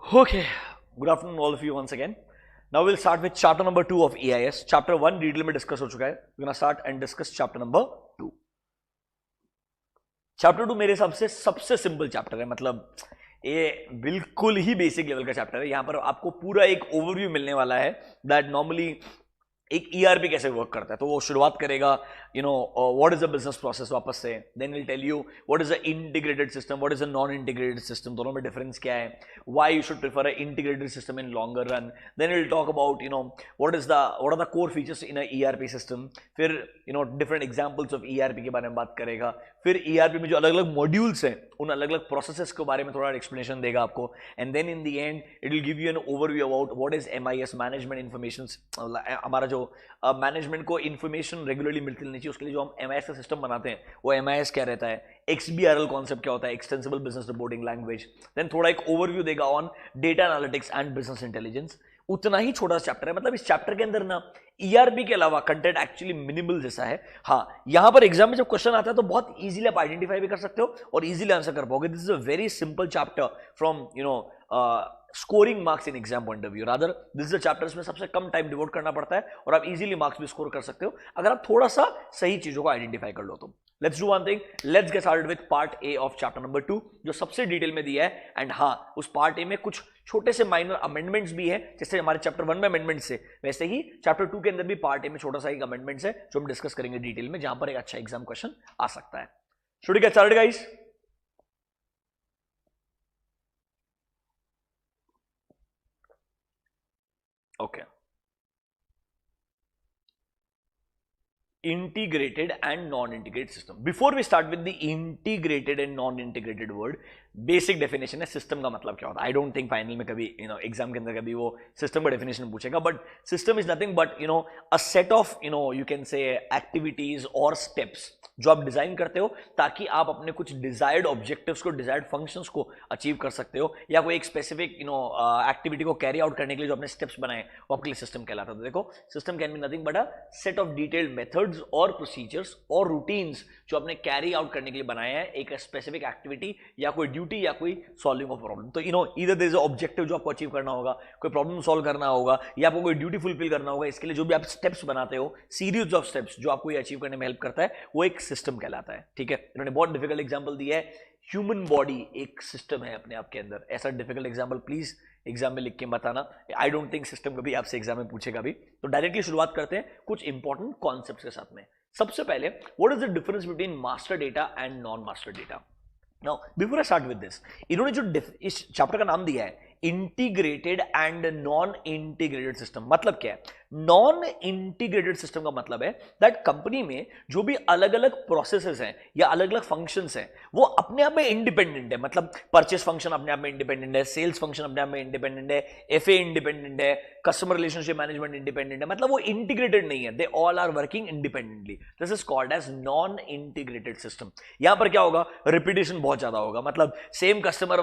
Okay, good afternoon all of you once again. Now we'll start with chapter number 2 of EIS. Chapter 1 detail में discuss हो चुका है. We're gonna start and discuss chapter number 2. Chapter 2 मेरे हिसाब से सबसे simple chapter है, मतलब ये बिल्कुल ही बेसिक लेवल का चैप्टर है. यहाँ पर आपको पूरा एक ओवरव्यू मिलने वाला है दैट नॉर्मली एक ईआरपी कैसे वर्क करता है. तो वो शुरुआत करेगा what is the business process वापस से, then will tell you what is the integrated system, what is the non integrated system, दोनों में डिफरेंस क्या है, why you should prefer a integrated system in longer run. Then will talk about what are the core features in a ERP system. फिर different examples of ERP के बारे में बात करेगा. फिर ईआरपी में जो अलग अलग मॉड्यूल्स हैं उन अलग अलग प्रोसेसेस के बारे में थोड़ा एक्सप्लेनेशन देगा आपको. And then in the end it will give you an overview about what is MIS, management information. हमारा जो मैनेजमेंट को इन्फॉर्मेशन रेगुलरली मिलती रहनी चाहिए, उसके लिए जो हम एमआईएस का सिस्टम बनाते हैं वो एमआईएस क्या रहता है, एक्सबीआरएल कॉन्सेप्ट क्या होता है, extensible business reporting language. Then थोड़ा एक ओवरव्यू देगा on data analytics and business intelligence. उतना ही छोटा चैप्टर है, मतलब इस चैप्टर के अंदर ना ईआरपी के अलावा कंटेंट एक्चुअली मिनिमल जैसा है. हाँ, यहां पर एग्जाम में जब क्वेश्चन आता है तो बहुत इजीली आप आइडेंटिफाई भी कर सकते हो और इजीली आंसर कर पाओगे. This is a very simple chapter from scoring marks in exam point of view. Rather this is a chapter इसमें सबसे कम टाइम डिवोट करना पड़ता है और आप इजीली मार्क्स भी स्कोर कर सकते हो अगर आप थोड़ा सा सही चीजों को आइडेंटिफाई कर लो तो. Let's do one thing, let's get started with part A of chapter number 2 जो सबसे डिटेल में दिया है. एंड हाँ, उस पार्ट ए में कुछ छोटे से माइनर अमेंडमेंट्स भी है, जैसे हमारे चैप्टर 1 में अमेंडमेंट्स है वैसे ही चैप्टर 2 के अंदर भी पार्ट ए में छोटा सा एक अमेंडमेंट्स है जो हम डिस्कस करेंगे डिटेल में, जहां पर एक अच्छा एग्जाम क्वेश्चन आ सकता है. Should we get started guys? Okay. Integrated and non-integrated system. Before we start with the integrated and non-integrated word, basic definition है सिस्टम का मतलब क्या होता है. आई डोंट थिंक फाइनल में कभी एग्जाम के अंदर कभी वो सिस्टम का डेफिनेशन पूछेगा, but system is nothing but a set of you can से एक्टिविटीज और स्टेप्स जो आप डिजाइन करते हो ताकि आप अपने कुछ डिजायर्ड ऑब्जेक्टिव्स को, डिजायर्ड फंक्शंस को अचीव कर सकते हो, या कोई एक स्पेसिफिक एक्टिविटी को कैरी आउट करने के लिए जो आपने स्टेप्स बनाए वो आपके लिए सिस्टम कहलाता है. देखो, system can be nothing but a set of detailed methods और प्रोसीजर्स और रूटीन्स जो आपने कैरी आउट करने के लिए बनाए हैं एक स्पेसिफिक एक्टिविटी या कोई ड्यूटी या कोई सॉल्विंग ऑफ प्रॉब्लम. तो इधर देयर इज अ ऑब्जेक्टिव जो आपको अचीव करना होगा, कोई प्रॉब्लम सॉल्व करना होगा या आपको कोई ड्यूटी फुलफिल करना होगा. इसके लिए जो भी आप स्टेप्स बनाते हो, सीरीज ऑफ स्टेप्स जो आपको ये अचीव करने में हेल्प करता है, वो एक सिस्टम कहलाता है. ठीक है, इन्होंने बहुत डिफिकल्ट एग्जांपल दिया है. ह्यूमन बॉडी एक सिस्टम है अपने आप के अंदर. ऐसा डिफिकल्ट एग्जांपल प्लीज एग्जाम में लिख के बताना. आई डोंट थिंक सिस्टम कभी आपसे एग्जाम में पूछेगा भी. तो डायरेक्टली शुरुआत करते हैं कुछ इंपॉर्टेंट कॉन्सेप्ट्स के साथ में. सबसे पहले, what is the difference between master data and non master data. Now before I start with this, इन्होंने जो इस चैप्टर का नाम दिया है integrated and non integrated system, मतलब क्या है? नॉन इंटीग्रेटेड सिस्टम का मतलब है दैट कंपनी में जो भी अलग अलग प्रोसेसेस हैं या अलग अलग फंक्शंस हैं वो अपने आप में इंडिपेंडेंट है. मतलब परचेस फंक्शन अपने आप में इंडिपेंडेंट है, सेल्स फंक्शन अपने आप में इंडिपेंडेंट है, एफए इंडिपेंडेंट है, कस्टमर रिलेशनशिप मैनेजमेंट इंडिपेंडेंट है. मतलब वो इंटीग्रेटेड नहीं है, they all are working independently. This is called as non integrated system. यहां पर क्या होगा? रिपीटेशन बहुत ज्यादा होगा. मतलब सेम कस्टमर,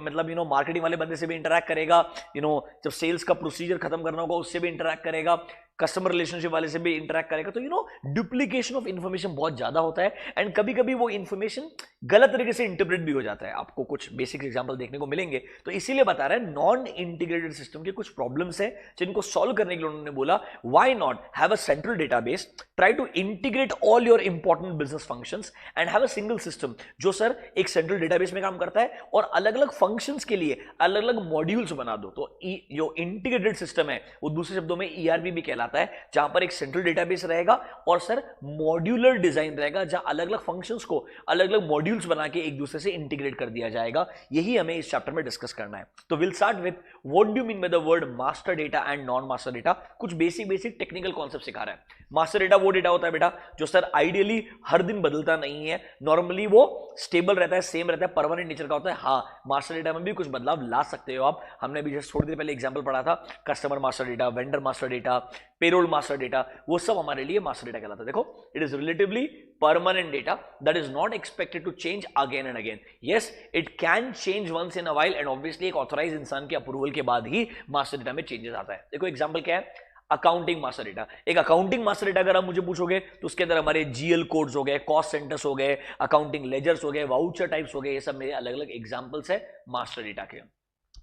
मतलब मार्केटिंग वाले बंदे से भी इंटरैक्ट करेगा, जब सेल्स का प्रोसीजर खत्म करना होगा उससे भी इंटरैक्ट करेगा, कस्टमर रिलेशनशिप वाले से भी इंटरैक्ट करेगा. तो डुप्लीकेशन ऑफ इंफॉर्मेशन बहुत ज्यादा होता है एंड कभी कभी वो इंफॉर्मेशन गलत तरीके से इंटरप्रेट भी हो जाता है. आपको कुछ बेसिक एग्जांपल देखने को मिलेंगे. तो इसीलिए बता रहा है नॉन इंटीग्रेटेड सिस्टम के कुछ प्रॉब्लम्स हैं जिनको सॉल्व करने के लिए उन्होंने बोला why not have a central database, try to integrate all your important business functions and have a single system जो सर एक सेंट्रल डेटाबेस में काम करता है और अलग अलग फंक्शंस के लिए अलग अलग मॉड्यूल्स बना दो. तो जो इंटीग्रेटेड सिस्टम है वो दूसरे शब्दों में ईआरपी भी कहलाता है, जहां पर एक सेंट्रल डेटाबेस रहेगा और सर मॉड्यूलर डिजाइन रहेगा जहां अलग अलग फंक्शंस को अलग अलग मॉड्यूल्स बना के एक दूसरे से इंटीग्रेट कर दिया जाएगा. यही हमें इस चैप्टर में डिस्कस करना है. तो will start with what do you mean by the word master data and non master data. कुछ बेसिक टेक्निकल कॉन्सेप्ट सिखा रहा है. मास्टर डेटा वो डेटा होता है बेटा जो सर आइडियली हर दिन बदलता नहीं है, नॉर्मली वो स्टेबल रहता है, सेम रहता है, परमानेंट नेचर का होता है. हाँ, मास्टर डेटा में भी कुछ बदलाव ला सकते हो आप. हमने अभी जस्ट थोड़ी देर पहले एग्जांपल पढ़ा था customer master data, vendor master data, payroll master data, वो सब हमारे लिए मास्टर डेटा कहलाता है. देखो, it is relatively permanent data that is not expected to change again and again. Yes, it can change once in a while and obviously एक authorise इंसान के अप्रूवल के बाद ही मास्टर डेटा में चेंजेस आता है. देखो एग्जांपल क्या है, अकाउंटिंग मास्टर डेटा. एक अकाउंटिंग मास्टर डेटा अगर आप मुझे पूछोगे तो उसके अंदर हमारे जीएल कोड्स हो गए, कॉस्ट सेंटर्स हो गए, अकाउंटिंग लेजर्स हो गए, वाउचर टाइप्स हो गए, ये सब मेरे अलग अलग एग्जांपल्स है मास्टर डेटा के.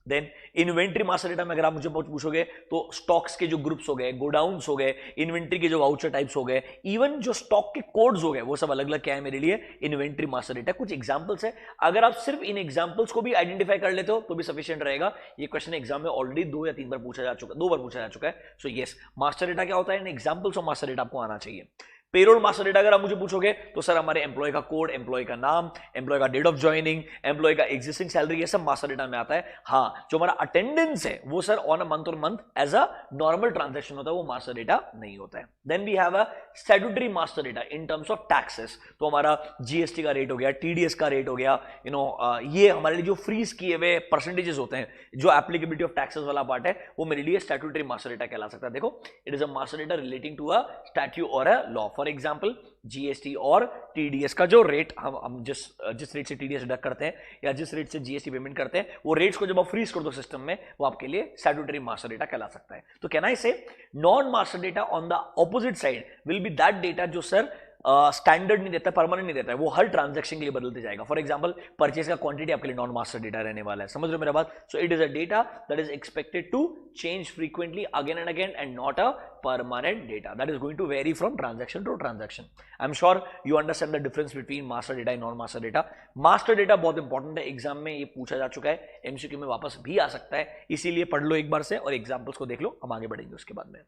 देन इन्वेंट्री मास्टर डेटा में अगर आप मुझे पूछोगे तो स्टॉक्स के जो ग्रुप्स हो गए, गोडाउन्स हो गए, इन्वेंट्री के जो वाउचर टाइप्स हो गए, इवन जो स्टॉक के कोड्स हो गए, वो सब अलग अलग क्या है मेरे लिए, इन्वेंट्री मास्टर डेटा। कुछ एग्जांपल्स है, अगर आप सिर्फ इन एग्जांपल्स को भी आइडेंटिफाई कर लेते हो तो भी सफिशिएंट रहेगा। ये क्वेश्चन एग्जाम में ऑलरेडी 2 या 3 बार पूछा जा चुका, 2 बार पूछा जा चुका है। सो यस, मास्टर डेटा क्या होता है, इन एग्जांपल्स ऑफ मास्टर डेटा आपको आना चाहिए। पेरोल मास्टर डेटा अगर आप मुझे पूछोगे तो सर हमारे एम्प्लॉय का कोड, एम्प्लॉय का नाम, एम्प्लॉय का डेट ऑफ ज्वाइनिंग, एम्प्लॉय का एग्जिस्टिंग सैलरी, ये सब मास्टर डेटा में आता है। हाँ, जो हमारा अटेंडेंस है वो सर ऑन अ मंथ और month as a normal transaction होता है, वो मास्टर डेटा नहीं होता है। Then we have a statutory master data in terms of taxes. तो हमारा जीएसटी का रेट हो गया, टीडीएस का रेट हो गया, ये हमारे लिए जो फ्रीज किए हुए परसेंटेजेस होते हैं, जो एप्लीकेबिलिटी ऑफ टैक्सेस वाला पार्ट है, वो मेरे लिए स्टैट्यूटरी मास्टर डेटा कहला सकता है। देखो, it is a master data relating to a statue और a law. For example GST और टीडीएस का जो रेट हम जिस रेट से टीडीएस डिडक्ट करते हैं या जिस रेट से जीएसटी पेमेंट करते हैं, वो रेट्स को जब आप फ्रीज कर दो सिस्टम में, वो आपके लिए स्टैट्यूटरी मास्टर डेटा कहला सकता है। तो कैन आई से non master data on the opposite side will be that data जो सर स्टैंडर्ड नहीं देता है, परमानेंट नहीं देता है, वो हर ट्रांजैक्शन के लिए बदलते जाएगा। फॉर एग्जांपल परचेज का क्वांटिटी आपके लिए नॉन मास्टर डेटा रहने वाला है, समझ रहे हो मेरा बात। So it is a data that is expected to change frequently again and again and not a permanent data that is going to vary from transaction to transaction. I am sure you understand the difference between master data and non master data. Master data बहुत important है, exam में ये पूछा जा चुका है, MCQ में वापस भी आ सकता है, इसीलिए पढ़ लो एक बार से और एग्जाम्पल्स को देख लो, हम आगे बढ़ेंगे उसके बाद में।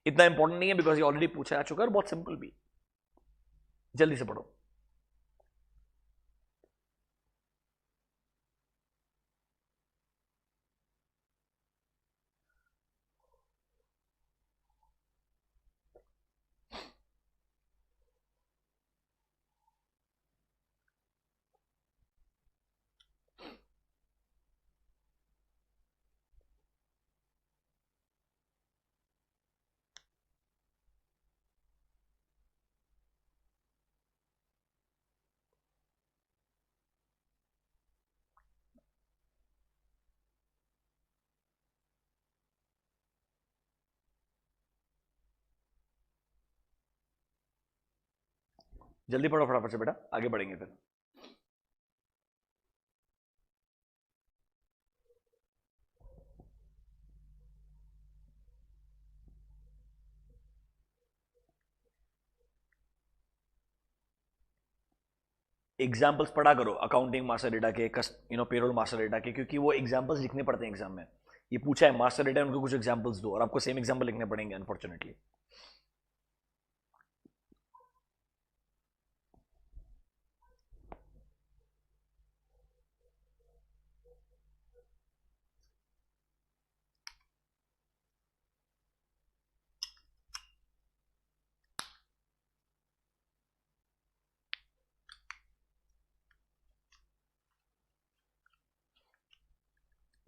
इतना इंपॉर्टेंट नहीं है बिकॉज ये ऑलरेडी पूछा जा चुका है और बहुत सिंपल भी। जल्दी से पढ़ो। जल्दी पढ़ो फटाफट से बेटा, आगे बढ़ेंगे फिर। एग्जाम्पल्स पढ़ा करो अकाउंटिंग मास्टर डेटा के, पेरोल मास्टर डेटा के, क्योंकि वो एग्जाम्पल्स लिखने पड़ते हैं एग्जाम में। ये पूछा है मास्टर डेटा, उनको कुछ एग्जाम्पल्स दो और आपको सेम एग्जाम्पल लिखने पड़ेंगे अनफॉर्चुनेटली।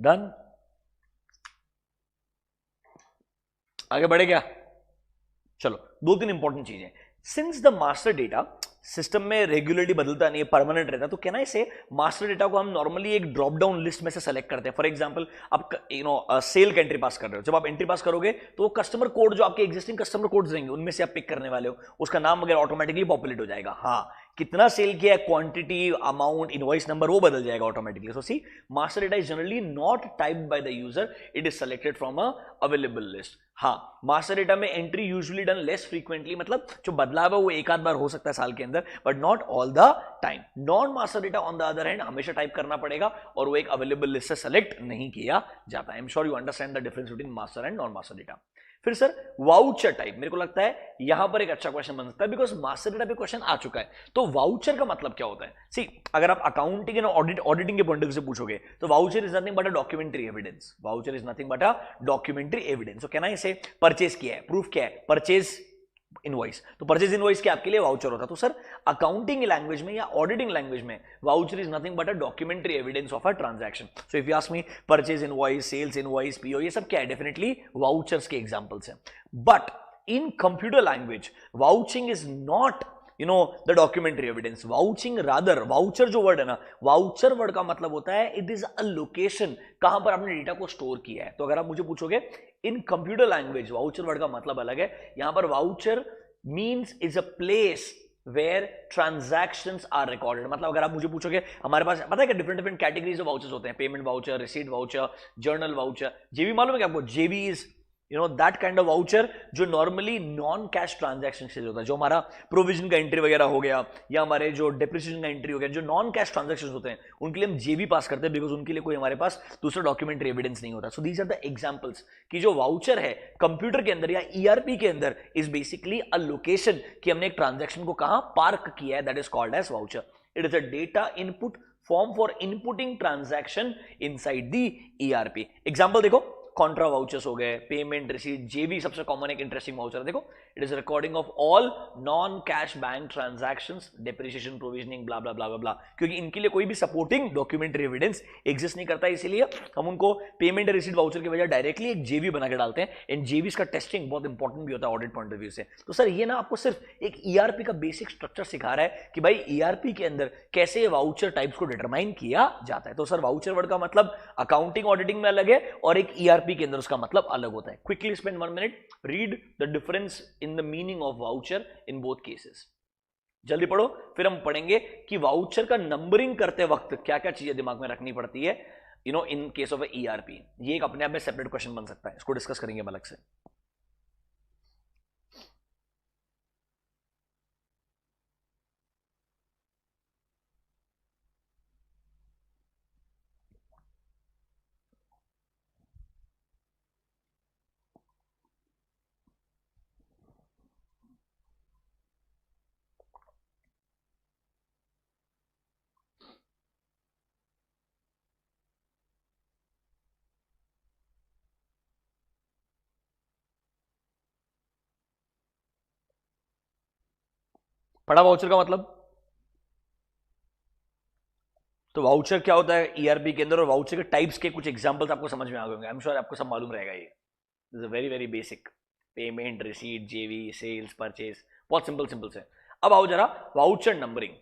डन, आगे बढ़े क्या? चलो, 2-3 इंपॉर्टेंट चीजें। Since the master data system में रेगुलरली बदलता नहीं है, परमानेंट रहता है, तो कहना इसे मास्टर डेटा को हम नॉर्मली एक ड्रॉप डाउन लिस्ट में से सेलेक्ट करते हैं। फॉर एग्जांपल, आप सेल का एंट्री पास कर रहे हो, जब आप एंट्री पास करोगे तो वो कस्टमर कोड जो आपके एग्जिस्टिंग कस्टमर कोड्स रहेंगे उनमें से आप पिक करने वाले हो, उसका नाम वगैरह ऑटोमेटिकली पॉपुलेट हो जाएगा। हाँ, कितना सेल किया है, क्वांटिटी, अमाउंट, इनवॉइस नंबर, वो बदल जाएगा automatically. So see, master data is generally not typed by the user, it is selected from a available list. हाँ, मास्टर डेटा में entry usually done less frequently, मतलब जो बदलाव है वो एक आध बार हो सकता है साल के अंदर, but not all the time. Non master data on the other hand हमेशा टाइप करना पड़ेगा और वो एक अवेलेबल लिस्ट से सेलेक्ट नहीं किया जाता। आई am sure you understand the difference between master and non master data. फिर सर वाउचर टाइप, मेरे को लगता है यहां पर एक अच्छा क्वेश्चन बन सकता है बिकॉज मास्टर डेटा पे क्वेश्चन आ चुका है। तो वाउचर का मतलब क्या होता है? सी, अगर आप अकाउंटिंग एंड ऑडिटिंग के पॉइंट ऑफ व्यू से पूछोगे तो voucher is nothing but a documentary evidence. Voucher is nothing but a documentary evidence. So कहना इसे परचेज किया है, प्रूफ क्या है, परचेज इनवॉइस। तो परचेज इनवॉइस क्या आपके लिए वाउचर होता है। तो सर अकाउंटिंग लैंग्वेज में या ऑडिटिंग लैंग्वेज में voucher is nothing but a documentary evidence of a transaction. So if you ask me, purchase invoice, sales invoice, PO, ये सब क्या है? डेफिनेटली वाउचर्स के एग्जांपल्स हैं। But in computer language vouching is not the documentary evidence. Vouching rather, voucher जो word है ना, voucher word का मतलब होता है इट इज अ लोकेशन, कहां पर आपने डेटा को स्टोर किया है। तो अगर आप मुझे पूछोगे in computer language voucher word का मतलब अलग है। यहां पर voucher means is a place where transactions are recorded. मतलब अगर आप मुझे पूछोगे, हमारे पास पता है कि different different categories of vouchers होते हैं, payment voucher, receipt voucher, journal voucher. JB मालूम है क्या आपको? JB is that kind of voucher जो नॉर्मली नॉन कैश ट्रांजैक्शन से होता है, जो हमारा प्रोविजन का एंट्री वगैरह हो गया या हमारे जो डिप्रिसिएशन का एंट्री हो गया, जो नॉन कैश ट्रांजैक्शन होते हैं उनके लिए हम जेबी पास करते हैं, बिकॉज उनके लिए कोई हमारे पास दूसरा डॉक्यूमेंट्री एविडेंस नहीं होता। So these are the examples कि जो वाउचर है कंप्यूटर के अंदर या ईआरपी के अंदर इज बेसिकली अ लोकेशन कि हमने एक ट्रांजैक्शन को कहां पार्क किया है, that is called as voucher. It is a data input form for inputting transaction inside the ERP. Example देखो, कॉन्ट्रा वाउचर्स हो गए, पेमेंट, रिसीट, जेबी सबसे कॉमन एक इंटरेस्टिंग वाउचर है। देखो, it is recording of all non cash bank transactions, depreciation, provisioning, blah blah blah blah, क्योंकि इनके लिए कोई भी सपोर्टिंग डॉक्यूमेंट्री एविडेंस एग्जिस्ट नहीं करता, इसीलिए हम उनको पेमेंट रिसीट वाउचर की वजह डायरेक्टली एक जेबी बना के डालते हैं। एंड जेबी का टेस्टिंग बहुत इंपॉर्टेंट भी होता है ऑडिट पॉइंट ऑफ व्यू से। तो सर ये ना आपको सिर्फ एक ईआरपी का बेसिक स्ट्रक्चर सिखा रहा है कि भाई ईआरपी के अंदर कैसे वाउचर टाइप्स को डिटरमाइन किया जाता है। तो सर वाउचर वर्ड का मतलब अकाउंटिंग ऑडिटिंग में अलग है और एक ईआरपी के अंदर उसका मतलब अलग होता है। Quickly spend 1 minute, read the difference in the meaning of voucher in both cases. जल्दी पढ़ो, फिर हम पढ़ेंगे कि वाउचर का नंबरिंग करते वक्त क्या क्या चीजें दिमाग में रखनी पड़ती है इन केस ऑफ ईआरपी। ये एक अपने आप में सेपरेट क्वेश्चन बन सकता है, इसको डिस्कस करेंगे अलग से। पढ़ा वाउचर का मतलब? तो वाउचर क्या होता है ईआरपी के अंदर, और वाउचर के टाइप्स के कुछ एग्जांपल्स आपको समझ में आ गए होंगे। आई एम श्योर आपको सब मालूम रहेगा। ये is a very very basic, payment, receipt, जेवी, सेल्स, परचेज, बहुत सिंपल सिंपल से। अब आओ जरा वाउचर नंबरिंग।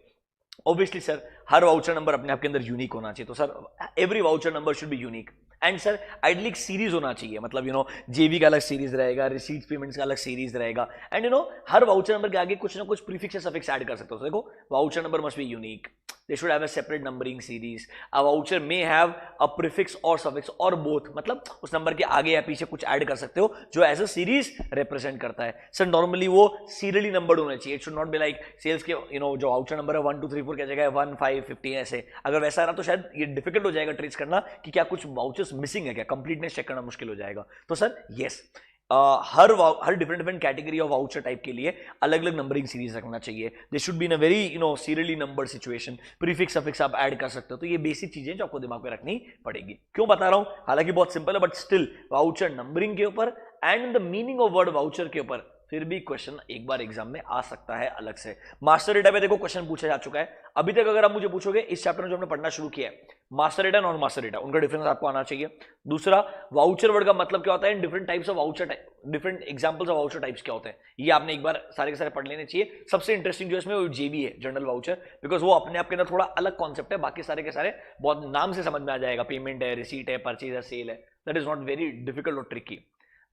ऑब्वियसली सर हर वाउचर नंबर अपने आप के अंदर यूनिक होना चाहिए, तो sir every voucher number should be unique. And sir ideally एक सीरीज होना चाहिए, मतलब जेवी का अलग सीरीज रहेगा, रिसीट पेमेंट्स का अलग सीरीज रहेगा। एंड हर वाउचर नंबर के आगे कुछ ना कुछ प्रीफिक्स या सफिक्स ऐड कर सकते हो। देखो, voucher number must be unique, they should have a separate numbering series. A voucher may have a prefix or suffix or both, मतलब उस नंबर के आगे या पीछे कुछ ऐड कर सकते हो जो एज अ सीरीज रिप्रेजेंट करता है। सर नॉर्मली वो सीरियली नंबर्ड होना चाहिए। It should not be like sales के जो वाउचर नंबर है 1 2 3 4 क्या जगह है 1 5 50 ऐसे। अगर वैसा रहा तो शायद ये डिफिकल्ट हो जाएगा ट्रेस करना कि क्या कुछ वाउचर्स मिसिंग है, क्या कंप्लीटनेस चेक करना मुश्किल हो जाएगा। तो sir yes, her different different category of voucher type के लिए अलग अलग नंबरिंग सीरीज रखना चाहिए। They should be in a very serially number situation. Prefix suffix आप ऐड कर सकते हो। तो ये बेसिक चीजें जो आपको दिमाग में रखनी पड़ेगी। क्यों बता रहा हूं? हालांकि बहुत सिंपल है, बट स्टिल वाउचर नंबरिंग के ऊपर and the meaning of word voucher के ऊपर फिर भी क्वेश्चन एक बार एग्जाम में आ सकता है अलग से। मास्टर डेटा पे देखो क्वेश्चन पूछा जा चुका है। अभी तक अगर आप मुझे पूछोगे इस चैप्टर में जो हमने पढ़ना शुरू किया है, master data, non master data, उनका डिफरेंस आपको आना चाहिए। दूसरा, वाउचर वर्ड का मतलब क्या होता है, different types of voucher type, different examples of voucher types क्या होते हैं, ये आपने एक बार सारे के सारे पढ़ लेने चाहिए। सबसे इंटरेस्टिंग जो इसमें वो जेबी है, जनरल वाउचर, बिकॉज वो अपने आप के अंदर थोड़ा अलग कॉन्सेप्ट है। बाकी सारे के सारे बहुत नाम से समझ में आ जाएगा, पेमेंट है, रिसीट है, परचेज है, सेल है, that is not very difficult और ट्रिकी।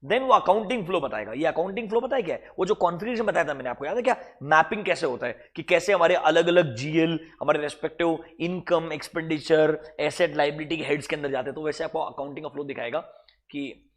देन वो अकाउंटिंग फ्लो बताएगा। ये अकाउंटिंग फ्लो पता है क्या है? वो जो कॉन्फ़िगरेशन बताया था मैंने आपको, याद है क्या? मैपिंग कैसे होता है कि कैसे हमारे अलग अलग जीएल हमारे respective income, expenditure, asset, liability के हेड्स के अंदर जाते हैं। तो वैसे आपको अकाउंटिंग का फ्लो दिखाएगा कि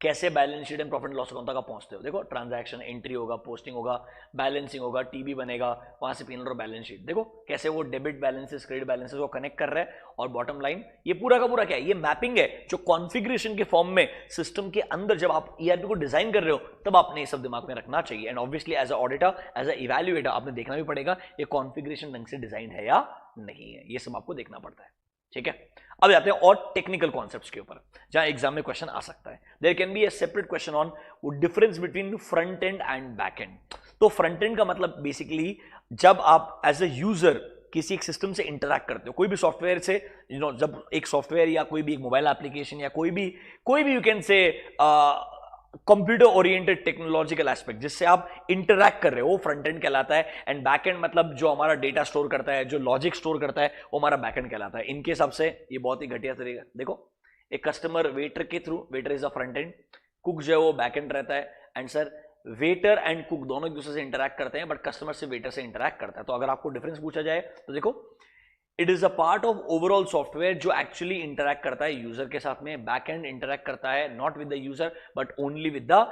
कैसे balance sheet and profit loss account तक पहुंचते हो। देखो, ट्रांजैक्शन एंट्री होगा, पोस्टिंग होगा, बैलेंसिंग होगा, टीबी बनेगा, वहां से पी&एल और बैलेंस शीट। देखो कैसे वो डेबिट बैलेंसेस, क्रेडिट बैलेंसेस को कनेक्ट कर रहा है। और बॉटम लाइन, ये पूरा का पूरा क्या है? ये मैपिंग है जो कॉन्फ़िगरेशन के फॉर्म में सिस्टम के अंदर जब आप ईआरपी को डिजाइन कर रहे हो तब आपने ये सब दिमाग में रखना चाहिए। And obviously as a auditor, as a evaluator आपने देखना भी पड़ेगा ये कॉन्फ़िगरेशन ढंग से डिजाइन है या नहीं है। ये सब आपको देखना पड़ता है, ठीक है। अब आते हैं और टेक्निकल कॉन्सेप्ट्स के ऊपर जहां एग्जाम में क्वेश्चन आ सकता है। There can be a separate question on difference between front end back end. तो फ्रंट एंड का मतलब बेसिकली जब आप एज अ यूजर किसी एक सिस्टम से इंटरैक्ट करते हो, कोई भी सॉफ्टवेयर से, जब एक सॉफ्टवेयर या कोई भी एक मोबाइल एप्लीकेशन या कोई भी यू कैन से कंप्यूटर ओरिएंटेड टेक्नोलॉजिकल एस्पेक्ट जिससे आप इंटरैक्ट कर रहे हो, वो फ्रंट एंड कहलाता है। एंड बैक एंड मतलब जो हमारा डेटा स्टोर करता है, जो लॉजिक स्टोर करता है, वो हमारा बैक एंड कहलाता है। इनके हिसाब से ये बहुत ही घटिया तरीका, देखो एक कस्टमर वेटर के through, waiter is a front end, cook जो है वो बैक एंड रहता है। And sir waiter and cook दोनों एक दूसरे से इंटरैक्ट करते हैं, बट कस्टमर से वेटर से इंटरैक्ट करता है। तो अगर आपको डिफरेंस पूछा जाए तो देखो, it is a part of overall software जो एक्चुअली इंटरैक्ट करता है यूजर के साथ में। बैक एंड इंटरैक्ट करता है not with the user but only with the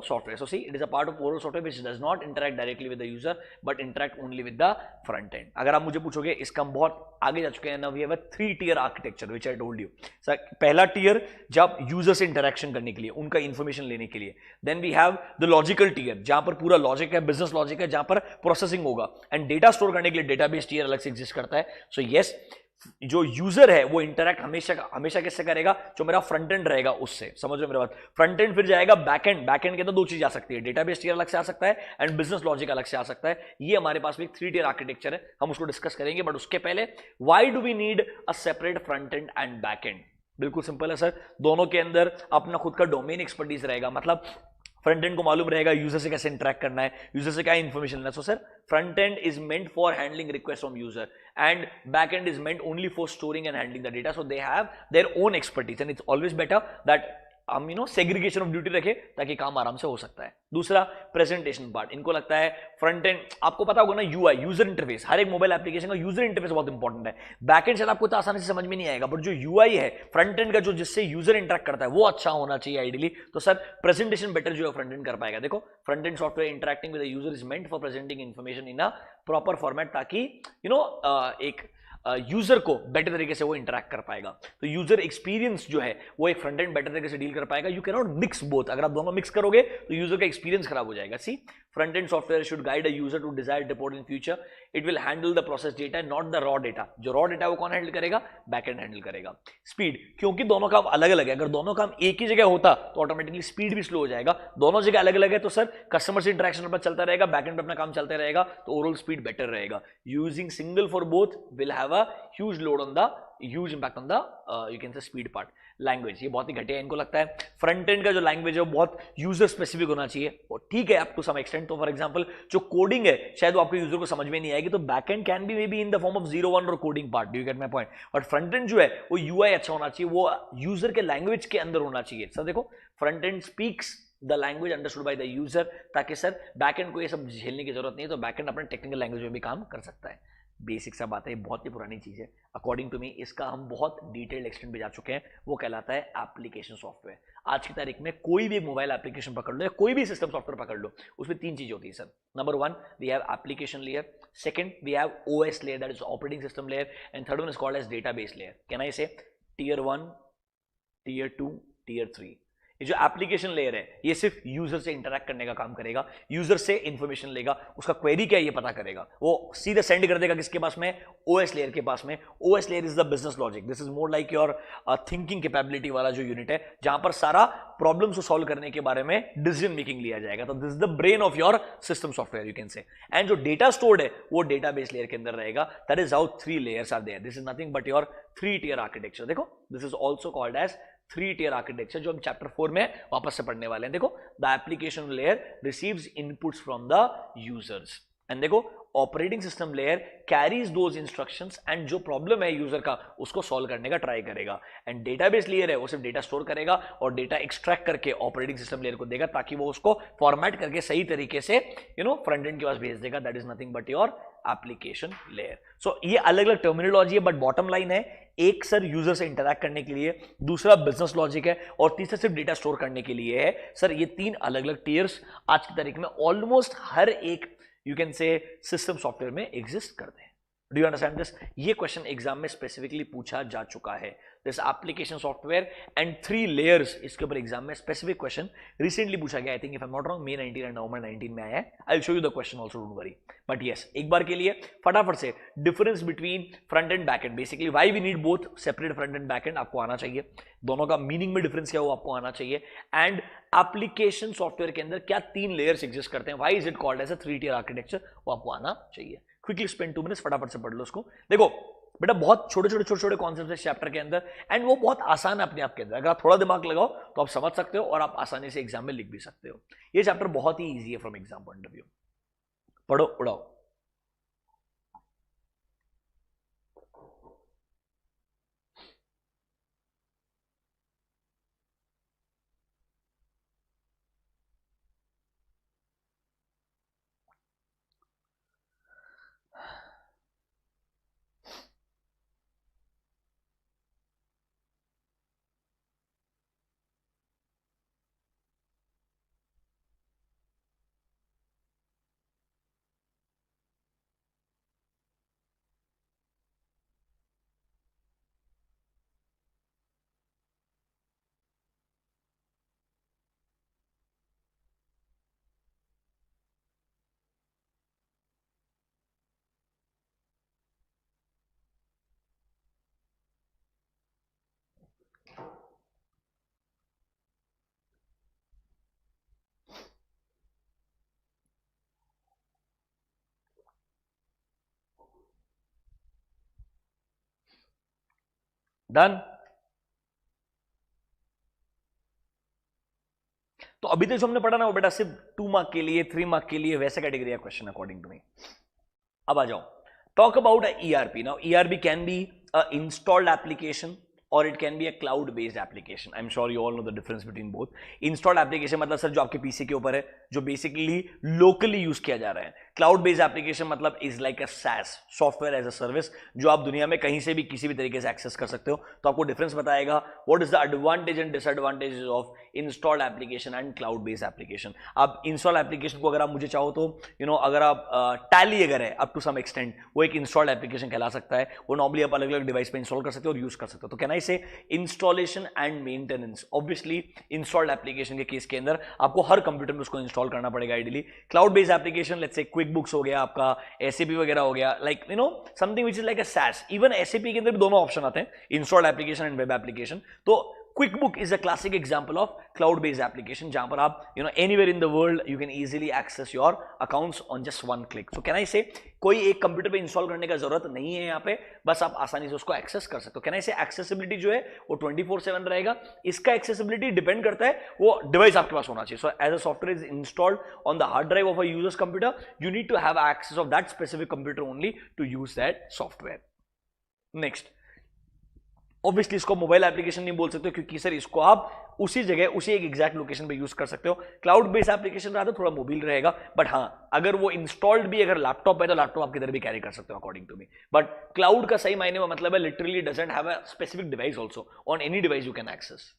software. So see, it is a part of overall software which does not interact directly with the user but interact only with the front end. अगर आप मुझे पूछोगे, इसका हम बहुत आगे जा चुके हैं ना, we have a 3 tier architecture which I told you. Sir पहला टियर जब यूजर से इंटरेक्शन करने के लिए, उनका इंफॉर्मेशन लेने के लिए, then we have the logical tier जहां पर पूरा लॉजिक है, बिजनेस लॉजिक है, जहां पर प्रोसेसिंग होगा, एंड डेटा स्टोर करने के लिए डेटाबेस टियर अलग से एग्जिस्ट करता है. सो यस, जो यूजर है वो इंटरैक्ट हमेशा किससे करेगा, जो मेरा फ्रंट एंड रहेगा उससे. समझ रहे हो मेरी बात? फ्रंट एंड फिर जाएगा बैक एंड. बैक एंड के अंदर दो चीज आ सकती है, डेटाबेस टियर अलग से आ सकता है एंड बिजनेस लॉजिक अलग से आ सकता है. ये हमारे पास भी 3 टियर आर्किटेक्चर है, हम उसको डिस्कस करेंगे. बट उसके पहले, why do we need a separate front end and back end? बिल्कुल सिंपल है सर, दोनों के अंदर अपना खुद का डोमेन एक्सपर्टीज रहेगा. मतलब फ्रंट एंड को मालूम रहेगा यूजर से कैसे इंटरैक्ट करना है, यूजर से क्या इंफॉर्मेशन लेना. So sir, front end is meant for handling request from user and back end is meant only for storing and handling the data. So they have their own expertise and it's always better that हम segregation of duty रखे ताकि काम आराम से हो सकता है. दूसरा, प्रेजेंटेशन पार्ट. इनको लगता है फ्रंट एंड, आपको पता होगा ना, यूआई, यूजर इंटरफेस. हर एक मोबाइल एप्लीकेशन का यूजर इंटरफेस बहुत इंपॉर्टेंट है. बैक एंड शायद आपको तो आसानी से समझ में नहीं आएगा, बट जो यूआई है फ्रंट एंड का, जो जिससे यूजर इंटरेक्ट करता है, वो अच्छा होना चाहिए आइडियली. तो सर प्रेजेंटेशन बेटर जो है फ्रंट एंड कर पाएगा. देखो, front end software interacting with the user is meant for presenting information in a proper format, ताकि एक यूजर को बेटर तरीके से वो इंटरैक्ट कर पाएगा. तो यूजर एक्सपीरियंस जो है वो एक फ्रंट एंड बेटर तरीके से डील कर पाएगा. You can not mix both. अगर आप दोनों मिक्स करोगे तो यूजर का एक्सपीरियंस खराब हो जाएगा. See, front end software should guide a user to desired report in future. It will handle the process data, not the raw data. जो रॉ डेटा वो कौन हैंडल करेगा? बैक एंड हैंडल करेगा. Speed, क्योंकि दोनों काम अलग अलग है. अगर दोनों काम एक ही जगह होता तो ऑटोमेटिकली स्पीड भी स्लो हो जाएगा. दोनों जगह अलग अलग है तो सर कस्टमर से इंटरेक्शन पर चलता रहेगा, बैक एंड पे अपना काम चलता रहेगा, तो ओवरऑल स्पीड बेटर रहेगा. Using single for both will have a huge load on the, huge impact on the you can से स्पीड पार्ट. लैंग्वेज, ये बहुत ही घटिया इनको लगता है. फ्रंट एंड का जो लैंग्वेज है वो बहुत यूजर स्पेसिफिक होना चाहिए. और ठीक है अप टू सम एक्सटेंट. तो फॉर एग्जांपल जो कोडिंग है शायद वो आपके यूजर को समझ में नहीं आएगी, तो back and can be may be in the form of 0-1 और coding part. Do you get my point? But front end जो है वो यूआई अच्छा होना चाहिए, वो यूजर के लैंग्वेज के अंदर होना चाहिए. सर देखो, front end speaks the language understood by the user, ताकि सर बैक एंड को ये सब झेलने की जरूरत नहीं है. तो बैक एंड अपने टेक्निकल लैंग्वेज में भी काम कर सकता है. बेसिक सा बात है, बहुत ही पुरानी चीज है अकॉर्डिंग टू मी. इसका हम बहुत डिटेल्ड एक्सटेंट पे जा चुके हैं. वो कहलाता है एप्लीकेशन सॉफ्टवेयर. आज की तारीख में कोई भी मोबाइल एप्लीकेशन पकड़ लो या कोई भी सिस्टम सॉफ्टवेयर पकड़ लो, उसमें 3 चीजें होती है sir. Number 1, we have application layer. Second, we have OS layer, that is operating system layer. And third one is called as database layer. Can I say tier 1, tier 2, tier 3. ये जो application layer है ये सिर्फ user से interact करने का काम करेगा. यूजर से इंफॉर्मेशन लेगा, उसका क्वेरी क्या है ये पता करेगा, वो सीधे सेंड कर देगा किसके पास में? ओएस लेयर के पास में. OS layer is the business logic. This is more like your thinking capability वाला जो यूनिट है, जहां पर सारा प्रॉब्लम्स को सॉल्व करने के बारे में डिसीजन मेकिंग लिया जाएगा. तो this is the brain of your system software you can say. And जो डेटा स्टोर्ड है वो डेटाबेस लेयर के अंदर रहेगा. That is how 3 layers are there. This is nothing but your 3 tier architecture. देखो, this is also called as 3 tier architecture, जो हम chapter 4 में वापस से पढ़ने वाले हैं. देखो, the application layer receives inputs from the users. And देखो, operating system layer carries those instructions and जो प्रॉब्लम है यूजर का उसको सॉल्व करने का ट्राई करेगा. एंड डेटाबेस लेयर है वो सिर्फ डेटा स्टोर करेगा और डेटा एक्सट्रैक्ट करके ऑपरेटिंग सिस्टम लेयर को देगा, ताकि वो उसको फॉर्मेट करके सही तरीके से फ्रंट एंड के पास भेज देगा. That is nothing but your application layer. So ये अलग अलग टर्मिनोलॉजी है, बट बॉटम लाइन है, एक सर यूजर से इंटरैक्ट करने के लिए, दूसरा बिजनेस लॉजिक है, और तीसरा सिर्फ डेटा स्टोर करने के लिए है. सर ये 3 अलग अलग टियर्स आज की तारीख में ऑलमोस्ट हर एक यू कैन से सिस्टम सॉफ्टवेयर में एग्जिस्ट करते हैं. Do you understand this? ये क्वेश्चन एग्जाम में स्पेसिफिकली पूछा जा चुका है. This application software and 3 layers, इसके ऊपर एग्जाम में स्पेसिफिक क्वेश्चन रिसेंटली पूछा गया. I think if I am not wrong, May 19 and November 19 में आया है. I will show you the question also, don't worry. But yes, एक बार के लिए फटाफट से difference between front end back end, basically why we need both separate front end back end, आपको आना चाहिए. दोनों का मीनिंग में डिफरेंस क्या है वो आपको आना चाहिए. एंड एप्लीकेशन सॉफ्टवेयर के अंदर क्या 3 लेयर्स एग्जिस्ट करते हैं, why is it called as a 3 tier architecture, वो आपको आना चाहिए. क्विकली स्पेंड 2 मिनट्स, फटाफट से पढ़ लो उसको. देखो बेटा, बहुत छोटे कॉन्सेप्ट है चैप्टर के अंदर, एंड वो बहुत आसान है अपने आप के अंदर. अगर आप थोड़ा दिमाग लगाओ तो आप समझ सकते हो और आप आसानी से एग्जाम में लिख भी सकते हो. ये चैप्टर बहुत ही ईजी है from exam point of view. पढ़ो उड़ाओ. डन। तो अभी तक जो हमने पढ़ा ना वो बेटा सिर्फ 2 मार्क के लिए, 3 मार्क के लिए वैसे कैटेगरी का क्वेश्चन अकॉर्डिंग टू मी। अब आ जाओ, talk about ERP। Now ERP can be a installed application और it can be a cloud based application. I am sure you all know the difference between both. Installed application मतलब sir जो आपके PC के ऊपर है, जो basically locally use किया जा रहा है। क्लाउड बेस्ड एप्लीकेशन मतलब is like a SaaS, software as a service, जो आप दुनिया में कहीं से भी किसी भी तरीके से एक्सेस कर सकते हो। तो आपको डिफरेंस बताएगा what is the advantage and disadvantages of installed application and cloud based application. आप इंस्टॉल एप्लीकेशन को अगर आप मुझे चाहो तो अगर आप टैली अगर है अप टू सम एक्सटेंट, वो एक इंस्टॉल्ड एप्लीकेशन कहला सकता है। वो नॉर्मली आप अलग अलग डिवाइस पे इंस्टॉल कर सकते हो और यूज कर सकते हो। तो कैन आई से installation and maintenance. Obviously installed application के केस के अंदर आपको हर कंप्यूटर में उसको इंस्टॉल करना पड़ेगा ideally. Cloud based application let's say quick books हो गया, आपका SAP वगैरह हो गया, like something which is like a SaaS। Even SAP के अंदर भी दोनों ऑप्शन आते हैं, installed application and web application. तो QuickBook is a classic example of cloud-based application जहां पर आप anywhere in the world you can easily access your accounts on just one click. So can I say कोई एक computer पे install करने का जरूरत नहीं है, यहाँ पे बस आप आसानी से उसको एक्सेस कर सकते हो। कैन आई से एक्सेसिबिलिटी जो है वो 24/7 रहेगा। इसका एक्सेसिबिलिटी डिपेंड करता है वो डिवाइस आपके पास होना चाहिए। So as a software is installed on the hard drive of a user's computer, you need to have access of that specific computer only to use that software. Next, obviously इसको mobile application नहीं बोल सकते क्योंकि sir इसको आप उसी जगह उसी एक एग्जैक्ट लोकेशन पे यूज कर सकते हो। क्लाउड बेस्ड एप्लीकेशन रहता थोड़ा मोबाइल रहेगा, बट हाँ अगर वो इंस्टॉल्ड भी अगर लैपटॉप है तो लैपटॉप आप किधर भी कैरी कर सकते हो according to me. But cloud का सही मायने में मतलब है literally doesn't have a specific device also, on any device you can access.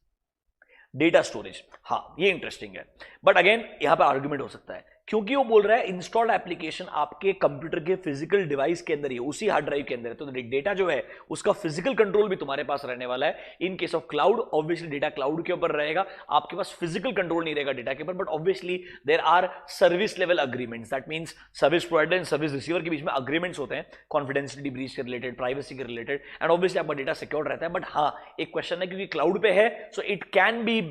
Data storage, हाँ ये इंटरेस्टिंग है, बट अगेन यहां पे आर्गुमेंट हो सकता है क्योंकि वो बोल रहा है इंस्टॉल्ड एप्लीकेशन आपके कंप्यूटर के फिजिकल डिवाइस के अंदर ही, उसी हार्ड ड्राइव के अंदर है। तो डेटा जो है उसका फिजिकल कंट्रोल भी तुम्हारे पास रहने वाला है। In case of cloud obviously data cloud के ऊपर रहेगा, आपके पास फिजिकल कंट्रोल नहीं रहेगा डेटा के ऊपर। But obviously there are service level agreements, that means service provider and service receiver के बीच में अग्रीमेंट्स होते हैं कॉन्फिडेंशियलिटी ब्रीच के रिलेटेड, प्राइवेसी के रिलेटेड, एंड ऑब्वियसली आपका डेटा सिक्योर रहता है। बट हाँ एक क्वेश्चन है क्योंकि क्लाउड पे है, so it can B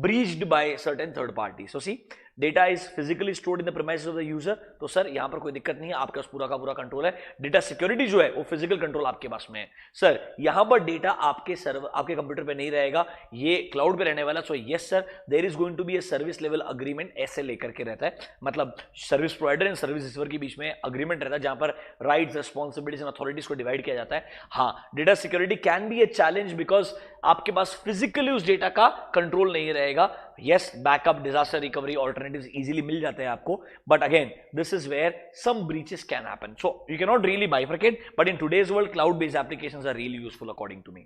breached by certain third party. So see, data is physically stored in the premises of the user. तो सर यहां पर कोई दिक्कत नहीं है, आपके पास पूरा का पूरा कंट्रोल है। डेटा सिक्योरिटी जो है वो फिजिकल कंट्रोल आपके पास में है। सर यहां पर डेटा आपके सर्वर आपके कंप्यूटर पे नहीं रहेगा, ये क्लाउड पे रहने वाला। So yes sir, there is going to be a service level agreement, ऐसे लेकर के रहता है, मतलब service provider and service receiver के बीच में अग्रीमेंट रहता है जहां पर राइट्स, रिस्पॉन्सिबिलिटीज एंड अथॉरिटीज को डिवाइड किया जाता है। हाँ data security can be a challenge because आपके पास फिजिकली उस डेटा का कंट्रोल नहीं रहेगा। Yes backup, disaster recovery alternatives easily मिल जाते हैं आपको, but again this is where some breaches can happen. So you can not really bifurcate, but in today's world cloud based applications are really useful according to me.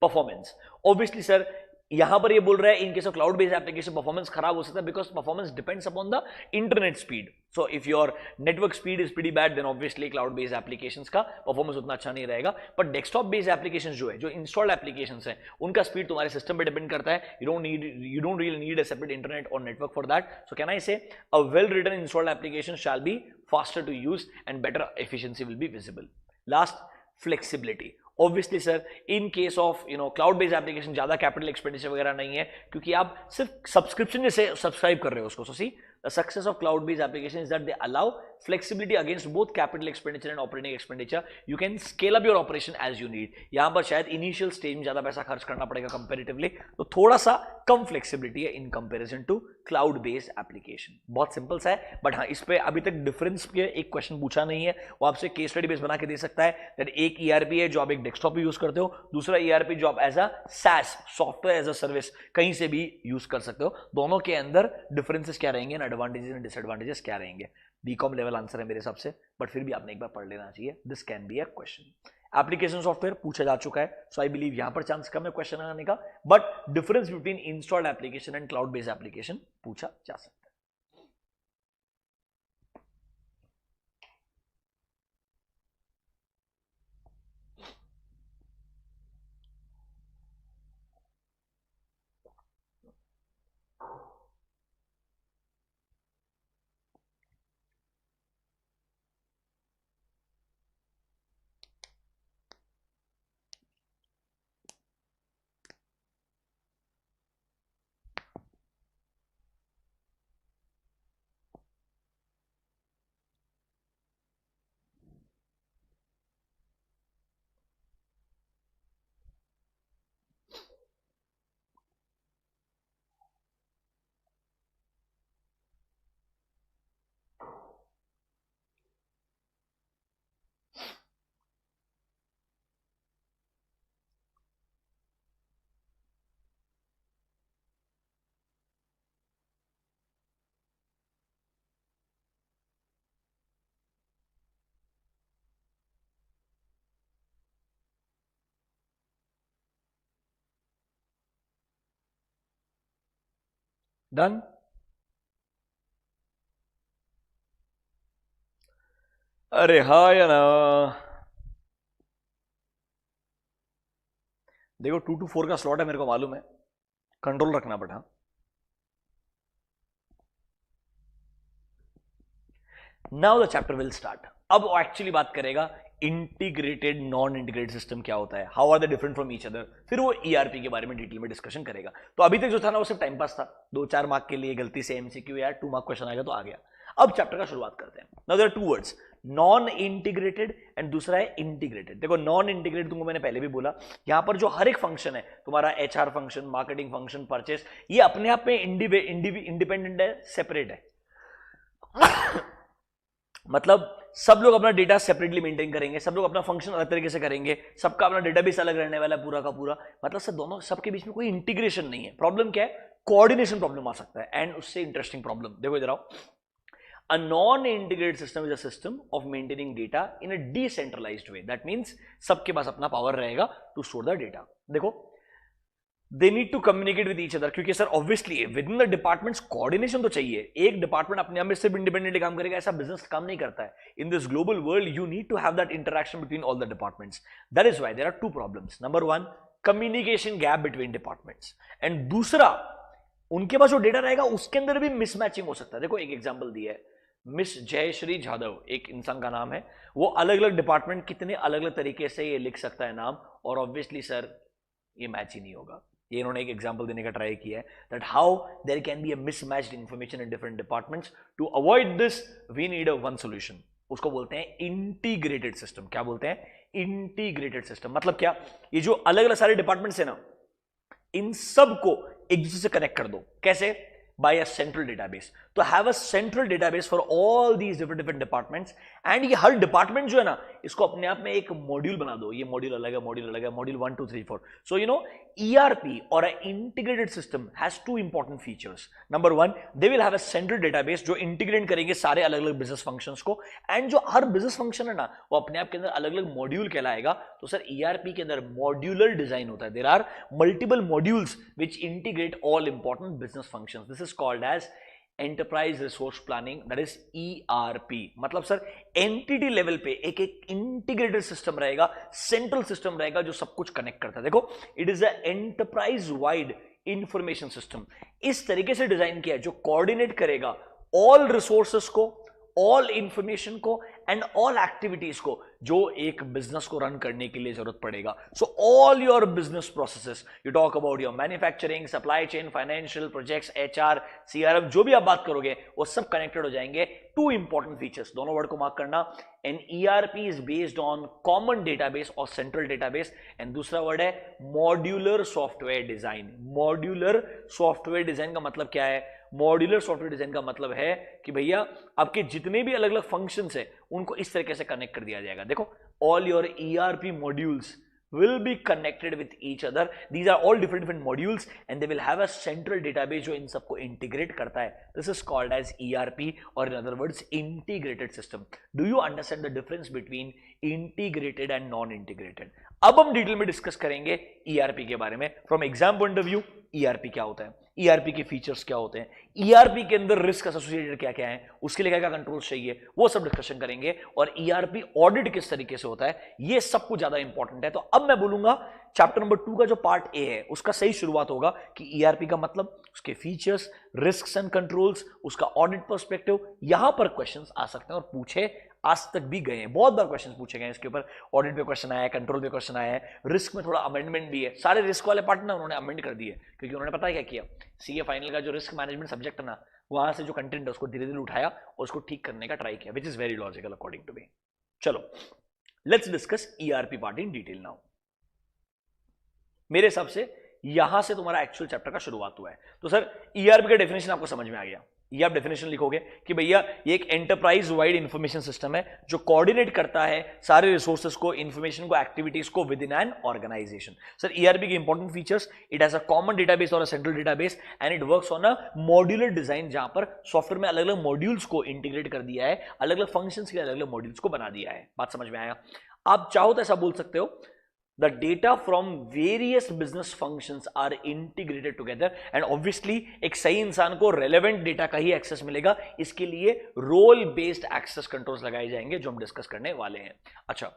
Performance, obviously sir यहां पर ये बोल रहा है in case of cloud based application performance खराब हो सकता है because performance depends upon the internet speed. So if your network speed is pretty bad then obviously cloud based applications का परफॉर्मेंस उतना अच्छा नहीं रहेगा। बट डेस्कटॉप बेस्ड एप्लीकेशंस जो है, जो इंस्टॉल्ड एप्लीकेशंस हैं, उनका स्पीड तुम्हारे सिस्टम पे डिपेंड करता है। You don't really need a separate internet और network for that. So can I say a well written installed application shall be faster to use and better efficiency will be visible. Last, flexibility. Obviously sir in case of cloud based application ज्यादा capital expenditure वगैरह नहीं है क्योंकि आप सिर्फ subscription से subscribe कर रहे हो उसको। So see the success of cloud based application is that they allow flexibility against both capital expenditure and operating expenditure. You can scale up your operation as you need. यहां पर शायद initial stage में ज्यादा पैसा खर्च करना पड़ेगा comparatively, तो थोड़ा सा कम फ्लेक्सिबिलिटी है in comparison to cloud based application. बहुत सिंपल सा है, बट हाँ इस पे अभी तक डिफरेंस के एक क्वेश्चन पूछा नहीं है, वो आपसे केस स्टडी बेस बना के दे सकता है। दैट एक ERP है जो आप एक डेस्कटॉप पे यूज करते हो, दूसरा ERP जो आप as a SaaS, software as a service, कहीं से भी यूज कर सकते हो। दोनों के अंदर डिफरेंसेस क्या रहेंगे, एडवांटेजेस एंड डिसएडवांटेजेस क्या रहेंगे। बीकॉम लेवल आंसर है मेरे हिसाब से, बट फिर भी आपने एक बार पढ़ लेना चाहिए। This can be a question. Application software पूछा जा चुका है, सो आई बिलीव यहां पर चांस कम है क्वेश्चन आने का, but difference between installed application and cloud based application पूछा जा सकता है। डन। अरे हाँ या ना, देखो 2 to 4 का स्लॉट है, मेरे को मालूम है, कंट्रोल रखना पड़ा। Now the chapter will start. अब वो एक्चुअली बात करेगा इंटीग्रेटेड नॉन इंटीग्रेटेड सिस्टम क्या होता है, how are they different from each other, फिर वो ईआरपी के बारे में डिटेल में डिस्कशन करेगा। तो अभी तक जो था ना वो सिर्फ टाइम पास था, 2-4 मार्क के लिए गलती से एमसीक्यू या 2 मार्क क्वेश्चन आएगा तो आ गया। अब चैप्टर का शुरुआत करते हैं। Now there are 2 words, non integrated and दूसरा है इंटीग्रेटेड। देखो नॉन इंटीग्रेटेड तुमको मैंने पहले भी बोला, यहां पर जो हर एक फंक्शन है तुम्हारा, HR function, marketing function, purchase, ये अपने आप में इंडिपेंडेंट है, सेपरेट है। मतलब सब लोग अपना डेटा सेपरेटली मेंटेन करेंगे, सब लोग अपना फंक्शन अलग तरीके से करेंगे, सबका अपना डेटाबेस अलग रहने वाला है पूरा का पूरा। मतलब सब दोनों सबके बीच में कोई इंटीग्रेशन नहीं है। प्रॉब्लम क्या है, कोऑर्डिनेशन प्रॉब्लम आ सकता है। एंड उससे इंटरेस्टिंग प्रॉब्लम देखो इधर आओ, a non-integrated system is a system of maintaining data in a decentralized way. That means सबके पास अपना पावर रहेगा to store the data। देखो they need to communicate with each other, क्योंकि sir obviously within the departments coordination तो चाहिए। एक department अपने आप में सिर्फ इंडिपेंडेंटली काम करेगा, ऐसा बिजनेस काम नहीं करता है। In this global world you need to have that interaction between all the departments. That is why there are 2 problems. Number 1, communication gap between departments, and दूसरा उनके पास जो डेटा रहेगा उसके अंदर भी मिसमैचिंग हो सकता है। देखो एक एग्जांपल दिया है, मिस जयश्री जाधव एक इंसान का नाम है, वो अलग अलग डिपार्टमेंट कितने अलग अलग तरीके से ये लिख सकता है नाम, और ऑब्वियसली सर ये मैच ही नहीं होगा। ये इन्होंने एक एग्जांपल देने का ट्राई किया है that how there can be a mismatched information in different departments. To avoid this we need a one solution, उसको बोलते हैं इंटीग्रेटेड सिस्टम। क्या बोलते हैं, इंटीग्रेटेड सिस्टम। मतलब क्या, ये जो अलग अलग सारे डिपार्टमेंट्स है ना, इन सब को एक दूसरे से कनेक्ट कर दो। कैसे, by a central database। तो have a central database for all these different departments, and ये हर डिपार्टमेंट जो है ना इसको अपने आप में एक मॉड्यूल बना दो। ये मॉड्यूल अलग है, मॉड्यूल अलग है, module 1 2 3 4। So you know ERP or an integrated system has 2 important features. Number 1, they will have a central database जो इंटीग्रेट करेंगे सारे अलग अलग बिजनेस फंक्शंस को, एंड जो हर बिजनेस फंक्शन है ना वो अपने आप के अंदर अलग अलग मॉड्यूल कहलाएगा। तो सर ERP के अंदर मॉड्यूलर डिजाइन होता है। There are multiple modules which integrate all important business functions. This is called as enterprise resource planning, that is ERP। मतलब सर एंटिटी लेवल पे एक एक इंटीग्रेटेड सिस्टम रहेगा, सेंट्रल सिस्टम रहेगा जो सब कुछ कनेक्ट करता है। देखो it is a enterprise wide information system, इस तरीके से डिजाइन किया है जो कोऑर्डिनेट करेगा ऑल रिसोर्सेस को, ऑल इंफॉर्मेशन को एंड ऑल एक्टिविटीज को जो एक बिजनेस को रन करने के लिए जरूरत पड़ेगा। So all your business processes, you talk about your manufacturing, supply chain, financial, projects, HR, CRM, जो भी आप बात करोगे वो सब कनेक्टेड हो जाएंगे। 2 इंपॉर्टेंट फीचर्स, दोनों वर्ड को मार्क करना। An ERP is based on common database और सेंट्रल डेटाबेस, एंड दूसरा वर्ड है modular software design. Modular software design का मतलब क्या है, मॉड्यूलर सॉफ्टवेयर डिजाइन का मतलब है कि भैया आपके जितने भी अलग अलग फंक्शंस है उनको इस तरीके से कनेक्ट कर दिया जाएगा। देखो all your ERP modules will be connected with each other. These are all different modules and they will have a central database जो इन सबको integrate करता है। This is called as ERP, or in other words integrated system. Do you understand the difference between integrated and non-integrated? अब हम detail में discuss करेंगे ERP के बारे में। From exam point of view ERP क्या होता है, ERP के फीचर्स क्या होते हैं, ERP के अंदर रिस्क एसोसिएटेड क्या क्या है, उसके लिए क्या क्या कंट्रोल चाहिए, वो सब डिस्कशन करेंगे। और ERP ऑडिट किस तरीके से होता है, ये सब कुछ ज्यादा इंपॉर्टेंट है। तो अब मैं बोलूंगा चैप्टर नंबर 2 का जो पार्ट ए है उसका सही शुरुआत होगा कि ERP का मतलब, उसके फीचर्स, रिस्क्स एंड कंट्रोल्स, उसका ऑडिट पर्सपेक्टिव। यहां पर क्वेश्चंस आ सकते हैं और पूछे आज तक भी गए हैं, बहुत बार क्वेश्चन पूछे गए हैं इसके ऊपर। ऑडिट पे क्वेश्चन आया है, कंट्रोल पे क्वेश्चन आया है, रिस्क में थोड़ा अमेंडमेंट भी है। सारे रिस्क वाले पार्ट ना उन्होंने अमेंड कर दिए, क्योंकि उन्होंने पता है क्या किया, CA फाइनल का जो रिस्क मैनेजमेंट सब्जेक्ट है ना, वहां से जो कंटेंट है उसको धीरे धीरे उठाया और उसको ठीक करने का ट्राई किया, which is very logical according to me. चलो let's discuss ERP part in detail now. मेरे हिसाब से यहां से तुम्हारा एक्चुअल चैप्टर का शुरुआत हुआ है। तो सर ERP का डेफिनेशन आपको समझ में आ गया, ये आप डेफिनेशन लिखोगे कि भैया ये एक एंटरप्राइज वाइड इंफॉर्मेशन सिस्टम है जो कोऑर्डिनेट करता है सारे रिसोर्सेज को, इंफॉर्मेशन को, एक्टिविटीज को within an organisation. Sir ERP के important features, it has a common database और a central database and it works on a modular design, जहां पर सॉफ्टवेयर में अलग अलग मॉड्यूल्स को इंटीग्रेट कर दिया है, अलग अलग फंक्शंस के अलग अलग मॉड्यूल्स को बना दिया है। बात समझ में आया? आप चाहो तो ऐसा बोल सकते हो the data from various business functions are integrated together and obviously एक सही इंसान को relevant data का ही access मिलेगा, इसके लिए role based access controls लगाए जाएंगे जो हम डिस्कस करने वाले हैं। अच्छा,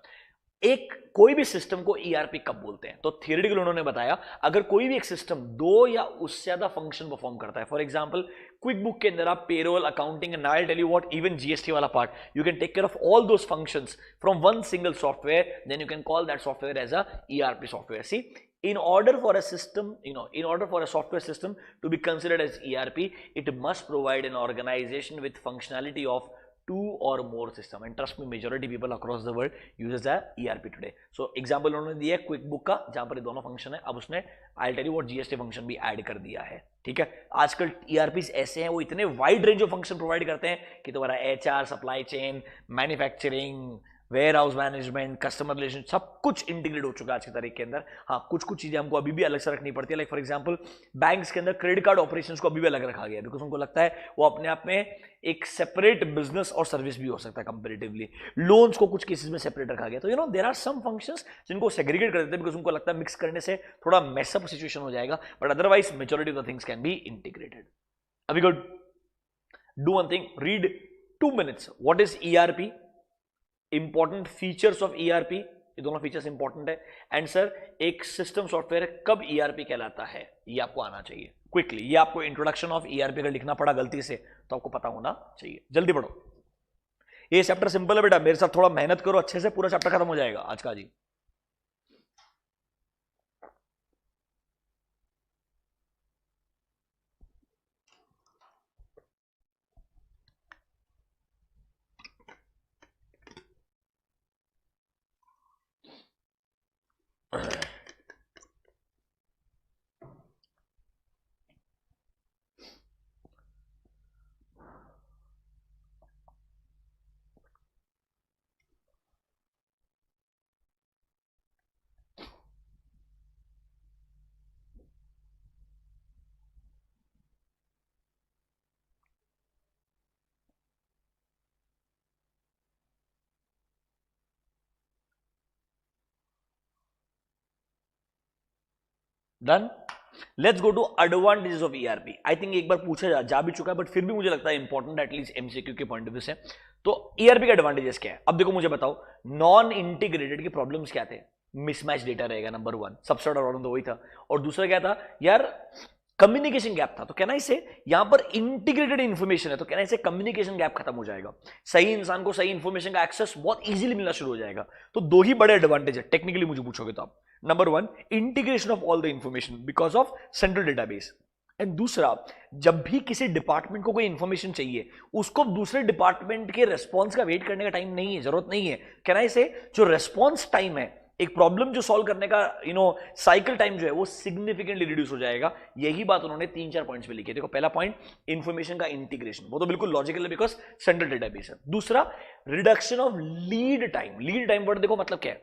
एक कोई भी सिस्टम को ईआरपी कब बोलते हैं? तो थियोरेटिकल उन्होंने बताया अगर कोई भी एक सिस्टम दो या उससे ज्यादा फंक्शन परफॉर्म करता है, फॉर एग्जांपल क्विक बुक के अंदर आप payroll, accounting and I tell you what, even GST वाला part, you can take care of all those functions from one single software, then you can call that software as a ERP software. See, in order for a system, in order for a software system to be considered as ERP, it must provide an organization with functionality of two or more system, and trust me, majority people across the world uses a ERP today. So example उन्होंने दिया quick book का, जहां पर दोनों function है, अब उसने I'll tell you what GST function भी ऐड कर दिया है। ठीक है, आजकल ERPs ऐसे हैं, वो इतने wide range of function provide करते हैं कि तुम्हारा HR, supply chain, manufacturing, warehouse management, customer relation, सब कुछ इंटीग्रेट हो चुका है आज की तारीख के अंदर। हाँ, कुछ कुछ चीजें हमको अभी भी अलग से रखनी पड़ती है, लाइक फॉर एग्जांपल बैंक्स के अंदर क्रेडिट कार्ड ऑपरेशंस को अभी भी अलग रखा गया है, बिकॉज उनको लगता है वो अपने आप में एक सेपरेट बिजनेस और सर्विस भी हो सकता है कंपेरेटिवली। लोन्स को कुछ केसेस में सेपरेट रखा गया, तो देयर आर सम फंक्शंस जिनको सेग्रीगेट कर देते हैं बिकॉज उनको लगता है मिक्स करने से थोड़ा मेसअप सिचुएशन हो जाएगा, but otherwise majority of the things can be integrated. अभी good, do one thing, read 2 minutes what is ERP, important features of ERP, ये दोनों फीचर्स इंपॉर्टेंट है, एंड सर एक सिस्टम सॉफ्टवेयर कब ईआरपी कहलाता है, ये आपको आना चाहिए क्विकली। ये आपको इंट्रोडक्शन ऑफ ईआरपी अगर लिखना पड़ा गलती से तो आपको पता होना चाहिए। जल्दी पढ़ो, ये चैप्टर सिंपल है बेटा, मेरे साथ थोड़ा मेहनत करो अच्छे से, पूरा चैप्टर खत्म हो जाएगा आज का जी। Done, let's go to advantages of ERP. I think एक बार पूछा जा भी चुका है, बट फिर भी मुझे लगता है इंपॉर्टेंट एटलीस्ट एमसीक्यू के पॉइंट ऑफ व्यू से। तो ईआरपी का एडवांटेजेस क्या है? अब देखो मुझे बताओ, नॉन इंटीग्रेटेड के प्रॉब्लम्स क्या थे? मिसमैच डेटा रहेगा नंबर 1, सबसे बड़ा प्रॉब्लम तो वही था, और दूसरा क्या था यार, कम्युनिकेशन गैप था। तो कहना इसे यहां पर इंटीग्रेटेड इंफॉर्मेशन है, तो कहना इसे कम्युनिकेशन गैप खत्म हो जाएगा, सही इंसान को सही इंफॉर्मेशन का एक्सेस बहुत इजीली मिलना शुरू हो जाएगा। तो दो ही बड़े एडवांटेज है टेक्निकली मुझे पूछोगे तो आप, number 1 integration of all the information because of central database, and दूसरा जब भी किसी डिपार्टमेंट को कोई इंफॉर्मेशन चाहिए उसको दूसरे डिपार्टमेंट के रेस्पॉन्स का वेट करने का टाइम नहीं है, जरूरत नहीं है। कहना इसे जो रेस्पॉन्स टाइम है, एक प्रॉब्लम जो सॉल्व करने का साइकिल टाइम जो है वो सिग्निफिकेंटली रिड्यूस हो जाएगा। यही बात उन्होंने 3-4 पॉइंट्स में लिखी है। देखो, पहला पॉइंट इंफॉर्मेशन का इंटीग्रेशन, वो तो बिल्कुल लॉजिकल है बिकॉज सेंट्रल डेटाबेस है। दूसरा reduction of lead time. Lead time word देखो मतलब क्या है,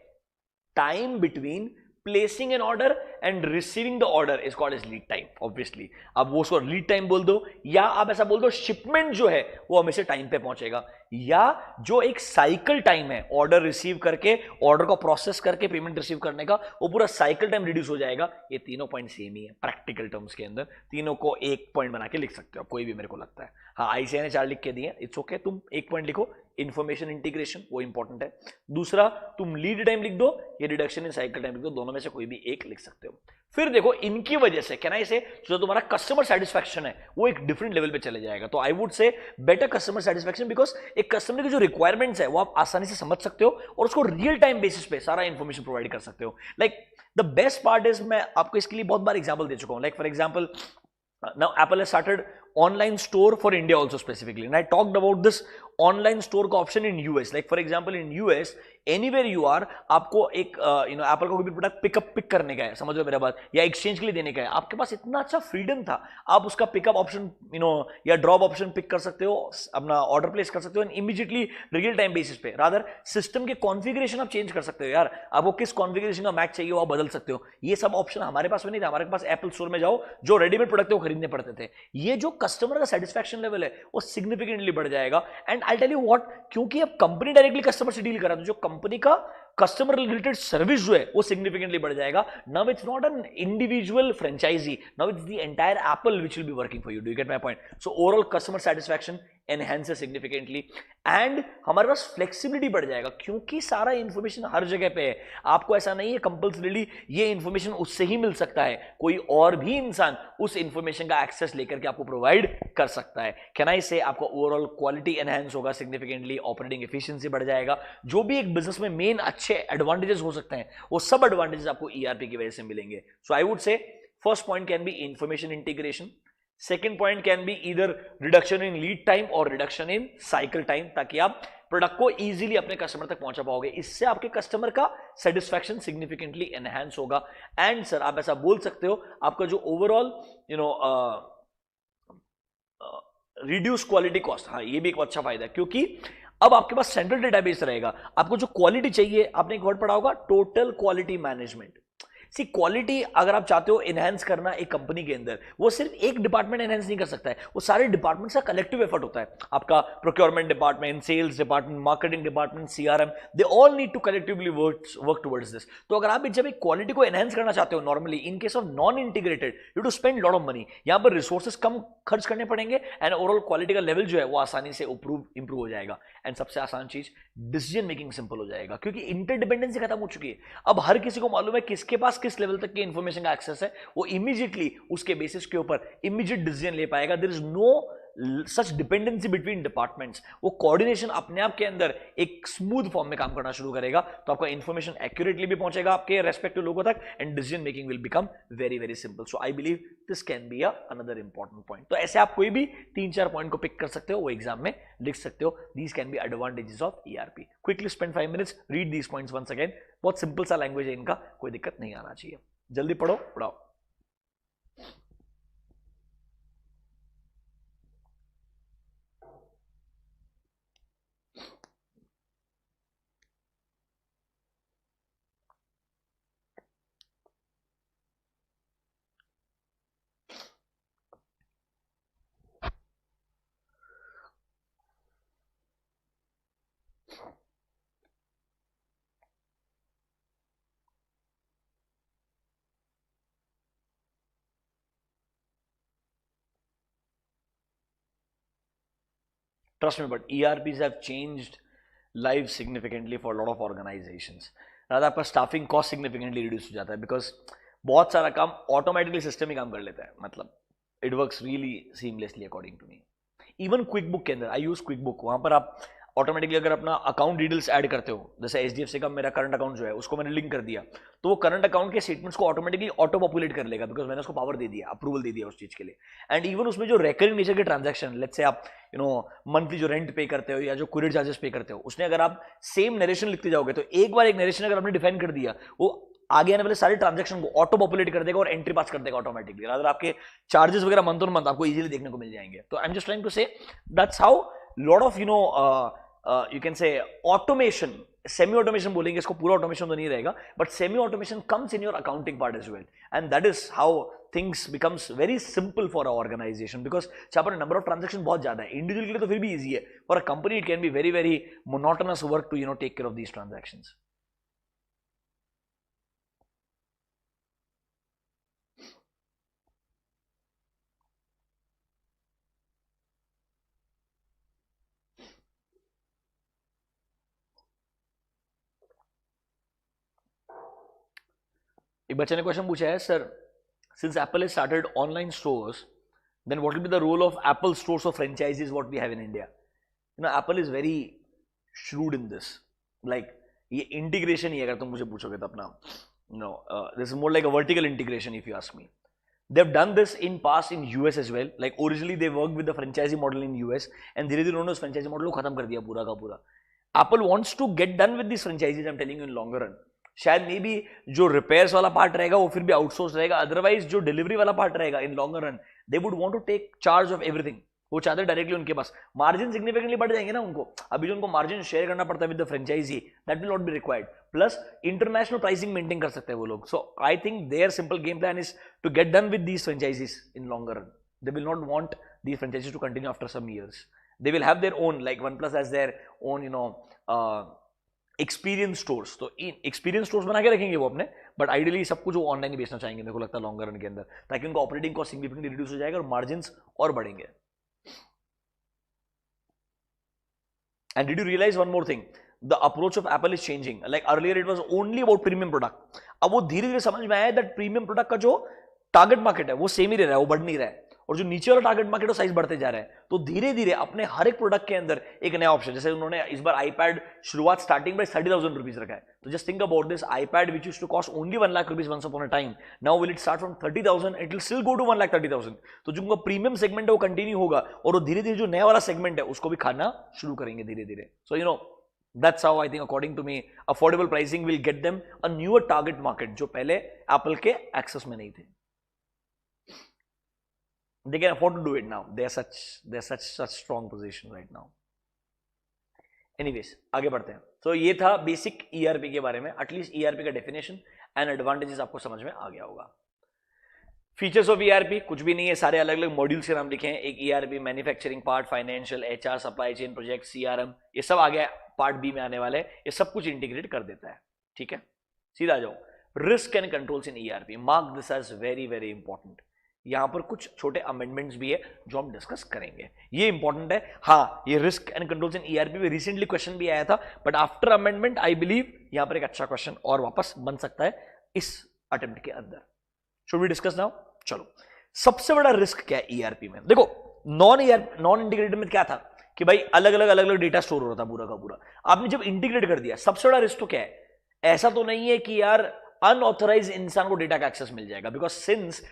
time between placing an order and receiving the order is called as lead time obviously. अब वो उसको लीड टाइम बोल दो, या आप ऐसा बोल दो शिपमेंट जो है वो हमेशा टाइम पे पहुंचेगा, या जो एक साइकिल टाइम है ऑर्डर रिसीव करके, ऑर्डर को प्रोसेस करके पेमेंट रिसीव करने का, वो पूरा साइकिल टाइम रिड्यूस हो जाएगा। ये तीनों पॉइंट सेम ही है प्रैक्टिकल टर्म्स के अंदर, तीनों को एक पॉइंट बना के लिख सकते हो कोई भी, मेरे को लगता है। हाँ, आईसीआई ने 4 लिख के दिए, इट्स ओके, तुम एक पॉइंट लिखो, इंफॉर्मेशन इंटीग्रेशन, वो इंपॉर्टेंट है। दूसरा तुम लीड टाइम लिख दो, ये रिडक्शन इन साइकिल टाइम लिख दो, दोनों में से कोई भी एक लिख सकते हो। फिर देखो इनकी वजह से कहना इसे जो तुम्हारा कस्टमर सेटिस्फैक्शन है वो एक डिफरेंट लेवल पे चले जाएगा। तो आई वुड से बेटर कस्टमर सेटिस्फैक्शन, बिकॉज एक कस्टमर की जो रिक्वायरमेंट्स है वो आप आसानी से समझ सकते हो और उसको रियल टाइम बेसिस पे सारा इंफॉर्मेशन प्रोवाइड कर सकते हो। Like the best part is, मैं आपको इसके लिए बहुत बार एग्जाम्पल दे चुका हूं। Like for example, now Apple has started online store for India also specifically, and I talked about this online store का option in US. Like for example in US, anywhere you are, आपको एक Apple का कोई भी product pick करने का है, समझ लो मेरा बात, या एक्सचेंज के लिए देने का है, आपके पास इतना अच्छा फ्रीडम था, आप उसका पिकअप ऑप्शन या ड्रॉप ऑप्शन पिक कर सकते हो, अपना ऑर्डर प्लेस कर सकते हो, and immediately real time basis पे, रादर सिस्टम के कॉन्फ़िगरेशन आप चेंज कर सकते हो यार, आपको किस कॉन्फ़िगरेशन का मैच चाहिए वो आप बदल सकते हो। ये सब ऑप्शन हमारे पास में नहीं था, हमारे पास एप्पल स्टोर में जाओ, जो रेडीमेड प्रोडक्ट है वो खरीदने पड़ते थे। ये जो कस्टमर का सेटिस्फैक्शन लेवल है वो सिग्निफिकेंटली बढ़ जाएगा। And I tell you what, क्योंकि अब कंपनी डायरेक्टली कस्टमर से डील कर रहा है, तो जो कंपनी का कस्टमर रिलेटेड सर्विस जो है वो सिग्निफिकेंटली बढ़ जाएगा. Now it's not an individual franchisee, now it's the entire Apple which will be working for you. Do you get my point? So overall customer satisfaction enhances significantly and हमारे पास flexibility बढ़ जाएगा क्योंकि सारा information हर जगह पे है. आपको ऐसा नहीं है कंपल्सरीली ये इंफॉर्मेशन उससे ही मिल सकता है, कोई और भी इंसान उस इंफॉर्मेशन का एक्सेस लेकर के आपको प्रोवाइड कर सकता है. कैन आई से आपका ओवरऑल क्वालिटी एनहेंस होगा सिग्निफिकेंटली, ऑपरेटिंग एफिशिएंसी बढ़ जाएगा. जो भी एक बिजनेस में मेन अच्छे एडवांटेजेस हो सकते हैं वो सब एडवांटेजेस आपको ईआरपी की वजह से मिलेंगे. So I would say first point can be information integration. Second point can be either reduction in lead time or reduction in cycle time, ताकि आप प्रोडक्ट को इजीली अपने कस्टमर तक पहुंचा पाओगे. इससे आपके कस्टमर का सेटिस्फैक्शन सिग्निफिकेंटली एनहांस होगा. एंड सर आप ऐसा बोल सकते हो आपका जो ओवरऑल रिड्यूस क्वालिटी कॉस्ट, हाँ ये भी एक अच्छा फायदा है क्योंकि अब आपके पास सेंट्रल डेटाबेस रहेगा. आपको जो क्वालिटी चाहिए, आपने एक वर्ड पढ़ा होगा टोटल क्वालिटी मैनेजमेंट. सी क्वालिटी अगर आप चाहते हो एनहांस करना एक कंपनी के अंदर, वो सिर्फ एक डिपार्टमेंट एनहांस नहीं कर सकता है, वो सारे डिपार्टमेंट्स का कलेक्टिव एफर्ट होता है. आपका procurement department, sales department, marketing department, CRM, they all need to collectively work towards this. तो अगर आप जब एक क्वालिटी को एनहांस करना चाहते हो, normally in case of non integrated you to spend lot of money. यहां पर रिसोर्सेज कम खर्च करने पड़ेंगे एंड ओवरऑल क्वालिटी का लेवल जो है वो आसानी से इंप्रूव हो जाएगा. एंड सबसे आसान चीज डिसीजन मेकिंग सिंपल हो जाएगा क्योंकि इंटरडिपेंडेंसी खत्म हो चुकी है. अब हर किसी को मालूम है किसके पास किस लेवल तक की इंफॉर्मेशन का एक्सेस है, वो इमीडिएटली उसके बेसिस के ऊपर इमीडिएट डिसीजन ले पाएगा. There is no such dependency between departments. वो कोऑर्डिनेशन अपने आप के अंदर एक स्मूथ फॉर्म में काम करना शुरू करेगा. तो आपका इंफॉर्मेशन एक्यूरेटली भी पहुंचेगा आपके रेस्पेक्टिव लोगों तक and decision making will become very very simple. So I believe this can be another important point. तो ऐसे आप कोई भी 3-4 पॉइंट को पिक कर सकते हो, वो एग्जाम में लिख सकते हो. These can be advantages of ERP. Quickly spend 5 minutes, read these points once again. बहुत सिंपल सा लैंग्वेज है इनका, कोई दिक्कत नहीं आना चाहिए. जल्दी पढ़ो, पढ़ाओ. Trust me, but ERPs have changed lives significantly for a lot of organizations. रात आपका स्टाफिंग कॉस्ट सिग्निफिकेंटली रिड्यूस हो जाता है बिकॉज बहुत सारा काम ऑटोमेटिकली सिस्टम ही काम कर लेता है. मतलब it works really seamlessly according to me. Even Quick Book के अंदर आई यूज क्विक बुक, वहां पर आप ऑटोमेटिकली अगर अपना अकाउंट डिटेल्स ऐड करते हो, जैसे एचडीएफसी का मेरा करंट अकाउंट जो है उसको मैंने लिंक कर दिया, तो वो करंट अकाउंट के स्टेटमेंट्स को ऑटोमेटिकली ऑटो पॉपुलेट कर लेगा बिकॉज मैंने उसको पावर दे दिया, अप्रूवल दे दिया उस चीज के लिए. एंड इवन उसमें जो रेकरिंग नेचर के ट्रांजेक्शन, लेट्स से आप मंथली जो रेंट पे करते हो या जो कुरियर चार्जेस पे करते हो, उसने अगर आप सेम नरेशन लिखते जाओगे तो एक बार एक नरेशन अगर आपने डिफाइन कर दिया, वो आगे आने वाले सारे ट्रांजेक्शन को ऑटो पॉपुलेट कर देगा और एंट्री पास कर देगा ऑटोमेटिकली. अगर आपके चार्जेस वगैरह मंथ ऑन मंथ आपको इजीली देखने को मिल जाएंगे. तो I am just trying to say that's how lot of you can say automation, semi automation बोलेंगे इसको, पूरा automation तो नहीं रहेगा, but semi automation comes in your accounting part as well, and that is how things becomes very simple for our organization because जहाँ पर number of transaction बहुत ज़्यादा है. इंडिविजुअल के लिए तो फिर भी easy है, for a company it can be very very monotonous work to take care of these transactions. एक बच्चे ने क्वेश्चन पूछा है, sir since Apple has started online stores, then what will be the role of Apple stores or franchises what we have in India? Apple is very shrewd in this. Like ये integration ही अगर तुम मुझे पूछोगे तो अपना this is more like a vertical integration if you ask me. They've done this in past in US as well. Like originally they worked with the franchisee model in US and धीरे धीरे उन्होंने उस franchisee model को खत्म कर दिया पूरा का पूरा. Apple wants to get done with these franchises, I'm telling you, in longer run. शायद मे बी जो रिपेयर्स वाला पार्ट रहेगा वो फिर भी आउटसोर्स रहेगा, अदरवाइज जो डिलीवरी वाला पार्ट रहेगा in longer run they would want to take charge of everything. वो चाहते हैं डायरेक्टली उनके पास मार्जिन सिग्निफिकेंटली बढ़ जाएंगे ना उनको. अभी जो उनको मार्जिन शेयर करना पड़ता है with the franchisee, that will not be required. Plus international pricing maintain कर सकते हैं वो लोग. So I think their simple game plan is to get done with these franchisees in longer run. They will not want these franchisees to continue after some years. They will have their own, like OnePlus has their own experience stores, तो experience stores बना के रखेंगे वो अपने, but ideally सब कुछ वो online ही बेचना चाहेंगे मेरे को लगता है लॉन्गर रन के अंदर, ताकि उनका ऑपरेटिंग कॉस्ट सिग्निफिकेंटली रिड्यूस हो जाएगा और मार्जिन और बढ़ेंगे. And did you realize one more thing? The approach of Apple is changing. Like earlier, it was only about premium product. अब वो धीरे धीरे समझ में आया that premium product का जो टारगेट मार्केट है वो सेम ही रह रहा है, वो बढ़ नहीं रहा है, और जो नीचे वाला टारगेट मार्केट वो साइज बढ़ते जा रहा है. तो धीरे धीरे अपने हर एक प्रोडक्ट के अंदर एक नया ऑप्शन, जैसे उन्होंने इस बार आईपैड शुरुआत स्टार्टिंग प्राइस 30,000 रुपीज रखा है. तो just think about this, iPad which used to cost only 1 lakh rupees once upon a time, now will it start from 30,000, it will still go to 1,30,000. तो जो उनका प्रीमियम सेगमेंट है वो continue होगा, और वो धीरे धीरे जो नया वाला सेगमेंट है उसको भी खाना शुरू करेंगे धीरे धीरे. So you know, that's how I think according to me affordable pricing will get them a newer target market जो पहले Apple के एक्सेस में नहीं थे. They can afford to do it now. They're such strong position right now. Anyways, आगे बढ़ते हैं. तो ये था बेसिक ERP के बारे में. एटलीस्ट ERP का डेफिनेशन एंड एडवांटेजेस आपको समझ में आ गया होगा. फीचर्स ऑफ ERP कुछ भी नहीं है, सारे अलग अलग मॉड्यूल्स के नाम लिखे हैं. एक ERP manufacturing part, financial, HR, supply chain, project, CRM, ये सब आ गया. पार्ट बी में आने वाले ये सब कुछ इंटीग्रेट कर देता है. ठीक है, सीधा जाओ. Risk and controls in ERP, mark this as very very important. यहां पर कुछ छोटे अमेंडमेंट्स भी है जो हम डिस्कस करेंगे, ये इंपॉर्टेंट है. हाँ, ये risk and controls in ERP में रिसेंटली क्वेश्चन भी आया था, but after amendment I believe यहां पर एक अच्छा क्वेश्चन और वापस बन सकता है इस अटेम्प्ट के अंदर. Should we discuss now? चलो, सबसे बड़ा रिस्क क्या है ERP में? देखो, नॉन इंटीग्रेटेड में क्या था कि भाई अलग अलग डेटा स्टोर हो रहा था पूरा का पूरा. आपने जब इंटीग्रेट कर दिया, सबसे बड़ा रिस्क तो क्या है? ऐसा तो नहीं है कि यार अनऑथराइज इंसान को डेटा का एक्सेस मिल जाएगा, because since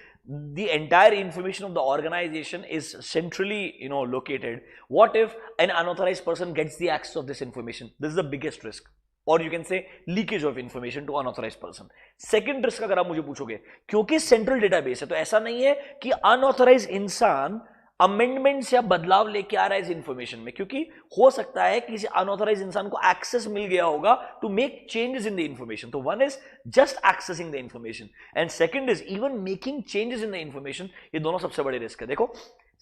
the entire information of the organization is centrally located, what if an unauthorized person gets the access of this information? This is the biggest risk, or you can say leakage of information to unauthorized person. Second risk अगर आप मुझे पूछोगे, क्योंकि central database है तो ऐसा नहीं है कि अनऑथराइज इंसान अमेंडमेंट्स या बदलाव लेके आ रहा है इस इंफॉर्मेशन में, क्योंकि हो सकता है किसी अनऑथराइज इंसान को एक्सेस मिल गया होगा to make changes in the information. तो one is just accessing the information and second is even making changes in the information. ये दोनों सबसे बड़े रिस्क है. देखो,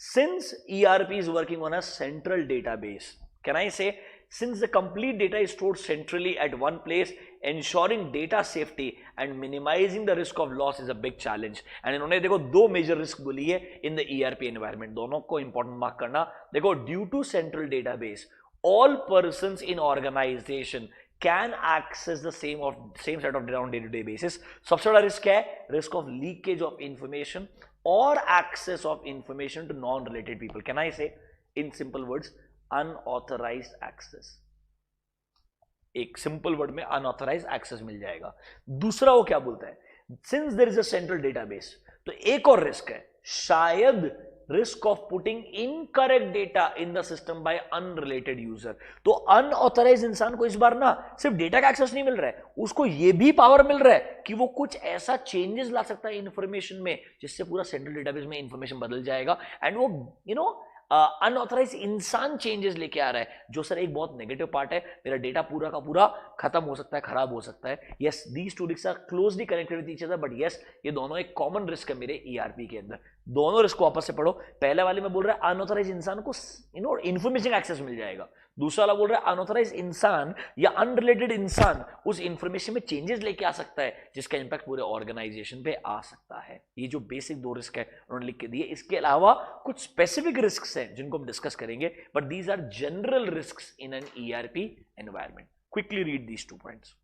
since ERP is working on a central database, can I say since the complete data is stored centrally at one place, ensuring data safety and minimizing the risk of loss is a big challenge. and इन्होंने देखो दो major risk बोली है in the ERP environment, दोनों को important mark करना. देखो, due to central database, all persons in organization can access the same set of data on day-to-day basis. सबसे बड़ा risk है risk of leakage of information or access of information to non-related people. Can I say in simple words, unauthorized access. एक simple word में unauthorized access मिल जाएगा. दूसरा वो क्या बोलता है, since there is a central database, तो एक और रिस्क है, शायद risk of putting incorrect data in the system by unrelated user. तो अनऑथराइज्ड इंसान को इस बार ना सिर्फ डेटा का एक्सेस नहीं मिल रहा है, उसको ये भी पावर मिल रहा है कि वो कुछ ऐसा चेंजेस ला सकता है इंफॉर्मेशन में जिससे पूरा सेंट्रल डेटाबेस में इंफॉर्मेशन बदल जाएगा. एंड वो अनऑथराइज इंसान चेंजेस लेके आ रहा है, जो सर एक बहुत नेगेटिव पार्ट है. मेरा डेटा पूरा का पूरा खत्म हो सकता है, खराब हो सकता है. Yes, these two risk are closely connected with each other, but yes, ये दोनों एक कॉमन रिस्क है मेरे ERP के अंदर. दोनों रिस्क को आपस से पढ़ो. पहले वाले में बोल रहा है अनऑथराइज इंसान को इंफॉर्मेशन एक्सेस मिल जाएगा. दूसरा वाला बोल रहा है अनऑथराइज इंसान या अनरिलेटेड इंसान उस इंफॉर्मेशन में चेंजेस लेके आ सकता है जिसका इंपैक्ट पूरे ऑर्गेनाइजेशन पे आ सकता है. ये जो बेसिक दो रिस्क है उन्होंने लिख के दिए. इसके अलावा कुछ स्पेसिफिक रिस्क हैं जिनको हम डिस्कस करेंगे, but these are general risk in an ERP environment. Quickly read these 2 points.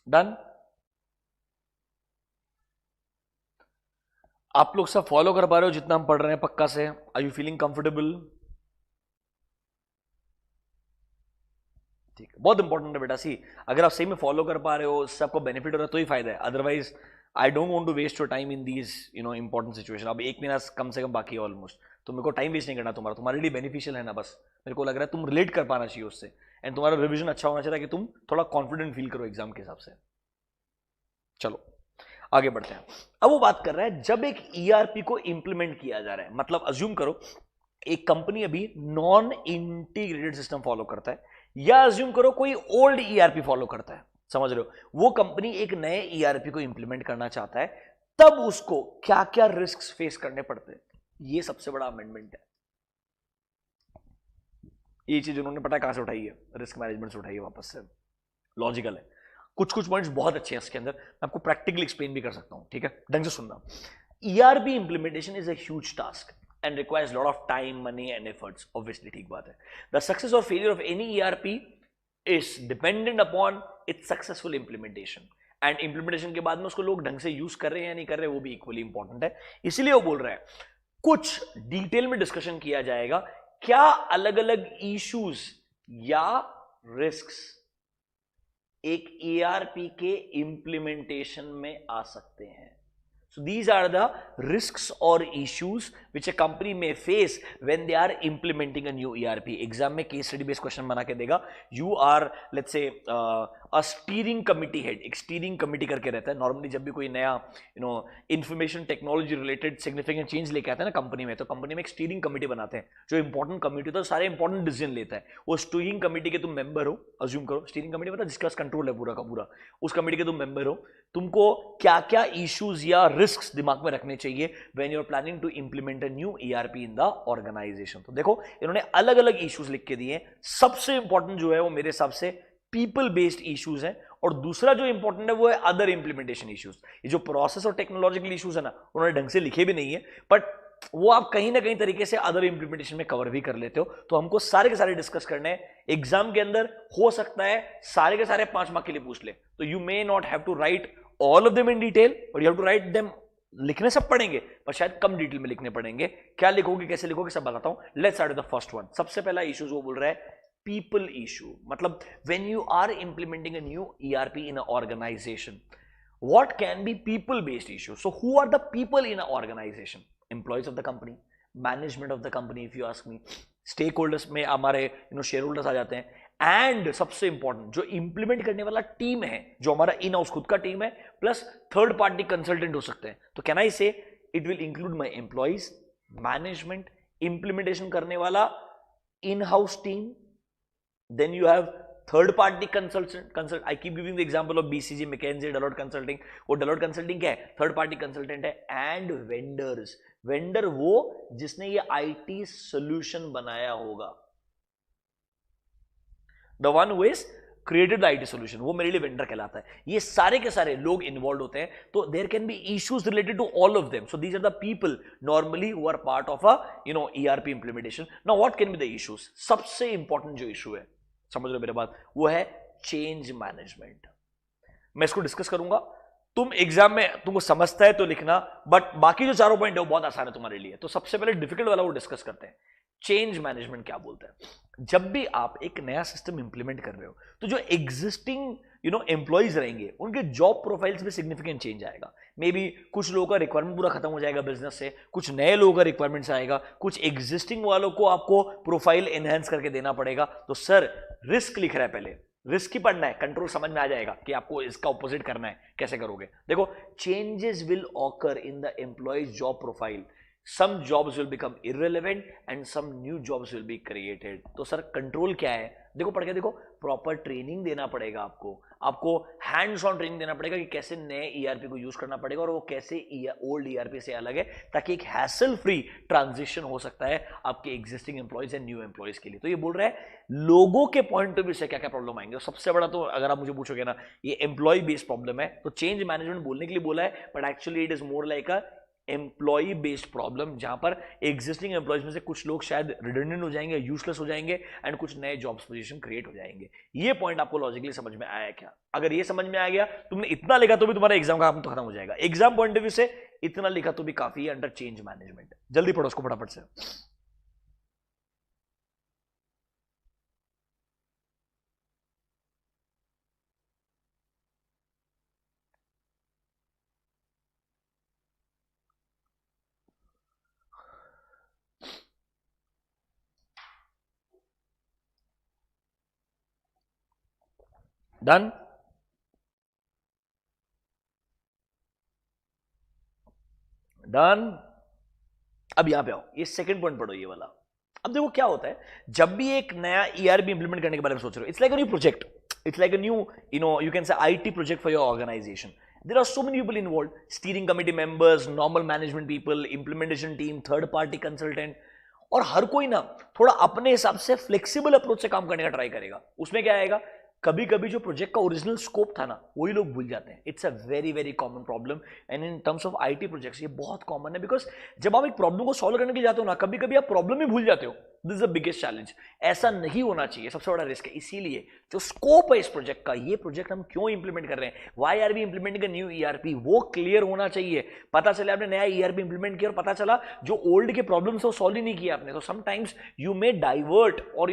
Done. आप लोग सब फॉलो कर पा रहे हो जितना हम पढ़ रहे हैं पक्का से? Are you feeling comfortable? ठीक है, बहुत इंपॉर्टेंट है बेटा। सी अगर आप सही में फॉलो कर पा रहे हो, उससे आपको बेनिफिट हो रहा है तो ही फायदा है, otherwise I don't want to waste your time in these important situation. अब 1 महीना कम से कम बाकी है ऑलमोस्ट, तो मेरे को टाइम वेस्ट नहीं करना तुम्हारा, तुम्हारे लिए बेनिफिशियल है ना, बस मेरे को लग रहा है तुम रिलेट कर पाना चाहिए उससे, एंड तुम्हारा रिविजन अच्छा होना चाहिए कि तुम थोड़ा कॉन्फिडेंट फील करो एग्जाम के हिसाब से। चलो आगे बढ़ते हैं। अब वो बात कर रहा है जब एक ईआरपी को इंप्लीमेंट किया जा रहा है, मतलब अज्यूम करो एक कंपनी अभी नॉन इंटीग्रेटेड सिस्टम फॉलो करता है, या अज्यूम करो कोई ओल्ड ईआरपी फॉलो करता है, समझ रहे हो, वो कंपनी एक नए ईआरपी को इंप्लीमेंट करना चाहता है, तब उसको क्या क्या रिस्क फेस करने पड़ते हैं, ये सबसे बड़ा अमेंडमेंट है। ये चीज उन्होंने पता है कहां से उठाई है, रिस्क मैनेजमेंट से उठाई है वापस से, लॉजिकल है। कुछ कुछ पॉइंट्स बहुत अच्छे हैं इसके अंदर, मैं आपको प्रैक्टिकली एक्सप्लेन भी कर सकता हूं, ठीक है, ढंग से सुनना। ERP implementation is a huge task and requires a lot of time, money and efforts, obviously, ठीक बात है। The success or failure of any ERP is dependent upon its successful implementation, and implementation के बाद में उसको लोग ढंग से यूज कर रहे हैं या नहीं कर रहे हैं, वो भी इक्वली इंपॉर्टेंट है। इसीलिए वो बोल रहा है कुछ डिटेल में डिस्कशन किया जाएगा, क्या अलग अलग इश्यूज या रिस्क्स एक ERP के इंप्लीमेंटेशन में आ सकते हैं। So these are the risks or issues which a company may face when they are implementing a new ERP. Exam में केस स्टडी बेस्ड क्वेश्चन बना के देगा। You are let's say a steering committee head, एक steering committee करके रहता है normally जब भी कोई नया information technology related significant change लेके आता है ना कंपनी में, तो कंपनी में एक स्टीयरिंग कमिटी बनाते हैं, जो इंपॉर्टेंट कमिटी होता है सारे इंपॉर्टेंट डिसीजन लेता है। वो स्टीयरिंग कमिटी के तुम मेंबर हो, अज्यूम करो स्टीयरिंग कमिटी मतलब जिसके पास कंट्रोल है पूरा का पूरा, उस कमिटी के तुम मेंबर हो, तुमको क्या क्या इश्यूज या रिस्क्स दिमाग में रखने चाहिए when you are planning to implement a new ERP in the organization. तो देखो इन्होंने अलग अलग इश्यूज लिख के दिए, सबसे इंपॉर्टेंट जो है वो मेरे हिसाब से पीपल बेस्ड इश्यूज है, और दूसरा जो इंपॉर्टेंट है वो है अदर इंप्लीमेंटेशन इश्यूज। ये जो प्रोसेस और टेक्नोलॉजिकल इश्यूज है ना, उन्होंने ढंग से लिखे भी नहीं है, बट वो आप कहीं ना कहीं तरीके से अदर इंप्लीमेंटेशन में कवर भी कर लेते हो। तो हमको सारे के सारे डिस्कस करने हैं एग्जाम के अंदर, हो सकता है सारे के सारे 5 मार्क के लिए पूछ ले, तो you may not have to write all of them in detail, और you have to write them, लिखने सब पढ़ेंगे पर शायद कम डिटेल में लिखने पड़ेंगे। क्या लिखोगे कैसे लिखोगे सब बताता हूं। Let's start with the first one. सबसे पहला इशू वो बोल रहा है people issue, मतलब when you are implementing a new ERP in an organization, what can be people based issues? So who are the people in an organization? Employees of the company, management of the company if you ask me, stakeholders में हमारे share holders आ जाते हैं, and सबसे important जो implement करने वाला team है, जो हमारा इन हाउस खुद का टीम है, प्लस थर्ड पार्टी कंसल्टेंट हो सकते हैं। तो कैन आई से it will include my employees, management, implementation करने वाला in house team, then you have third party consult I keep giving the example of BCG, McKinsey, Deloitte Consulting। वो Deloitte Consulting क्या है, थर्ड पार्टी कंसल्टेंट है। And vendors, vendor वो जिसने ये IT solution बनाया होगा, the one who is created the IT solution, वो मेरे लिए वेंडर कहलाता है। ये सारे के सारे लोग इन्वॉल्व होते हैं, तो there can be issues related to all of them. So these are the people normally who are part of a ERP implementation. Now what can be the issues? सबसे इंपॉर्टेंट जो इशू है, समझ लो मेरे बात, वो है चेंज मैनेजमेंट। मैं इसको डिस्कस करूंगा, तुम एग्जाम में तुमको समझता है तो लिखना, बट बाकी जो चारों पॉइंट है वो बहुत आसान है तुम्हारे लिए। तो सबसे पहले डिफिकल्ट वाला वो डिस्कस करते हैं। चेंज मैनेजमेंट क्या बोलता है? जब भी आप एक नया सिस्टम इंप्लीमेंट कर रहे हो, तो जो एग्जिस्टिंग एम्प्लॉइज रहेंगे, उनके जॉब प्रोफाइल्स में सिग्निफिकेंट चेंज आएगा। मे बी कुछ लोगों का रिक्वायरमेंट पूरा खत्म हो जाएगा बिजनेस से, कुछ नए लोगों का रिक्वायरमेंट्स आएगा, कुछ एग्जिस्टिंग वालों को आपको प्रोफाइल एनहेंस करके देना पड़ेगा। तो सर रिस्क लिख रहा है, पहले रिस्क ही पढ़ना है, कंट्रोल समझ में आ जाएगा कि आपको इसका ऑपोजिट करना है, कैसे करोगे। देखो, changes will occur in the employees job profile, some jobs will become irrelevant and some new jobs will be created। तो सर कंट्रोल क्या है? देखो पढ़ के देखो, प्रॉपर ट्रेनिंग देना पड़ेगा आपको हैंड्स ऑन ट्रेनिंग देना पड़ेगा कि कैसे नए ERP को यूज करना पड़ेगा और वो कैसे ओल्ड ERP से अलग है, ताकि एक हैसल फ्री ट्रांजिशन हो सकता है आपके existing employees and new employees के लिए। तो ये बोल रहा है लोगों के पॉइंट ऑफ व्यू से क्या क्या प्रॉब्लम आएंगे। सबसे बड़ा तो अगर आप मुझे पूछोगे ना, ये एम्प्लॉय बेस्ड प्रॉब्लम है, तो चेंज मैनेजमेंट बोलने के लिए बोला है, but actually it is more like a employ based problem, जहां पर एग्जिस्टिंग एम्प्लॉयज में से कुछ लोग शायद रिडंडेंट हो जाएंगे, यूजलेस हो जाएंगे, एंड कुछ नए जॉब्स पोजीशन क्रिएट हो जाएंगे। ये पॉइंट आपको लॉजिकली समझ में आया क्या? अगर ये समझ में आ गया, तुमने इतना लिखा तो भी तुम्हारा एग्जाम का काम तो खत्म हो जाएगा। एग्जाम पॉइंट ऑफ व्यू से इतना लिखा तो भी काफी है अंडर चेंज मैनेजमेंट। जल्दी पढ़ो उसको फटाफट से। डन। डन। अब यहां पे आओ, ये सेकंड पॉइंट पढ़ो, ये वाला। अब देखो क्या होता है, जब भी एक नया ईआरपी इंप्लीमेंट करने के बारे में सोच रहे हो, it's like a new project, it's like a new you can say IT project for your organization. There are so many people involved, steering committee members, normal management people, implementation team, third party consultant, और हर कोई ना थोड़ा अपने हिसाब से flexible approach से काम करने का ट्राई करेगा। उसमें क्या आएगा, कभी कभी जो प्रोजेक्ट का ओरिजिनल स्कोप था ना, वही लोग भूल जाते हैं। It's a very very common problem, and in terms of IT projects ये बहुत कॉमन है, बिकॉज जब आप एक प्रॉब्लम को सॉल्व करने के लिए जाते हो ना, कभी कभी आप प्रॉब्लम ही भूल जाते हो। This is the biggest challenge. ऐसा नहीं होना चाहिए, सबसे बड़ा रिस्क है। इसीलिए जो स्कोप है इस प्रोजेक्ट का, ये प्रोजेक्ट हम क्यों इंप्लीमेंट कर रहे हैं, why are we implementing a new ERP, वो क्लियर होना चाहिए। पता चले आपने नया ईआरपी इंप्लीमेंट किया और पता चला जो ओल्ड के प्रॉब्लम्स वो सॉल्व ही नहीं किया आपने, तो समटाइम्स यू मे डाइवर्ट और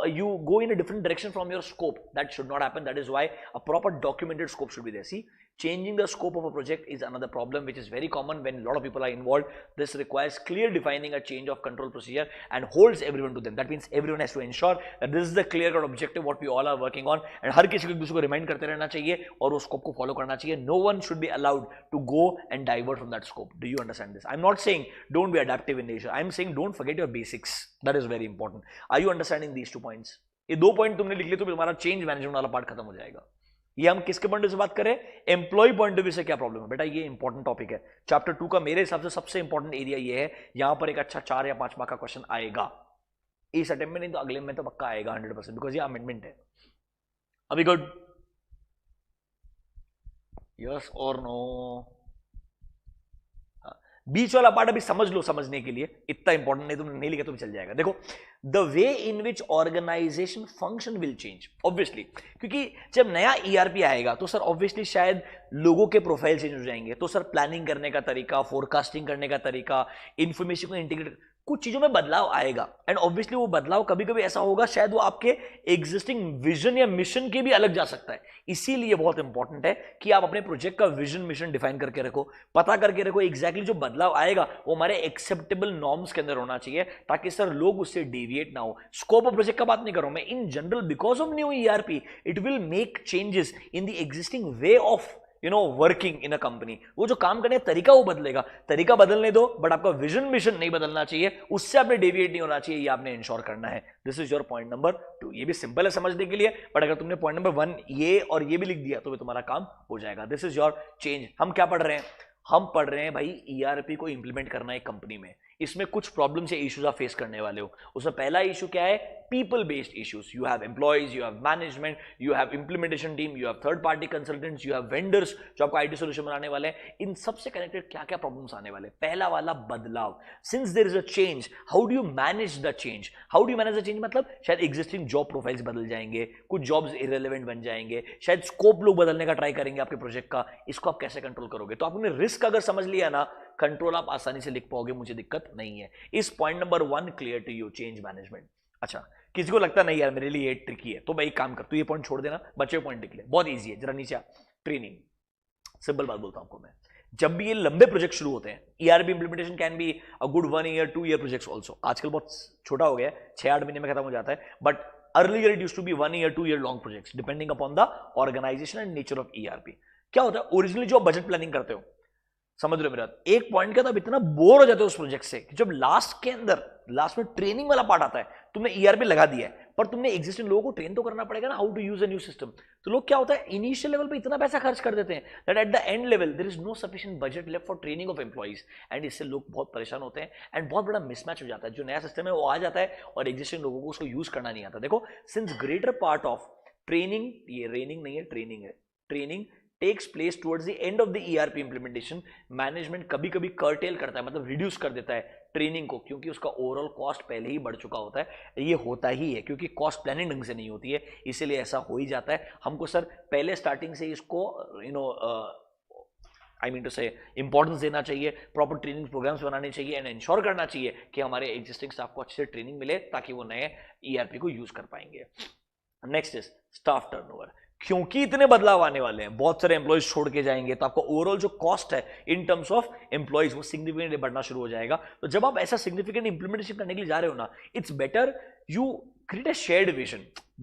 you go in a different direction from your scope. That should not happen. That is why a proper documented scope should be there. See, changing the scope of a project is another problem which is very common when a lot of people are involved. This requires clear defining a change of control procedure and holds everyone to them. That means everyone has to ensure that this is the clear cut objective what we all are working on, and हर किसी को एक दूसरे को remind करते रहना चाहिए और उस स्कोप को फॉलो करना चाहिए. No one should be allowed to go and divert from that scope. Do you understand this? I'm not saying don't be adaptive in nature. I'm saying don't forget your basics. That is very important. Are you understanding these 2 points? ये 2 point तुमने लिख लिए तो तुम्हारा change management वाला part खत्म हो जाएगा. ये हम किसके पॉइंट से बात करें, एम्प्लॉय पॉइंट ऑफ व्यू से क्या प्रॉब्लम है बेटा, ये इंपॉर्टेंट टॉपिक है. चैप्टर 2 का मेरे हिसाब से सबसे इंपॉर्टेंट एरिया ये है. यहां पर एक अच्छा 4 या 5 मार्क का क्वेश्चन आएगा इस अटेम्प्ट में, नहीं तो अगले में तो पक्का आएगा 100%, बिकॉज ये अमेंडमेंट है. अभी गुड, यस और नो. बीच वाला पार्ट अभी समझ लो, समझने के लिए इतना इंपॉर्टेंट नहीं, तुमने नहीं लिखा तो भी चल जाएगा. देखो, the way in which organization function will change obviously, क्योंकि जब नया ईआरपी आएगा तो सर ऑब्वियसली शायद लोगों के प्रोफाइल चेंज हो जाएंगे. तो सर प्लानिंग करने का तरीका, फोरकास्टिंग करने का तरीका, इंफॉर्मेशन को इंटीग्रेट, कुछ चीजों में बदलाव आएगा. एंड ऑब्वियसली वो बदलाव कभी कभी ऐसा होगा शायद वो आपके एग्जिस्टिंग विजन या मिशन के भी अलग जा सकता है. इसीलिए बहुत इंपॉर्टेंट है कि आप अपने प्रोजेक्ट का विजन मिशन डिफाइन करके रखो, पता करके रखो एग्जैक्टली जो बदलाव आएगा वो हमारे एक्सेप्टेबल नॉर्म्स के अंदर होना चाहिए, ताकि सर लोग उससे डेविएट ना हो. स्कोप ऑफ प्रोजेक्ट का बात नहीं कर रहा हूं मैं, in general because of new ERP it will make changes in the existing way of working in a company. वो जो काम करने का तरीका वो बदलेगा, तरीका बदलने दो, बट आपका विजन मिशन नहीं बदलना चाहिए, उससे आपने डेविएट नहीं होना चाहिए, ये आपने इंश्योर करना है. This is your point number 2. ये भी सिंपल है समझने के लिए, बट अगर तुमने पॉइंट नंबर 1 ये और ये भी लिख दिया तो भी तुम्हारा काम हो जाएगा. This is your change. हम क्या पढ़ रहे हैं, हम पढ़ रहे हैं भाई ईआरपी को इंप्लीमेंट करना है कंपनी में. इसमें कुछ प्रॉब्लम्स या इश्यूज आप फेस करने वाले हो. उसमें पहला इशू क्या है, people based issues. You have employees, you have management, you have implementation team, you have third party consultants, you have vendors जो आपको आईटी सोल्यूशन बनाने वाले हैं. इन सबसे कनेक्टेड क्या क्या प्रॉब्लम्स आने वाले. पहला वाला बदलाव. Since there is a change, how do you manage the change. How do you manage the change मतलब शायद एग्जिस्टिंग जॉब प्रोफाइल्स बदल जाएंगे, कुछ जॉब्स इरेलेवेंट बन जाएंगे, शायद स्कोप लोग बदलने का ट्राई करेंगे आपके प्रोजेक्ट का. इसको आप कैसे कंट्रोल करोगे. तो आपने रिस्क अगर समझ लिया ना, कंट्रोल आप आसानी से लिख पाओगे, मुझे दिक्कत नहीं है. इस point number 1 clear to you, change management. अच्छा, किसी को लगता नहीं यार मेरे लिए ये ट्रिकी है, तो मैं एक काम कर, तू ये पॉइंट छोड़ देना, बच्चे पॉइंट लिख ले, बहुत इजी है. जरा नीचे आ, ट्रेनिंग. सिंपल बात बोलता हूं आपको मैं, जब भी ये लंबे प्रोजेक्ट शुरू होते हैं, ERP implementation can be a good 1 year 2 year projects also. आजकल बहुत छोटा हो गया है, 6-8 महीने में खत्म हो जाता है, but earlier it used to be 1 year 2 year long projects depending upon the organization and nature of ERP. क्या होता है, ओरिजिनली जो बजट प्लानिंग करते हो, समझ रहे हो मेरा, एक पॉइंट का तो इतना बोर हो जाते हो उस प्रोजेक्ट से कि जब लास्ट में ट्रेनिंग वाला पार्ट आता है, तुमने ईआरपी लगा दिया है, पर तुमने एग्जिस्टिंग लोगों को ट्रेन तो करना पड़ेगा ना, how to use a new system. तो लोग क्या होता है, इनिशियल लेवल पे इतना पैसा खर्च कर देते हैं that at the end level there is no sufficient budget left for training of employees, and इससे लोग बहुत परेशान होते हैं एंड बहुत बड़ा मिसमैच हो जाता है. जो नया सिस्टम है वो आ जाता है और एग्जिस्टिंग लोगों को उसको यूज करना नहीं आता. देखो, since greater part of training, ये रेनिंग नहीं है, ट्रेनिंग है, training takes place towards the end of the ERP implementation, management कभी कभी कर्टेल करता है, मतलब रिड्यूस कर देता है ट्रेनिंग को, क्योंकि उसका ओवरऑल कॉस्ट पहले ही बढ़ चुका होता है. ये होता ही है क्योंकि कॉस्ट प्लानिंग ढंग से नहीं होती है, इसीलिए ऐसा हो ही जाता है. हमको सर पहले स्टार्टिंग से इसको आई मीन टू से इंपॉर्टेंस देना चाहिए, प्रॉपर ट्रेनिंग प्रोग्राम्स बनाने चाहिए एंड इंश्योर करना चाहिए कि हमारे एग्जिस्टिंग स्टाफ को अच्छे से ट्रेनिंग मिले ताकि वो नए ERP को यूज कर पाएंगे. Next is staff turnover. क्योंकि इतने बदलाव आने वाले हैं, बहुत सारे एम्प्लॉइज छोड़ के जाएंगे, तो आपका ओवरऑल जो कॉस्ट है इन टर्म्स ऑफ एम्प्लॉइज वो सिग्निफिकेंटली बढ़ना शुरू हो जाएगा. तो जब आप ऐसा सिग्निफिकेंट इंप्लीमेंटेशन करने के लिए जा रहे हो ना, it's better you create a shared vision,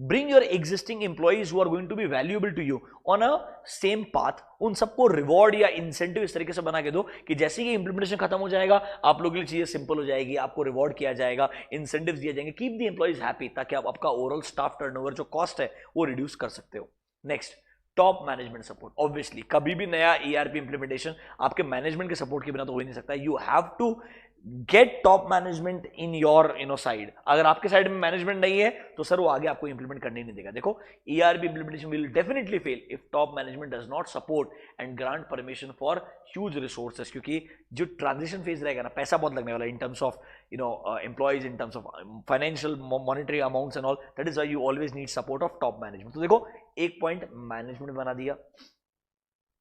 bring your existing employees who are going to be valuable to you on a same path, उन सबको रिवॉर्ड या इंसेंटिव इस तरीके से बना के दो कि जैसे ही इंप्लीमेंटेशन खत्म हो जाएगा आप लोगों के लिए चीजें सिंपल हो जाएगी, आपको रिवॉर्ड किया जाएगा, इंसेंटिव्स दिए जाएंगे, कीप द एम्प्लॉइज हैप्पी, ताकि आप आपका ओवरऑल स्टाफ टर्नओवर जो कॉस्ट है वो रिड्यूस कर सकते हो। Next, top management support. Obviously कभी भी नया ईआरपी इंप्लीमेंटेशन आपके मैनेजमेंट के सपोर्ट के बिना तो हो ही नहीं सकता। You have to get top management in your side. अगर आपके साइड में मैनेजमेंट नहीं है तो सर वो आगे आपको इंप्लीमेंट करने ही नहीं देगा। देखो, ERP implementation will definitely fail if top management does not support and grant permission for huge resources, क्योंकि जो ट्रांजिशन फेज रहेगा ना, पैसा बहुत लगने वाला इन terms of employees, in terms of financial monetary amounts and all. That is why you always need support of top management. तो देखो, एक पॉइंट मैनेजमेंट बना दिया,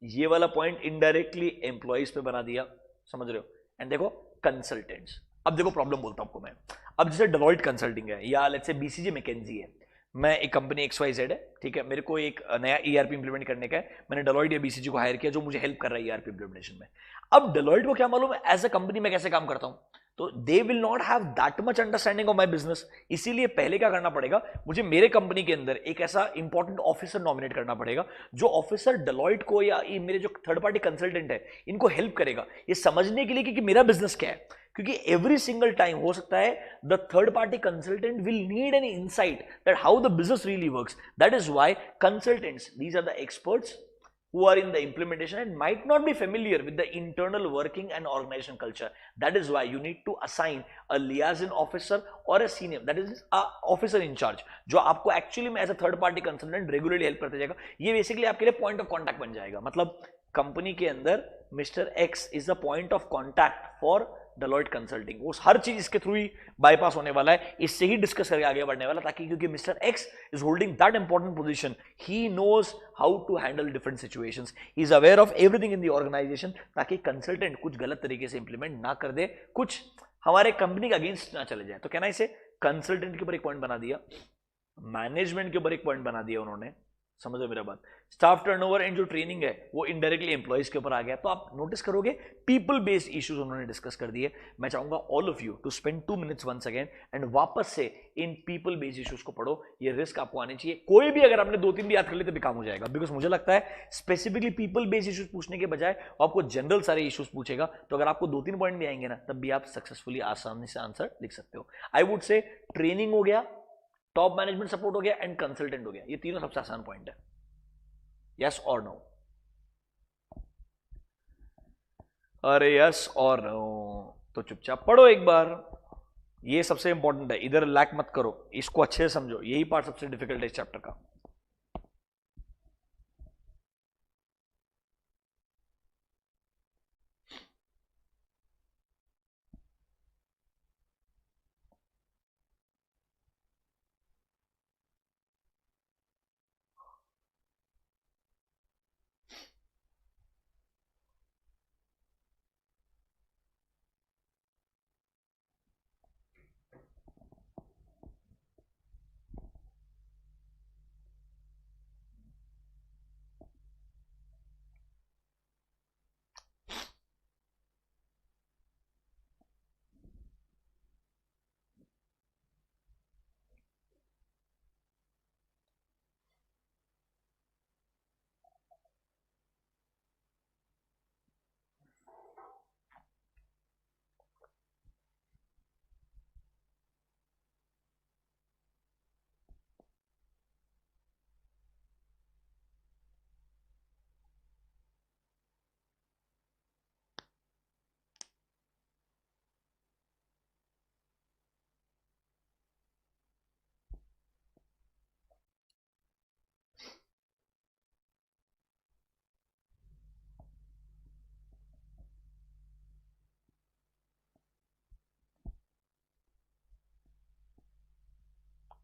ये वाला पॉइंट इनडायरेक्टली एम्प्लॉइज पे बना दिया, समझ रहे हो। एंड देखो कंसल्टेंट्स। अब देखो प्रॉब्लम बोलता हूं आपको मैं। अब जैसे डेलॉइट कंसल्टिंग है या लेट्स से बीसीजी मैकेंजी है, मैं एक कंपनी XYZ है, ठीक है, मेरे को एक नया ईआरपी इंप्लीमेंट करने का है, मैंने डेलॉइट या बीसीजी को हायर किया जो मुझे हेल्प कर रहा है ईआरपी इंप्लीमेंटेशन में। अब डेलॉइट को क्या मालूम है एज अ कंपनी मैं कैसे काम करता हूं, तो दे will not have that much understanding of my business. इसीलिए पहले क्या करना पड़ेगा, मुझे मेरे कंपनी के अंदर एक ऐसा इंपॉर्टेंट ऑफिसर नॉमिनेट करना पड़ेगा जो ऑफिसर डेलॉइट को या मेरे जो थर्ड पार्टी कंसल्टेंट है इनको हेल्प करेगा ये समझने के लिए कि मेरा बिजनेस क्या है। क्योंकि एवरी सिंगल टाइम हो सकता है the third party consultant will need an insight that how the business really works. That is why consultants, these are the experts who are in the implementation and might not be familiar with the internal working and organization culture. That is why you need to assign a liaison officer or a senior, that is a officer in charge, जो आपको actually में as a third party consultant regularly help करते जाएगा। ये basically आपके लिए point of contact बन जाएगा। मतलब कंपनी के अंदर mister X is the point of contact for Deloitte consulting. वो हर चीज इसके थ्रू ही बाईपास होने वाला है, इससे ही डिस्कस करके आगे बढ़ने वाला, ताकि क्योंकि mister X is holding that important position, he knows how to handle different situations, he is aware of everything in the organization, ताकि कंसल्टेंट कुछ गलत तरीके से इंप्लीमेंट ना कर दे, कुछ हमारे कंपनी के अगेंस्ट ना चले जाए। तो कहना इसे कंसल्टेंट के ऊपर एक पॉइंट बना दिया, मैनेजमेंट के ऊपर एक पॉइंट बना दिया उन्होंने, समझो मेरा बात। स्टाफ टर्नओवर एंड जो ट्रेनिंग है वो इनडायरेक्टली एम्प्लॉइज के ऊपर आ गया। तो आप नोटिस करोगे पीपल बेस्ड इश्यूज उन्होंने डिस्कस कर दिए। मैं चाहूंगा all of you to spend 2 minutes once again and वापस से इन पीपल बेस्ड इश्यूज को पढ़ो। ये रिस्क आपको आनी चाहिए। कोई भी अगर आपने 2-3 भी याद कर लिए तो भी काम हो जाएगा, बिकॉज मुझे लगता है स्पेसिफिकली पीपल बेस्ड इश्यूज पूछने के बजाय आपको जनरल सारे इश्यूज पूछेगा, तो अगर आपको 2-3 पॉइंट भी आएंगे ना तब भी आप सक्सेसफुली आसानी से आंसर लिख सकते हो। आई वुड से ट्रेनिंग हो गया, टॉप मैनेजमेंट सपोर्ट हो गया एंड कंसल्टेंट हो गया, ये तीनों सबसे आसान पॉइंट है। यस और नो? अरे यस और नो तो चुपचाप पढ़ो एक बार, ये सबसे इंपॉर्टेंट है, इधर लैक मत करो, इसको अच्छे से समझो, यही पार्ट सबसे डिफिकल्ट है इस चैप्टर का।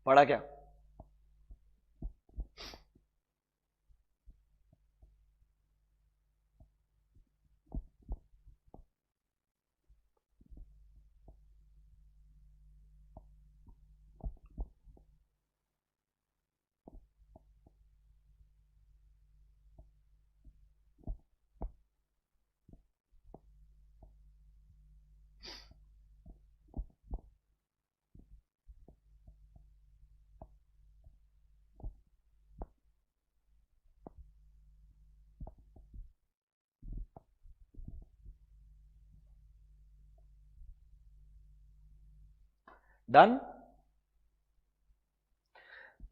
पढ़ा क्या? Done.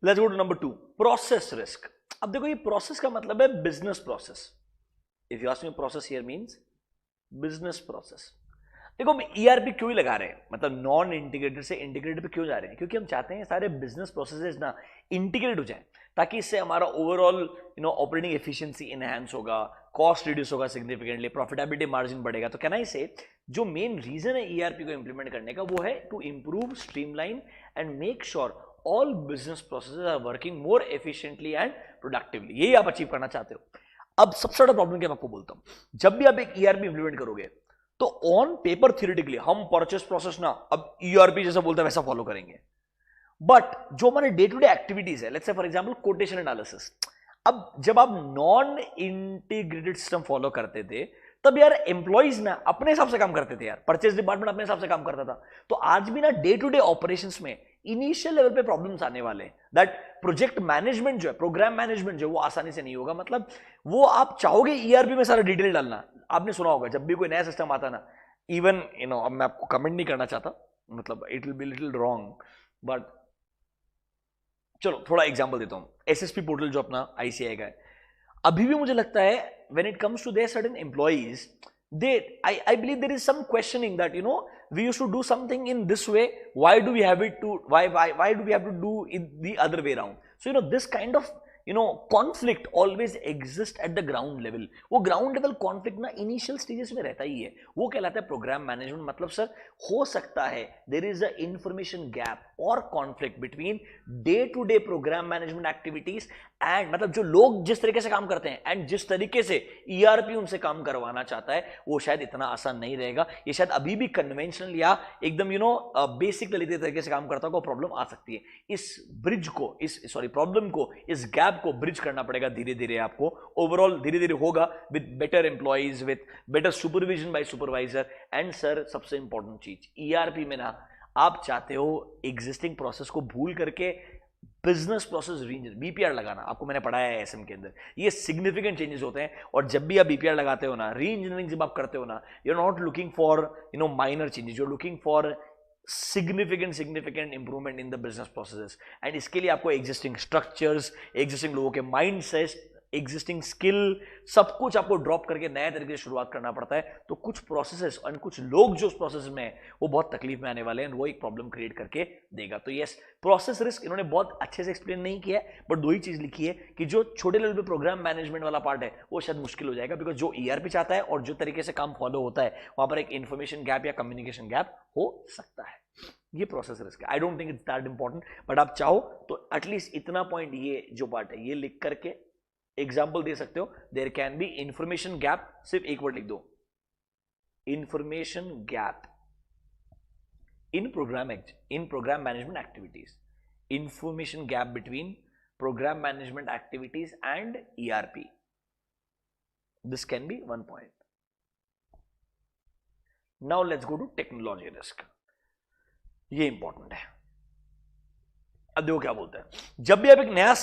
Let's go to number 2, process risk. अब देखो ये प्रोसेस का मतलब है business process. If you ask me process here means business process. देखो हम ईआरपी क्यों ही लगा रहे हैं, मतलब नॉन इंटीग्रेटेड से इंटीग्रेटेड पे क्यों जा रहे हैं, क्योंकि हम चाहते हैं सारे बिजनेस प्रोसेसेस ना इंटीग्रेट हो जाए, ताकि इससे हमारा ओवरऑल ऑपरेटिंग एफिशिएंसी इनहैंस होगा, कॉस्ट रिड्यूस होगा सिग्निफिकेंटली, प्रॉफिटेबिलिटी मार्जिन बढ़ेगा। तो कैन आई से जो मेन रीजन है ईआरपी को इंप्लीमेंट करने का वो है to improve, streamline and make sure all business processes are working more efficiently and productively. यही आप अचीव करना चाहते हो। अब सबसे बड़ा प्रॉब्लम क्या मैं आपको बोलता हूं, जब भी आप एक ईआरपी इंप्लीमेंट करोगे तो ऑन पेपर थियोरेटिकली हम परचेस प्रोसेस ना अब ईआरपी जैसा बोलते हैं वैसा फॉलो करेंगे, बट जो हमारे डे टू डे एक्टिविटीज है, let's say for example quotation analysis, अब जब आप नॉन इंटीग्रेटेड सिस्टम फॉलो करते थे तब यार एम्प्लॉइज ना अपने हिसाब से काम करते थे, यार परचेस डिपार्टमेंट अपने हिसाब से काम करता था। तो आज भी ना डे टू डे ऑपरेशंस में इनिशियल लेवल पे प्रॉब्लम्स आने वाले हैं, दैट प्रोजेक्ट मैनेजमेंट जो है, प्रोग्राम मैनेजमेंट जो है वो आसानी से नहीं होगा। मतलब वो आप चाहोगे ईआरपी में सारा डिटेल डालना, आपने सुना होगा जब भी कोई नया सिस्टम आता ना, इवन अब मैं आपको कमेंट नहीं करना चाहता, मतलब it will be little wrong, but चलो थोड़ा एग्जांपल देता हूं। एसएसपी पोर्टल जो अपना आईसीआई का है, अभी भी मुझे लगता है when it comes to their certain employees, they I believe there is some questioning that we used to do something in this way, why do we have it to why do we have to do it the other way around? So this kind of conflict always exists at the ground level. वो ground level conflict ना initial stages में रहता ही है, वो कहलाता है programme management. मतलब sir हो सकता है there is a information gap और conflict between day to day program management activities and मतलब जो लोग जिस तरीके से काम करते हैं एंड जिस तरीके से ईआरपी उनसे काम करवाना चाहता है वो शायद इतना आसान नहीं रहेगा। ये शायद अभी भी कन्वेंशनल या एकदम बेसिक तरीके से काम करता होगा, प्रॉब्लम आ सकती है। इस ब्रिज को प्रॉब्लम को, इस गैप को ब्रिज करना पड़ेगा धीरे धीरे आपको, ओवरऑल धीरे धीरे होगा with better employees, with better supervision by supervisor. And sir सबसे इंपॉर्टेंट चीज ईआरपी में ना आप चाहते हो एग्जिस्टिंग प्रोसेस को भूल करके बिजनेस प्रोसेस रीइंजीनियर, बीपीआर लगाना। आपको मैंने पढ़ाया है एसएम के अंदर, ये सिग्निफिकेंट चेंजेस होते हैं। और जब भी आप बीपीआर लगाते हो ना, री इंजीनियरिंग जब आप करते हो ना, you are not looking for minor changes, you are looking for significant improvement in the business processes. And इसके लिए आपको एग्जिस्टिंग स्ट्रक्चर्स, एग्जिस्टिंग लोगों के माइंड सेट, एग्जिस्टिंग स्किल, सब कुछ आपको ड्रॉप करके नए तरीके से शुरुआत करना पड़ता है। तो कुछ प्रोसेसेस और कुछ लोग जो उस प्रोसेस में है वो बहुत तकलीफ में आने वाले हैं, वो एक प्रॉब्लम क्रिएट करके देगा। तो यस, प्रोसेस रिस्क इन्होंने बहुत अच्छे से एक्सप्लेन नहीं किया है, बट दो ही चीज लिखी है कि जो छोटे लेवल पे प्रोग्राम मैनेजमेंट वाला पार्ट है वो शायद मुश्किल हो जाएगा, बिकॉज जो ईआरपी चाहता है और जो तरीके से काम फॉलो होता है वहां पर एक इंफॉर्मेशन गैप या कम्युनिकेशन गैप हो सकता है। ये प्रोसेस रिस्क है। I don't think it's that important, but आप चाहो तो एटलीस्ट इतना पॉइंट, ये जो पार्ट है ये लिख करके एग्जाम्पल दे सकते हो। There can be information gap, सिर्फ एक वर्ड लिख दो, information gap in program management activities, information gap between program management activities and ERP. This can be one point. Now let's go to technology risk. ये important है। अब देखो क्या बोलते हैं, जब भी आप एक नया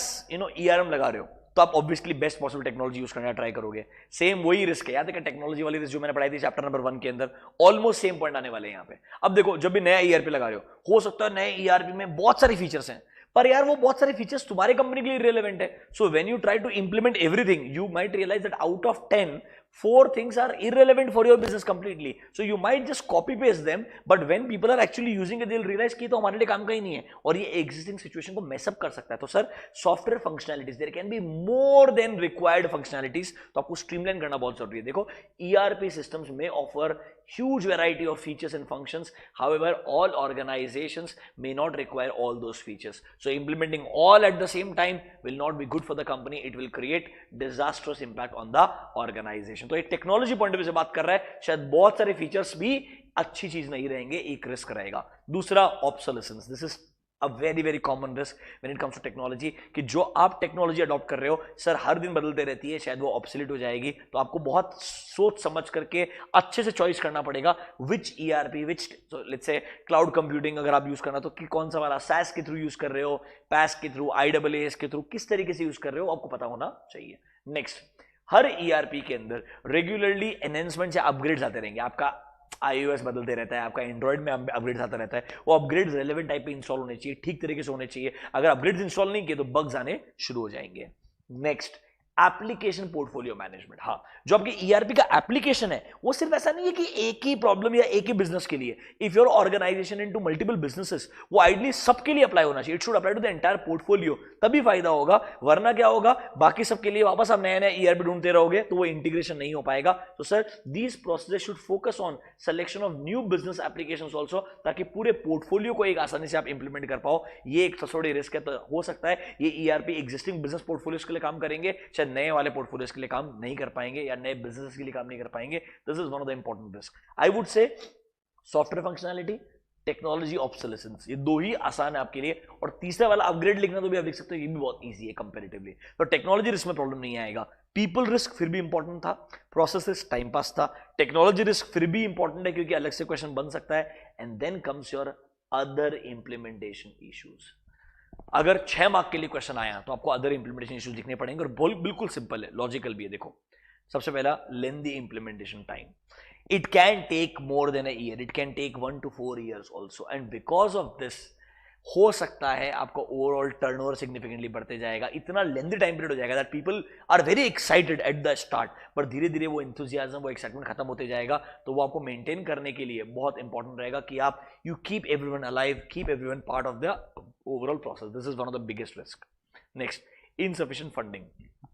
ईआरएम लगा रहे हो तो आप obviously best possible technology use करना ट्राई करोगे। सेम वही रिस्क है, याद है टेक्नोलॉजी वाली रिस्क जो मैंने पढ़ाई थी चैप्टर नंबर 1 के अंदर, ऑलमोस्ट सेम पॉइंट आने वाले हैं यहाँ पे। अब देखो जब भी नया ईआरपी लगा रहे हो सकता है नए ईआरपी में बहुत सारे फीचर्स हैं, पर यार वो बहुत सारे फीचर्स तुम्हारे कंपनी के लिए रिलेवेंट है। So when you try to implement everything, you might realize that out of 10 4 things are irrelevant for your business completely. So you might just copy paste them, but when people are actually using it, they'll realize कि तो हमारे लिए काम का ही नहीं है और ये existing situation को mess up कर सकता है। तो sir software functionalities, there can be more than required functionalities, तो आपको स्ट्रीमलाइन करना बहुत जरूरी है। देखो ERP systems may offer huge variety of features and functions, however all organizations may not require all those features, so implementing all at the same time will not be good for the company, it will create disastrous impact on the organization। तो एक technology point of view से बात कर रहा है, शायद बहुत सारे फीचर्स भी अच्छी चीज नहीं रहेंगे, एक रिस्क रहेगा। दूसरा obsolescence, this is a very very common risk when it comes to technology, कि जो आप टेक्नोलॉजी अडॉप्ट कर रहे हो सर हर दिन बदलते रहती है, शायद वो ऑब्सोलीट हो जाएगी। तो आपको बहुत सोच समझ करके अच्छे से चॉइस करना पड़ेगा which ERP, which let's say cloud computing अगर आप यूज करना तो कि कौन सा वाला, SaaS के थ्रू यूज कर रहे हो, PaaS के थ्रू, IaaS के थ्रू, किस तरीके से यूज कर रहे हो आपको पता होना चाहिए। नेक्स्ट, हर ईआरपी के अंदर रेगुलरली एनहेंसमेंट या अपग्रेड्स आते रहेंगे। आपका iOS बदलते रहता है, आपका एंड्रॉइड में अपग्रेड आता रहता है, वो अपग्रेड्स रेलेवेंट टाइप पे इंस्टॉल होने चाहिए, ठीक तरीके से होने चाहिए। अगर अपग्रेड्स इंस्टॉल नहीं किए तो बग्स आने शुरू हो जाएंगे। Next, application portfolio management. हाँ, जो आपके ईआरपी का एप्लीकेशन है वो सिर्फ ऐसा नहीं है कि एक ही प्रॉब्लम या एक ही बिजनेस के लिए। If your organization into multiple businesses, वो आइडली सबके लिए अप्लाई होना चाहिए। It should apply to the entire portfolio, तभी फायदा होगा। वरना क्या होगा, बाकी सबके लिए वापस आप नया नया ईआरपी ढूंढते रहोगे तो वो इंटीग्रेशन नहीं हो पाएगा। तो sir, these process should focus on selection of new business applications also, ताकि पूरे पोर्टफोलियो को एक आसानी से आप इंप्लीमेंट कर पाओ। ये एक थोड़ी रिस्क है, तो हो सकता है ये ईआरपी एग्जिस्टिंग बिजनेस पोर्टफोलियोज के लिए काम करेंगे, शायद नए वाले पोर्टफोलियोज के लिए काम नहीं कर पाएंगे या नए बिजनेस के लिए काम नहीं कर पाएंगे। This is one of the important risk. I would से सॉफ्टवेयर फंक्शनैलिटी, टेक्नोलॉजी ऑब्सोलेसेंस, ये दो ही आसान है आपके लिए। और तीसरा वाला अपग्रेड लिखना तो भी आप देख सकते हो, ये भी बहुत इजी है कंपैरेटिवली। तो टेक्नोलॉजी रिस्क में प्रॉब्लम नहीं आएगा। पीपल रिस्क फिर भी इंपॉर्टेंट था, प्रोसेस रिस्क टाइम पास था, टेक्नोलॉजी रिस्क फिर भी इंपॉर्टेंट है क्योंकि अलग से क्वेश्चन बन सकता है। And then comes your other implementation issues. अगर 6 मार्क के लिए क्वेश्चन आया तो आपको अदर इंप्लीमेंटेशन इश्यूज दिखने पड़ेंगे, और बिल्कुल सिंपल है, लॉजिकल भी है। देखो, सबसे पहला, lengthy implementation time. It can take more than a year. It can take 1 to 4 years also. And because of this, हो सकता है आपका ओवरऑल टर्नओवर सिग्निफिकेंटली बढ़ते जाएगा, इतना लेंथी टाइम पीरियड हो जाएगा that people are very excited at the start, पर धीरे धीरे वो एंथुजियाज्म, वो एक्साइटमेंट खत्म होते जाएगा। तो वो आपको मेंटेन करने के लिए बहुत इंपॉर्टेंट रहेगा कि आप you keep everyone alive, keep everyone part of the overall process. This is one of the biggest risk. Next, insufficient funding.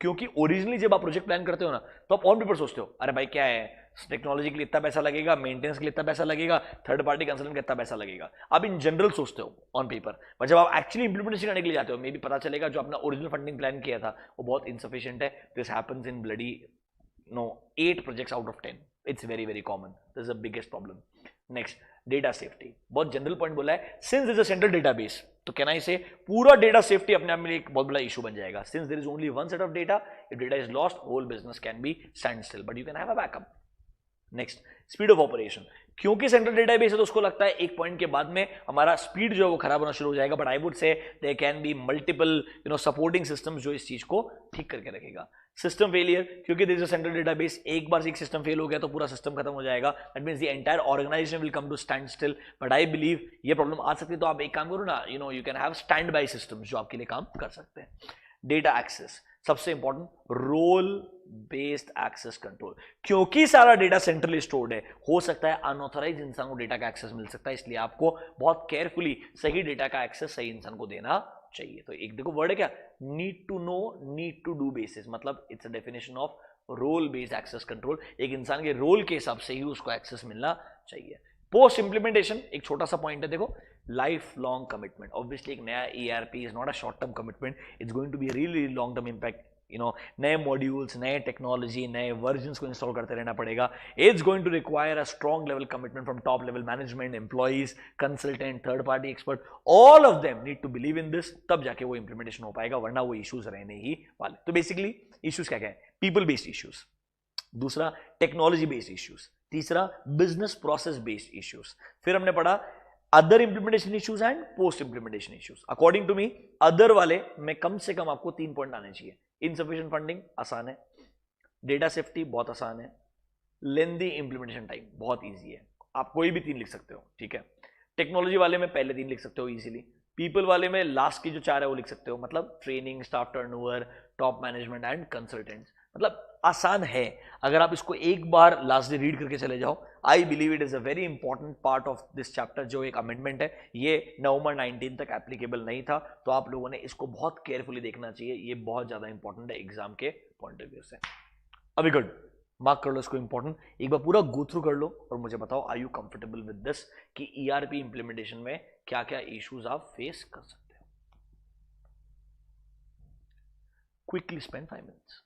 क्योंकि ओरिजिनली जब आप प्रोजेक्ट प्लान करते हो ना, तो आप ऑन पेपर सोचते हो, अरे भाई क्या है, टेक्नोलॉजी के लिए इतना पैसा लगेगा, मेंटेनेंस के लिए इतना पैसा लगेगा, थर्ड पार्टी कंसल्टेंट का इतना पैसा लगेगा। आप इन जनरल सोचते हो ऑन पेपर, पर जब आप एक्चुअली इंप्लीमेंटेशन करने के लिए जाते हो, मे बी पता चलेगा जो आपने ओरिजिनल फंडिंग प्लान किया था वो बहुत इनसफिशिएंट है। This happens in bloody 8 projects out of 10। It's very very common. This is the biggest problem. Next, data safety. बहुत जनरल पॉइंट बोला है। Since is a central database, तो कैन आई से पूरा डेटा सेफ्टी अपने आप में एक बहुत बड़ा इशू बन जाएगा। Since there is only one set of data, if data is lost, whole business can be stand still, but you can have a backup. Next, speed of operation. क्योंकि central database है तो उसको लगता है एक point के बाद में हमारा स्पीड जो है वो खराब होना शुरू हो जाएगा, but I would say there can be multiple supporting systems जो इस चीज को ठीक करके रखेगा। सिस्टम फेलियर, क्योंकि there is a central database, एक बार एक सिस्टम फेल हो गया तो पूरा सिस्टम खत्म हो जाएगा। That means the entire organization will come to stand still, but I believe ये प्रॉब्लम आ सकती है। तो आप एक काम करो ना, you can have standby systems जो आपके लिए काम कर सकते हैं। डेटा एक्सेस, सबसे important, role based access control. क्योंकि सारा डेटा सेंट्रली स्टोर्ड है, हो सकता है अनऑथराइज इंसान को डेटा का एक्सेस मिल सकता है, इसलिए आपको बहुत केयरफुली सही डेटा का एक्सेस सही इंसान को देना चाहिए। तो एक देखो वर्ड है क्या, need to know, need to do basis, मतलब it's a definition of role based access control. एक इंसान के रोल के हिसाब से ही उसको एक्सेस मिलना चाहिए। पोस्ट इंप्लीमेंटेशन, एक छोटा सा पॉइंट है, देखो, लाइफ लॉन्ग कमिटमेंट। ऑब्वियसली एक नया ERP is not a short term commitment, it's going to be really long term impact. नए मॉड्यूल्स, नए टेक्नोलॉजी, नए वर्जन्स को इंस्टॉल करते रहना पड़ेगा। It's going to require a strong level commitment from top level management, employees, consultant, third party expert, all of them need to believe in this, तब जाके वो इंप्लीमेंटेशन हो पाएगा, वरना वो इश्यूज रहने ही वाले। तो बेसिकली इश्यूज क्या क्या है, पीपल बेस्ड इश्यूज, दूसरा टेक्नोलॉजी बेस्ड इश्यूज, तीसरा बिजनेस प्रोसेस बेस्ड इश्यूज, फिर हमने पढ़ा other implementation issues and post implementation issues. According to me other वाले में कम से कम आपको 3 पॉइंट आने चाहिए। इनसफिशिएंट फंडिंग आसान है, डेटा सेफ्टी बहुत आसान है, लेंदी इंप्लीमेंटेशन टाइम बहुत इजी है, आप कोई भी 3 लिख सकते हो, ठीक है। टेक्नोलॉजी वाले में पहले 3 लिख सकते हो इजीली, पीपल वाले में लास्ट की जो 4 है वो लिख सकते हो, मतलब training, staff turnover, top management and consultants, मतलब आसान है। अगर आप इसको एक बार लास्ट डे रीड करके चले जाओ, I believe it is a very important part of this chapter. जो एक अमेंडमेंट है, ये नवंबर 19 तक एप्लीकेबल नहीं था, तो आप लोगों ने इसको बहुत केयरफुली देखना चाहिए, ये बहुत ज्यादा इंपॉर्टेंट है एग्जाम के पॉइंट ऑफ व्यू से। अभी गुड, मार्क कर लो इसको, इंपॉर्टेंट, एक बार पूरा गो थ्रू कर लो और मुझे बताओ are you comfortable with this, कि ईआरपी इंप्लीमेंटेशन में क्या क्या इश्यूज आप फेस कर सकते हो। Quickly spend 5 minutes.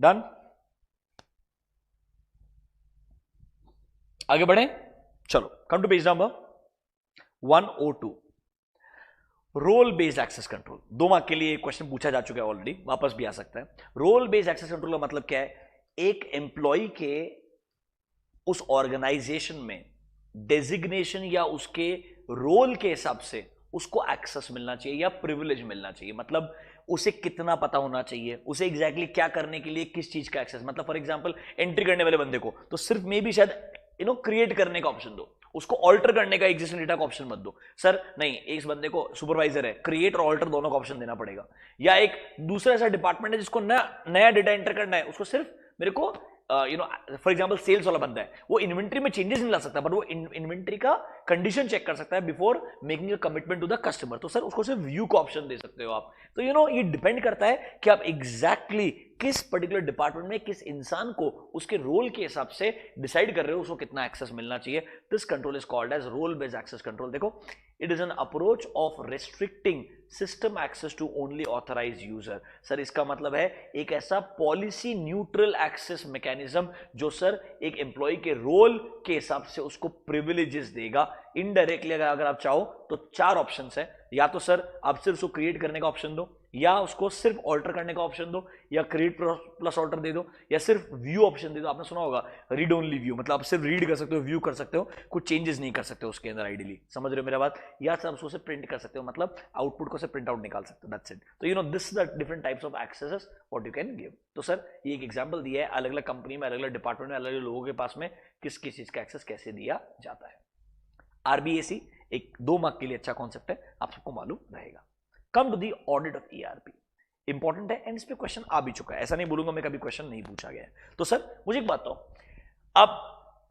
डन, आगे बढ़े, चलो come to page number 102, role based access control. 2 mark के लिए क्वेश्चन पूछा जा चुका है ऑलरेडी, वापस भी आ सकता है। रोल बेस्ड एक्सेस कंट्रोल का मतलब क्या है? एक एम्प्लॉय के उस ऑर्गेनाइजेशन में डेजिग्नेशन या उसके रोल के हिसाब से उसको एक्सेस मिलना चाहिए या प्रिविलेज मिलना चाहिए। मतलब उसे कितना पता होना चाहिए, उसे एग्जैक्टली क्या करने के लिए किस चीज का एक्सेस। मतलब फॉर एग्जांपल एंट्री करने वाले बंदे को तो सिर्फ मे भी शायद क्रिएट करने का ऑप्शन दो, उसको ऑल्टर करने का एग्जिस्टिंग डेटा का ऑप्शन मत दो। सर नहीं, इस बंदे को सुपरवाइजर है, क्रिएट और ऑल्टर दोनों का ऑप्शन देना पड़ेगा। या एक दूसरा ऐसा डिपार्टमेंट है जिसको नया डेटा एंटर करना है, उसको सिर्फ मेरे को फॉर एग्जांपल सेल्स वाला बंदा है, वो इन्वेंट्री में चेंजेस नहीं ला सकता, बट वो इन्वेंट्री का कंडीशन चेक कर सकता है before making a commitment to the customer. तो सर उसको सिर्फ व्यू का ऑप्शन दे सकते हो आप। तो ये डिपेंड करता है कि आप एग्जैक्टली किस पर्टिकुलर डिपार्टमेंट में किस इंसान को उसके रोल के हिसाब से डिसाइड कर रहे हो उसको कितना एक्सेस मिलना चाहिए। This control is called as role based access control. देखो, it is an approach of restricting system access to only authorise user. Sir इसका मतलब है एक ऐसा पॉलिसी न्यूट्रल एक्सेस मैकेनिज्म जो सर एक एम्प्लॉय के रोल के हिसाब से उसको प्रिविलेजेस देगा। इनडायरेक्टली अगर आप चाहो तो 4 ऑप्शंस है, या तो सर आप सिर्फ उसको क्रिएट करने का ऑप्शन दो, या उसको सिर्फ ऑल्टर करने का ऑप्शन दो, या क्रिएट प्लस ऑल्टर दे दो, या सिर्फ व्यू ऑप्शन दे दो। आपने सुना होगा रीड ओनली व्यू, मतलब आप सिर्फ रीड कर सकते हो, व्यू कर सकते हो, कुछ चेंजेस नहीं कर सकते उसके अंदर आइडियली। समझ रहे हो मेरा बात? या सर उसको सिर्फ प्रिंट कर सकते हो, मतलब आउटपुट को सिर्फ प्रिंट आउट निकाल सकते हो, दैट्स इट। तो this the different types of axes what you can give. तो सर ये एक एग्जांपल दिया है, अलग अलग कंपनी में, अलग अलग डिपार्टमेंट में, अलग अलग लोगों के पास में किस किस चीज का एक्सेस कैसे दिया जाता है। आरबीएसी एक 2 मार्क के लिए अच्छा कॉन्सेप्ट है, आप सबको मालूम रहेगा। Come to the audit of ERP, important है एंड इस पे क्वेश्चन आ भी चुका है, ऐसा नहीं बोलूंगा मैं कभी क्वेश्चन नहीं पूछा गया है। तो सर मुझे एक बात बताओ, अब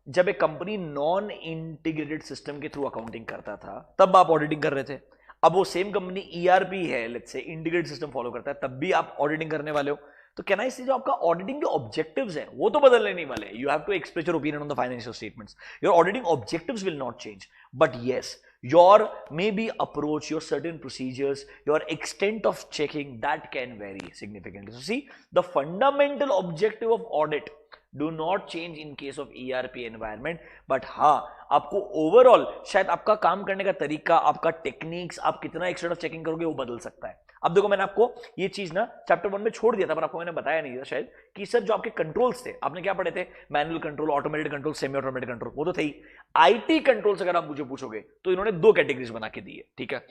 जब एक कंपनी नॉन इंटीग्रेटेड सिस्टम के थ्रू अकाउंटिंग करता था तब आप ऑडिटिंग कर रहे थे। अब वो सेम कंपनी ईआरपी है, let's say integrated system follow करता है, तब भी आप ऑडिटिंग करने वाले हो। तो कैन आई से जो आपका ऑडिटिंग के ऑब्जेक्टिव्स हैं वो तो बदलने नहीं वाले। You have to express your opinion on the financial statements, your auditing objectives will not change, but yes, your maybe approach, your certain procedures, your extent of checking, that can vary significantly. So see, the fundamental objective of audit do not change in case of ERP environment, but हाँ आपको overall शायद आपका काम करने का तरीका, आपका techniques, आप कितना एक्सटेंट ऑफ चेकिंग करोगे वो बदल सकता है। अब देखो, मैंने आपको ये चीज ना चैप्टर 1 में छोड़ दिया था, पर आपको मैंने बताया नहीं था शायद कि सर जो आपके कंट्रोल्स थे, आपने क्या पढ़े थे? Manual control, automated control, semi automated control, वो तो थे ही। आईटी कंट्रोल्स अगर आप मुझे पूछोगे तो इन्होंने 2 कैटेगरीज बना के दी है, ठीक है?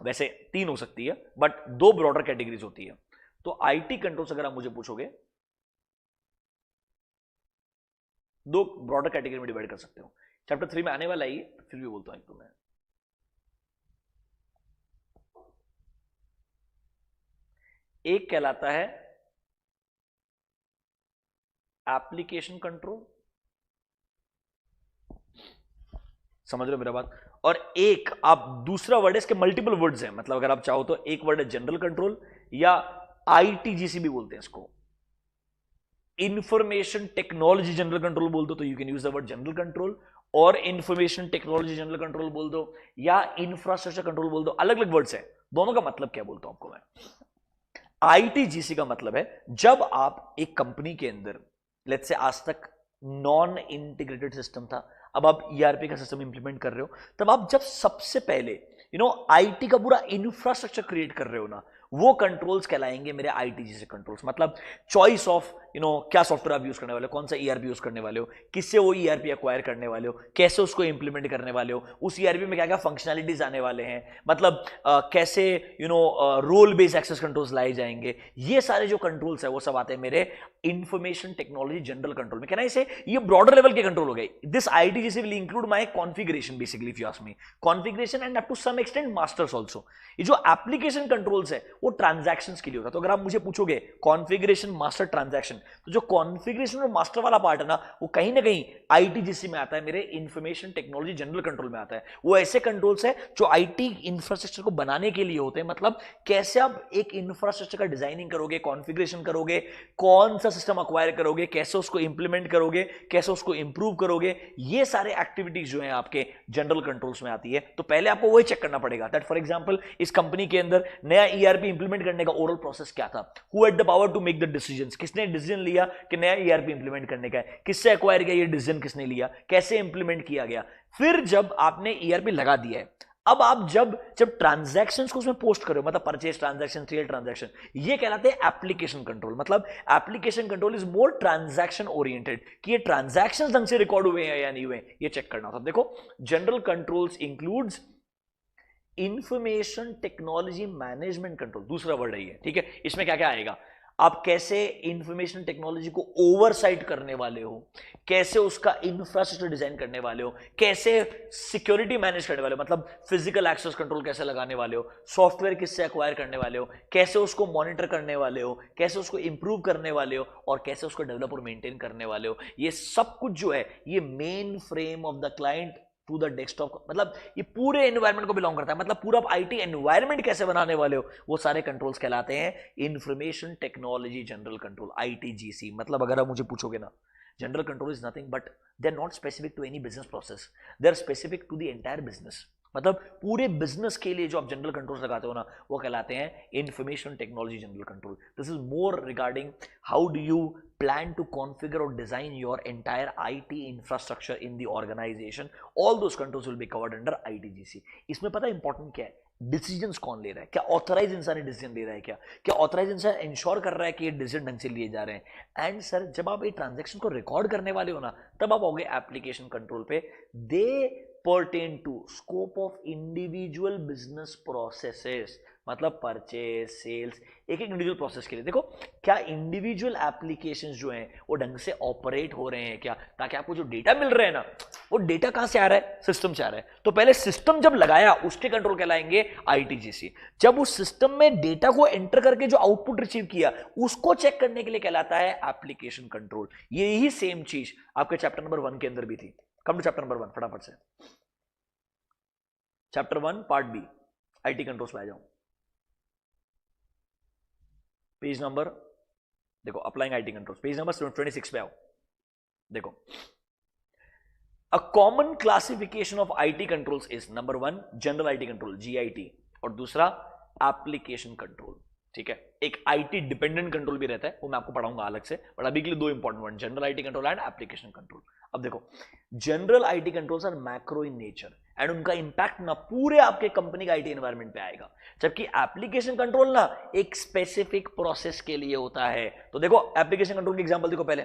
वैसे 3 हो सकती है, बट 2 ब्रॉडर कैटेगरीज होती है। तो आईटी कंट्रोल्स अगर आप मुझे पूछोगे 2 ब्रॉडर कैटेगरी में डिवाइड कर सकते हो। चैप्टर 3 में आने वाला ही, फिर भी बोलता हूं तो मैं, एक कहलाता है एप्लीकेशन कंट्रोल, समझ रहे हो मेरा बात? और एक आप दूसरा वर्ड है, इसके मल्टीपल वर्ड्स हैं, मतलब अगर आप चाहो तो एक वर्ड है जनरल कंट्रोल, या आईटीजीसी भी बोलते हैं इसको, इंफॉर्मेशन टेक्नोलॉजी जनरल कंट्रोल बोल दो तो you can use the word general control, और इंफॉर्मेशन टेक्नोलॉजी जनरल कंट्रोल बोल दो, या इंफ्रास्ट्रक्चर कंट्रोल बोल दो। अलग अलग वर्ड्स हैं, दोनों का मतलब क्या बोलता हूं आपको मैं। आईटीजीसी का मतलब है जब आप एक कंपनी के अंदर, लेट्स से आज तक नॉन इंटीग्रेटेड सिस्टम था, अब आप ईआरपी का सिस्टम इंप्लीमेंट कर रहे हो, तब आप जब सबसे पहले आईटी का पूरा इंफ्रास्ट्रक्चर क्रिएट कर रहे हो ना, वो कंट्रोल्स कहलाएंगे मेरे आईटीजीसी कंट्रोल्स। मतलब चॉइस ऑफ क्या सॉफ्टवेयर आप यूज करने वाले हो, कौन सा ईआरपी यूज करने वाले हो, किससे वो ईआरपी एक्वायर करने वाले हो, कैसे उसको इंप्लीमेंट करने वाले हो, उस ईआरपी में क्या क्या फंक्शनैलिटीज आने वाले हैं, मतलब कैसे रोल बेस्ड एक्सेस कंट्रोल्स लाए जाएंगे, ये सारे जो कंट्रोल्स है वो सब आते हैं मेरे इंफॉर्मेशन टेक्नोलॉजी जनरल कंट्रोल में। कहना इसे ये ब्रॉडर लेवल के कंट्रोल हो गए। This ITGC will include my configuration basically, if you ask me, configuration and up to some extent masters also. ये जो एप्लीकेशन कंट्रोल्स है वो ट्रांजैक्शंस के लिए होता है। तो अगर आप मुझे पूछोगे कॉन्फ़िगरेशन, मास्टर, ट्रांजैक्शन, तो जो कॉन्फ़िगरेशन और मास्टर वाला पार्ट है ना, वो कहीं ना कहीं आईटीजीसी में आता है, मेरे इंफॉर्मेशन टेक्नोलॉजी जनरल कंट्रोल में आता है। वो ऐसे कंट्रोल्स है जो आईटी इंफ्रास्ट्रक्चर को बनाने के लिए होते हैं। मतलब कैसे आप एक इंफ्रास्ट्रक्चर का डिजाइनिंग करोगे, कॉन्फ़िगरेशन करोगे, कौन सा सिस्टम अक्वायर करोगे, कैसे उसको इंप्लीमेंट करोगे, कैसे उसको इंप्रूव करोगे, ये सारे एक्टिविटीज जो है आपके जनरल कंट्रोल्स में आती है। तो पहले आपको वही चेक करना पड़ेगा दैट फॉर एग्जांपल इस कंपनी के अंदर नया ईआरपी ईआरपी इंप्लीमेंट करने का ओवरऑल प्रोसेस क्या था, who had the power to make the decisions, किसने डिसीजन लिया कि नया ईआरपी इंप्लीमेंट करने का है, किससे एक्वायर किया ये डिसीजन किसने लिया, कैसे इंप्लीमेंट किया गया। फिर जब आपने ईआरपी लगा दिया है, अब आप जब ट्रांजैक्शंस को उसमें पोस्ट करो, मतलब परचेज ट्रांजैक्शन, सेल ट्रांजैक्शन, ये कहलाते हैं एप्लीकेशन कंट्रोल। मतलब application control is more transaction oriented, कि ये ट्रांजैक्शंस ढंग से रिकॉर्ड हुए हैं या नहीं हुए, ये चेक करना था। देखो, general controls includes information technology management control, दूसरा वर्ड है ये, ठीक है। इसमें क्या क्या आएगा, आप कैसे इंफॉर्मेशन टेक्नोलॉजी को ओवरसाइट करने वाले हो, कैसे उसका इंफ्रास्ट्रक्चर डिजाइन करने वाले हो, कैसे सिक्योरिटी मैनेज करने वाले हो, मतलब फिजिकल एक्सेस कंट्रोल कैसे लगाने वाले हो, सॉफ्टवेयर किससे एक्वायर करने वाले हो, कैसे उसको मॉनिटर करने वाले हो, कैसे उसको इंप्रूव करने वाले हो, और कैसे उसको डेवलप और मेंटेन करने वाले हो। ये सब कुछ जो है ये mainframe of the client to the desktop, मतलब ये पूरे एनवायरनमेंट को बिलोंग करता है। मतलब पूरा आईटी एनवायरनमेंट कैसे बनाने वाले हो, वो सारे कंट्रोल्स कहलाते हैं information technology general control, ITGC. मतलब अगर आप मुझे पूछोगे ना, general control is nothing but they are not specific to any business process, they are specific to the entire business. मतलब पूरे बिजनेस के लिए जो आप जनरल कंट्रोल्स लगाते हो ना, वो कहलाते हैं information technology general control. This is more regarding how do you plan to configure or design your entire IT infrastructure in the organization. All those controls will be covered under ITGC. इसमें पता है important क्या है, decisions कौन ले रहा है, क्या ऑथराइज इंसान डिसीजन ले रहा है, क्या ऑथराइज इंसान इंश्योर कर रहा है कि ये डिसीजन ढंग से लिए जा रहे हैं। एंड सर, जब आप ये ट्रांजेक्शन को रिकॉर्ड करने वाले हो ना, तब आप आओगे एप्लीकेशन कंट्रोल पे। They pertain to scope of individual business processes, मतलब परचेज, सेल्स, एक एक इंडिविजुअल प्रोसेस के लिए। देखो, क्या इंडिविजुअल एप्लीकेशंस जो हैं वो ढंग से ऑपरेट हो रहे हैं क्या, ताकि आपको जो डेटा मिल रहा है ना, वो डेटा कहां से आ रहा है, सिस्टम से आ रहा है। तो पहले सिस्टम जब लगाया, उसके कंट्रोल कहलाएंगे आईटीजीसी। जब उस सिस्टम में डेटा को एंटर करके जो आउटपुट रिसीव किया, उसको चेक करने के लिए कहलाता है एप्लीकेशन कंट्रोल। यही सेम चीज आपके चैप्टर नंबर 1 के अंदर भी थी। कम टू चैप्टर नंबर 1 फटाफट से, chapter 1 part B, IT controls पे आ जाओ। पेज नंबर देखो, applying IT controls, page number 26 पे आओ। देखो, a common classification of IT controls is number 1 general IT control GIT, और दूसरा एप्लीकेशन कंट्रोल। ठीक है, एक आईटी डिपेंडेंट कंट्रोल भी रहता है, वो मैं आपको पढ़ाऊंगा अलग से, बट अभी के लिए दो important word, general IT control and application control. अब देखो, general IT controls are macro in nature and उनका इंपैक्ट ना पूरे आपके कंपनी का आईटी एनवायरनमेंट पे आएगा, जबकि एप्लीकेशन कंट्रोल ना एक स्पेसिफिक प्रोसेस के लिए होता है। तो देखो, एप्लीकेशन कंट्रोल की एग्जांपल देखो पहले।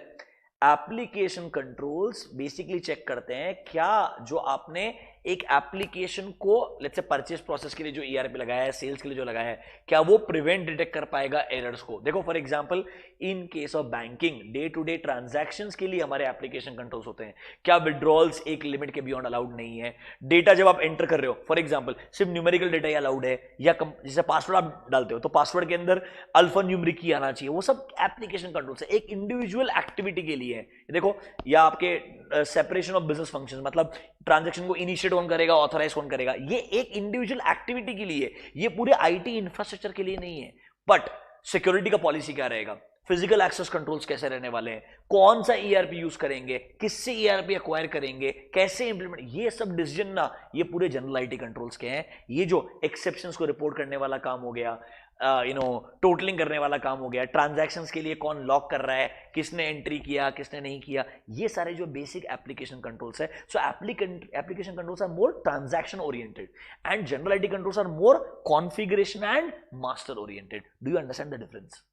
एप्लीकेशन कंट्रोल्स बेसिकली चेक करते हैं क्या जो आपने एक एप्लीकेशन को लेट्स से परचेस प्रोसेस के लिए जो ईआरपी लगाया है, सेल्स के लिए जो लगाया है, क्या वो प्रिवेंट डिटेक्ट कर पाएगा एरर्स को। देखो, for example in case of banking, day to day transactions के लिए हमारे एप्लीकेशन कंट्रोल्स होते हैं। क्या विड्रॉल्स एक लिमिट के बियॉन्ड अलाउड नहीं है, डेटा जब आप एंटर कर रहे हो, फॉर एग्जांपल सिर्फ न्यूमेरिकल डेटा ही अलाउड है, या जैसे पासवर्ड आप डालते हो तो पासवर्ड के अंदर अल्फा न्यूमेरिक की आना चाहिए, वो सब एप्लीकेशन कंट्रोल्स है, एक इंडिविजुअल एक्टिविटी के लिए है। देखो, या आपके सेपरेशन ऑफ बिजनेस फंक्शंस, मतलब ट्रांजैक्शन को इनिशिएट कौन करेगा, ऑथराइज कौन करेगा, ये एक इंडिविजुअल एक्टिविटी के लिए, ये पूरे आईटी इंफ्रास्ट्रक्चर के लिए नहीं है। बट सिक्योरिटी का पॉलिसी क्या रहेगा, फिजिकल एक्सेस कंट्रोल्स कैसे रहने वाले हैं, कौन सा ईआरपी यूज करेंगे, किससे ईआरपी एक्वायर करेंगे, कैसे इंप्लीमेंट, ये सब डिसीजन ना ये पूरे जनरल आईटी कंट्रोल्स के हैं। ये जो एक्सेप्शंस को रिपोर्ट करने वाला काम हो गया, टोटलिंग करने वाला काम हो गया, ट्रांजैक्शंस के लिए कौन लॉक कर रहा है, किसने एंट्री किया, किसने नहीं किया, ये सारे जो बेसिक एप्लीकेशन कंट्रोल्स है। So application controls are more transaction oriented and general IT controls are more configuration and master oriented. Do you understand the difference?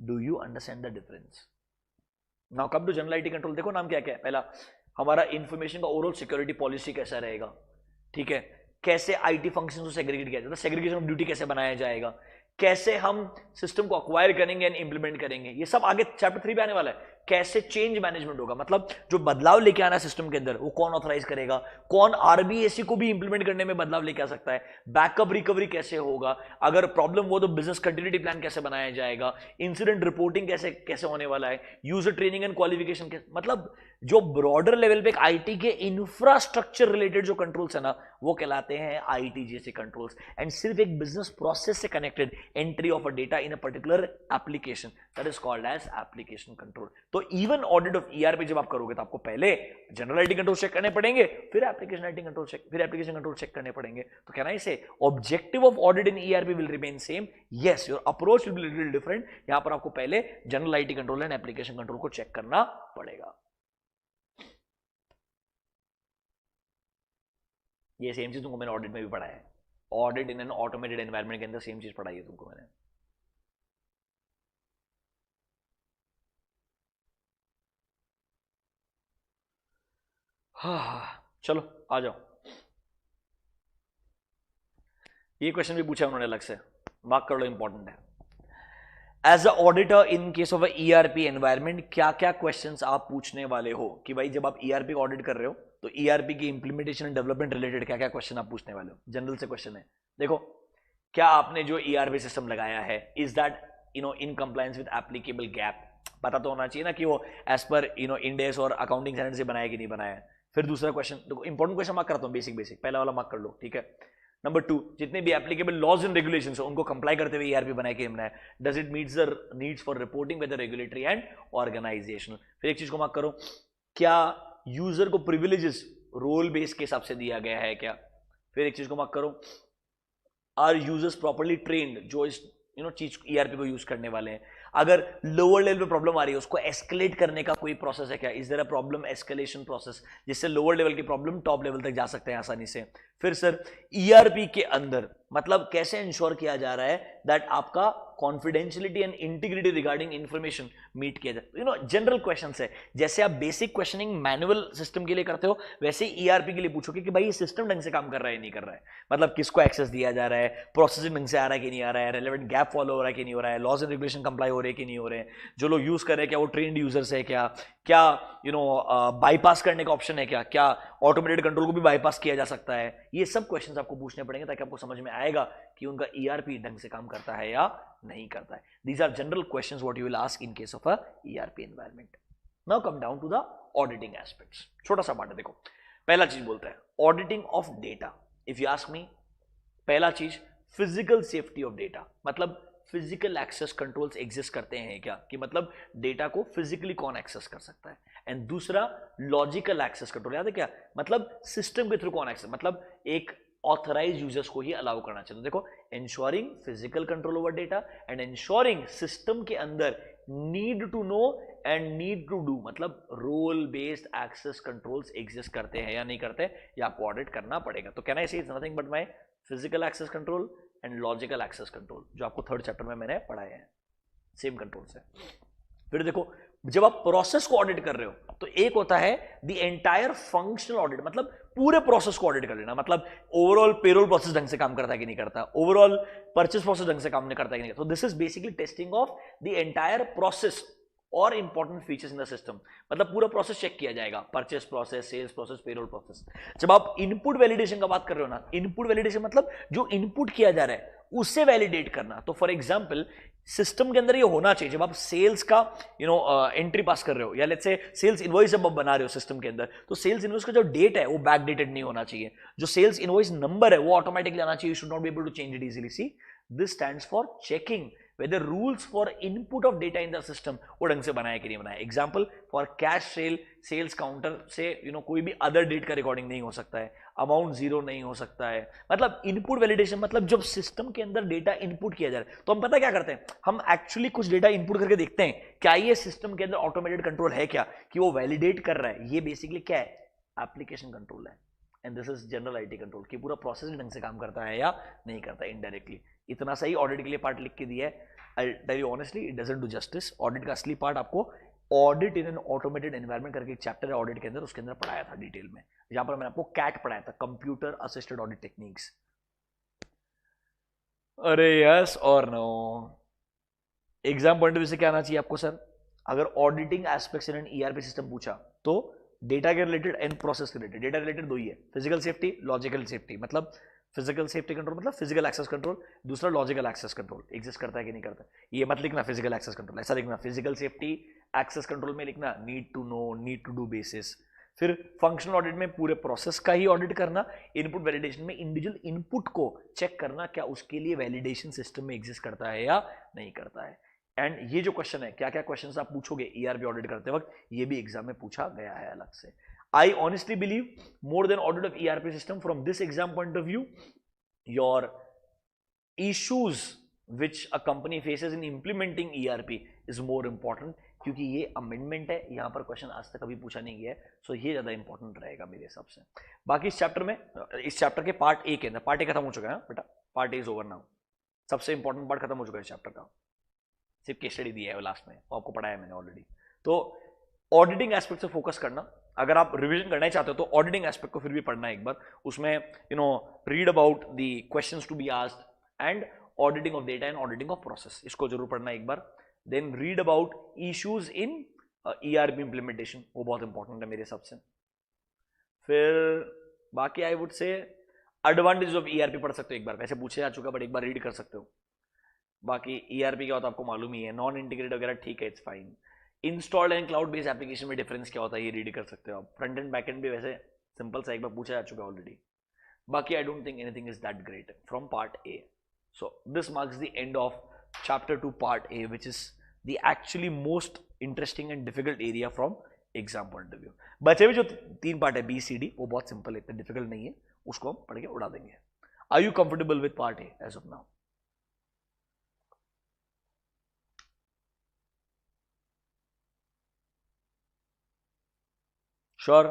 Do you understand the difference? Now come to general IT control. देखो, नाम क्या क्या है, पहला हमारा information का overall security policy कैसा रहेगा, ठीक है, कैसे आईटी फंक्शंस को सेग्रीगेट किया जाता है, सेग्रीगेशन ऑफ ड्यूटी कैसे बनाया जाएगा, कैसे हम सिस्टम को अक्वायर करेंगे एंड इंप्लीमेंट करेंगे, ये सब आगे चैप्टर 3 पे आने वाला है। कैसे चेंज मैनेजमेंट होगा, मतलब जो बदलाव लेके आना है सिस्टम के अंदर, वो कौन ऑथराइज करेगा, कौन आरबीएससी को भी इंप्लीमेंट करने में बदलाव लेके आ सकता है, बैकअप रिकवरी कैसे होगा, अगर प्रॉब्लम हो तो बिजनेस कंटिन्यूटी प्लान कैसे बनाया जाएगा, इंसिडेंट रिपोर्टिंग कैसे कैसे होने वाला है, यूजर ट्रेनिंग एंड क्वालिफिकेशन कैसे, मतलब जो ब्रॉडर लेवल पे आईटी के इंफ्रास्ट्रक्चर रिलेटेड जो कंट्रोल्स है ना, वो कहलाते हैं आईटी जैसे कंट्रोल्स। एंड सिर्फ एक बिजनेस प्रोसेस से connected entry of a data in a particular application, that is called as application control. तो इवन ऑडिट ऑफ ईआरपी जब आप करोगे तो आपको पहले जनरल आईटी कंट्रोल चेक करने पड़ेंगे, फिर एप्लीकेशन आईटी कंट्रोल चेक, फिर एप्लीकेशन कंट्रोल चेक करने पड़ेंगे. तो कैन आई से objective of audit in ERP will remain same? Yes, your approach will be little different. यहां पर आपको पहले general IT control and application control को चेक करना पड़ेगा. ये सेम चीज तुमको मैंने ऑडिट में भी पढ़ाया है. Audit in an automated environment के अंदर सेम चीज पढ़ाई है तुमको मैंने. हाँ चलो आ जाओ. ये क्वेश्चन भी पूछा उन्होंने अलग से, मार्क कर लो, इंपॉर्टेंट है. As a auditor in case of ERP environment क्या क्या क्वेश्चंस आप पूछने वाले हो कि भाई जब आप ईआरपी ऑडिट कर रहे हो तो ईआरपी की इंप्लीमेंटेशन एंड डेवलपमेंट रिलेटेड क्या क्या क्वेश्चन आप पूछने वाले हो. जनरल से क्वेश्चन है. देखो, क्या आपने जो ईआरपी सिस्टम लगाया है is that in compliance with applicable gap? पता तो होना चाहिए ना कि वो एज पर इंड एस और अकाउंटिंग स्टैंडर्ड से बनाया कि नहीं बनाया. फिर दूसरा क्वेश्चन, देखो इंपॉर्टेंट क्वेश्चन मार्क करता हूं, बेसिक बेसिक पहला वाला मार्क कर लो, ठीक है. नंबर 2, जितने भी एप्लीकेबल लॉज एंड रेगुलेशंस हो उनको कंप्लाई करते हुए ईआरपी बनाए कि बनाया. Does it meets the needs for reporting with the regulatory and organizational. फिर एक चीज को मार्क करो, क्या यूजर को प्रिविलेजेस रोल बेस के हिसाब से दिया गया है क्या. फिर एक चीज को मार्क करो, आर यूजर्स प्रॉपर्ली ट्रेन्ड जो इस चीज ईआरपी को यूज करने वाले हैं. अगर लोअर लेवल पे प्रॉब्लम आ रही है उसको एस्केलेट करने का कोई प्रोसेस है क्या? Is there a problem escalation process जिससे लोअर लेवल की प्रॉब्लम टॉप लेवल तक जा सकते हैं आसानी से. फिर सर ईआरपी के अंदर मतलब कैसे इंश्योर किया जा रहा है दैट आपका confidentiality and integrity regarding information meet किया जाए. जनरल क्वेश्चंस है. जैसे आप बेसिक क्वेश्चनिंग मैनुअल सिस्टम के लिए करते हो वैसे ईआरपी के लिए पूछोगे कि भाई ये सिस्टम ढंग से काम कर रहा है नहीं कर रहा है. मतलब किसको एक्सेस दिया जा रहा है, प्रोसेसिंग ढंग से आ रहा है कि नहीं आ रहा है, रेलेवेंट गैप फॉलो हो रहा है कि नहीं हो रहा है, लॉज एंड रेगुलेशन कंप्लाई हो रहे हैं कि नहीं हो रहे हैं, जो लोग यूज कर रहे हैं क्या वो ट्रेंड यूजर्स है क्या, क्या बाईपास करने का ऑप्शन है क्या, क्या ऑटोमेटेड कंट्रोल को भी बाईपास किया जा सकता है. ये सब क्वेश्चंस आपको पूछने पड़ेंगे ताकि आपको समझ में आएगा कि उनका ईआरपी ढंग से काम करता है या नहीं करता है. These are general questions what you will ask in case of a ERP environment. Now come down to the auditing aspects. छोटा सा पार्ट है. देखो पहला चीज बोलते हैं auditing of data. If you ask me, पहला चीज फिजिकल सेफ्टी ऑफ डेटा. मतलब फिजिकल एक्सेस कंट्रोल्स एग्जिस्ट करते हैं क्या, कि मतलब डेटा को फिजिकली कौन एक्सेस कर सकता है. एंड दूसरा लॉजिकल एक्सेस कंट्रोल. याद है क्या, मतलब सिस्टम के थ्रू कौन एक्सेस, मतलब एक ऑथराइज यूजर्स को ही अलाउ करना चाहिए. तो देखो, ensuring physical control over data and ensuring system के अंदर need to know and need to do, मतलब role based access controls exist करते हैं या नहीं करते, या आपको ऑडिट करना पड़ेगा. तो can I say it's nothing but my physical access control and logical access control, जो आपको थर्ड चैप्टर में मैंने पढ़ाए हैं, सेम कंट्रोल्स है. फिर देखो, जब आप प्रोसेस को ऑडिट कर रहे हो तो एक होता है द एंटायर फंक्शनल ऑडिट, मतलब पूरे प्रोसेस को ऑडिट कर लेना. मतलब ओवरऑल पेरोल प्रोसेस ढंग से काम करता है कि नहीं करता, ओवरऑल परचेस प्रोसेस ढंग से काम नहीं करता है कि नहीं. तो this is basically testing of the entire process और important features in the system. मतलब पूरा प्रोसेस चेक किया जाएगा, purchase process, sales process, payroll process. जब आप इनपुट वैलिडेशन का बात कर रहे हो ना, इनपुट वैलिडेशन मतलब जो इनपुट किया जा रहा है उससे वैलिडेट करना. तो फॉर एग्जांपल सिस्टम के अंदर ये होना चाहिए जब आप सेल्स का एंट्री पास कर रहे हो, या लेट्स से सेल्स इनवॉइस जब आप बना रहे हो सिस्टम के अंदर, तो सेल्स इनवॉइस का जो डेट है वो बैक डेटेड नहीं होना चाहिए. जो सेल्स इनवॉइस नंबर है वो ऑटोमेटिकली आना चाहिए. You should not be able to change it easily. See, this stands for checking whether rules for input of data in the system वो ढंग से बनाया कि नहीं बनाया. Example for cash sales counter से कोई भी अदर डेट का रिकॉर्डिंग नहीं हो सकता है, अमाउंट जीरो नहीं हो सकता है. मतलब इनपुट वैलिडेशन मतलब जब सिस्टम के अंदर डेटा इनपुट किया जा रहा है तो हम पता क्या करते हैं, हम एक्चुअली कुछ डेटा इनपुट करके देखते हैं क्या ये सिस्टम के अंदर ऑटोमेटेड कंट्रोल है क्या, कि वो वैलिडेट कर रहा है. ये बेसिकली क्या है, एप्लीकेशन कंट्रोल है. And this is general IT control, कि पूरा प्रोसेस ढंग से काम करता है या नहीं करता इनडायरेक्टली. इतना सही ऑडिट के लिए पार्ट लिख के दिया है. I tell you honestly, it doesn't do justice. Audit का असली पार्ट आपको audit in an automated environment करके एक चैप्टर है ऑडिट के अंदर, उसके अंदर पढ़ाया था डिटेल में. जहां पर मैंने आपको कैट पढ़ाया था, कंप्यूटर असिस्टेड ऑडिट टेक्निक्स. अरे यस और no, exam point of view से क्या आना चाहिए आपको सर, अगर auditing aspects in an ERP system पूछा तो डेटा के रिलेटेड एंड प्रोसेस के रिलेटेड. डेटा रिलेटेड दो ही है, फिजिकल सेफ्टी, लॉजिकल सेफ्टी. मतलब फिजिकल सेफ्टी कंट्रोल मतलब फिजिकल एक्सेस कंट्रोल, दूसरा लॉजिकल एक्सेस कंट्रोल एग्जिस्ट करता है कि नहीं करता. ये मत लिखना फिजिकल एक्सेस कंट्रोल, ऐसा लिखना फिजिकल सेफ्टी एक्सेस कंट्रोल में लिखना need to know, need to do basis. फिर फंक्शनल ऑडिट में पूरे प्रोसेस का ही ऑडिट करना. इनपुट वैलिडेशन में इंडिविजुअल इनपुट को चेक करना क्या उसके लिए वैलिडेशन सिस्टम में एग्जिस्ट करता है या नहीं करता है. एंड ये जो क्वेश्चन है, क्या क्या क्वेश्चन आप पूछोगे ईआरपी ऑडिट करते वक्त, ये भी एग्जाम में पूछा गया है अलग से. I honestly believe more than audit of ERP system from this exam point of view, your issues which a company faces in implementing ERP is more important, क्योंकि ये अमेंडमेंट है, यहां पर क्वेश्चन आज तक कभी पूछा नहीं गया है, सो ये ज्यादा इंपॉर्टेंट रहेगा मेरे हिसाब से. बाकी इस चैप्टर में, इस चैप्टर के पार्ट ए के अंदर, पार्ट ए खत्म हो चुका है बेटा, part A is over now. सबसे इंपॉर्टेंट पार्ट खत्म हो चुका है इस चैप्टर का, सिर्फ केस स्टडी दिया है लास्ट में, वो आपको पढ़ाया मैंने ऑलरेडी. तो ऑडिटिंग एस्पेक्ट से फोकस करना, अगर आप रिवीजन करना ही चाहते हो तो ऑडिटिंग एस्पेक्ट को फिर भी पढ़ना है एक बार, उसमें read about the questions to be asked and auditing of data and auditing of process, इसको जरूर पढ़ना एक बार. Then read about issues in ERP implementation, वो बहुत इंपॉर्टेंट है मेरे हिसाब से. फिर बाकी I would say advantage of ERP पढ़ सकते हो एक बार, वैसे पूछे जा चुका बट एक बार रीड कर सकते हो. बाकी ईआरपी क्या होता है आपको मालूम ही है, नॉन इंटीग्रेटेड वगैरह ठीक है, it's fine. Installed and cloud based application में डिफरेंस क्या होता है ये रीड कर सकते हो आप. फ्रंट एंड बैक एंड भी वैसे सिंपल सा एक बार पूछा जा चुका है ऑलरेडी. बाकी I don't think anything is that great from part A. So this marks the end of chapter 2 part A, which is the actually most interesting and difficult area from exam point of view. बचे हुए जो 3 part है BCD, वो बहुत simple है, इतना difficult नहीं है, उसको हम पढ़ के उड़ा देंगे. Are you comfortable with part A as of now? Sure.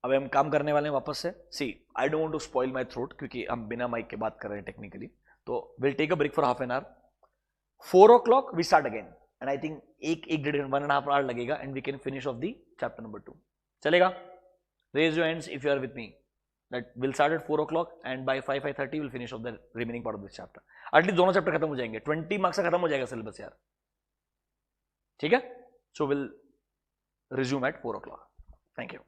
अब हम काम करने वाले हैं वापस से. See I don't want to spoil my throat, क्योंकि हम बिना माइक के बात कर रहे हैं टेक्निकली, तो will take a break for half an hour. 4 o'clock we start again, and I think एक डेढ़ 1.5 hour लगेगा, and we can finish off the chapter number 2. चलेगा? Raise your hands if you are with me. That will start at 4 o'clock and by 5:30 will finish off the remaining part of this chapter. At least दोनों chapter खत्म हो जाएंगे, 20 marks का खत्म हो जाएगा syllabus यार. ठीक है? So will resume at 4 o'clock. Thank you.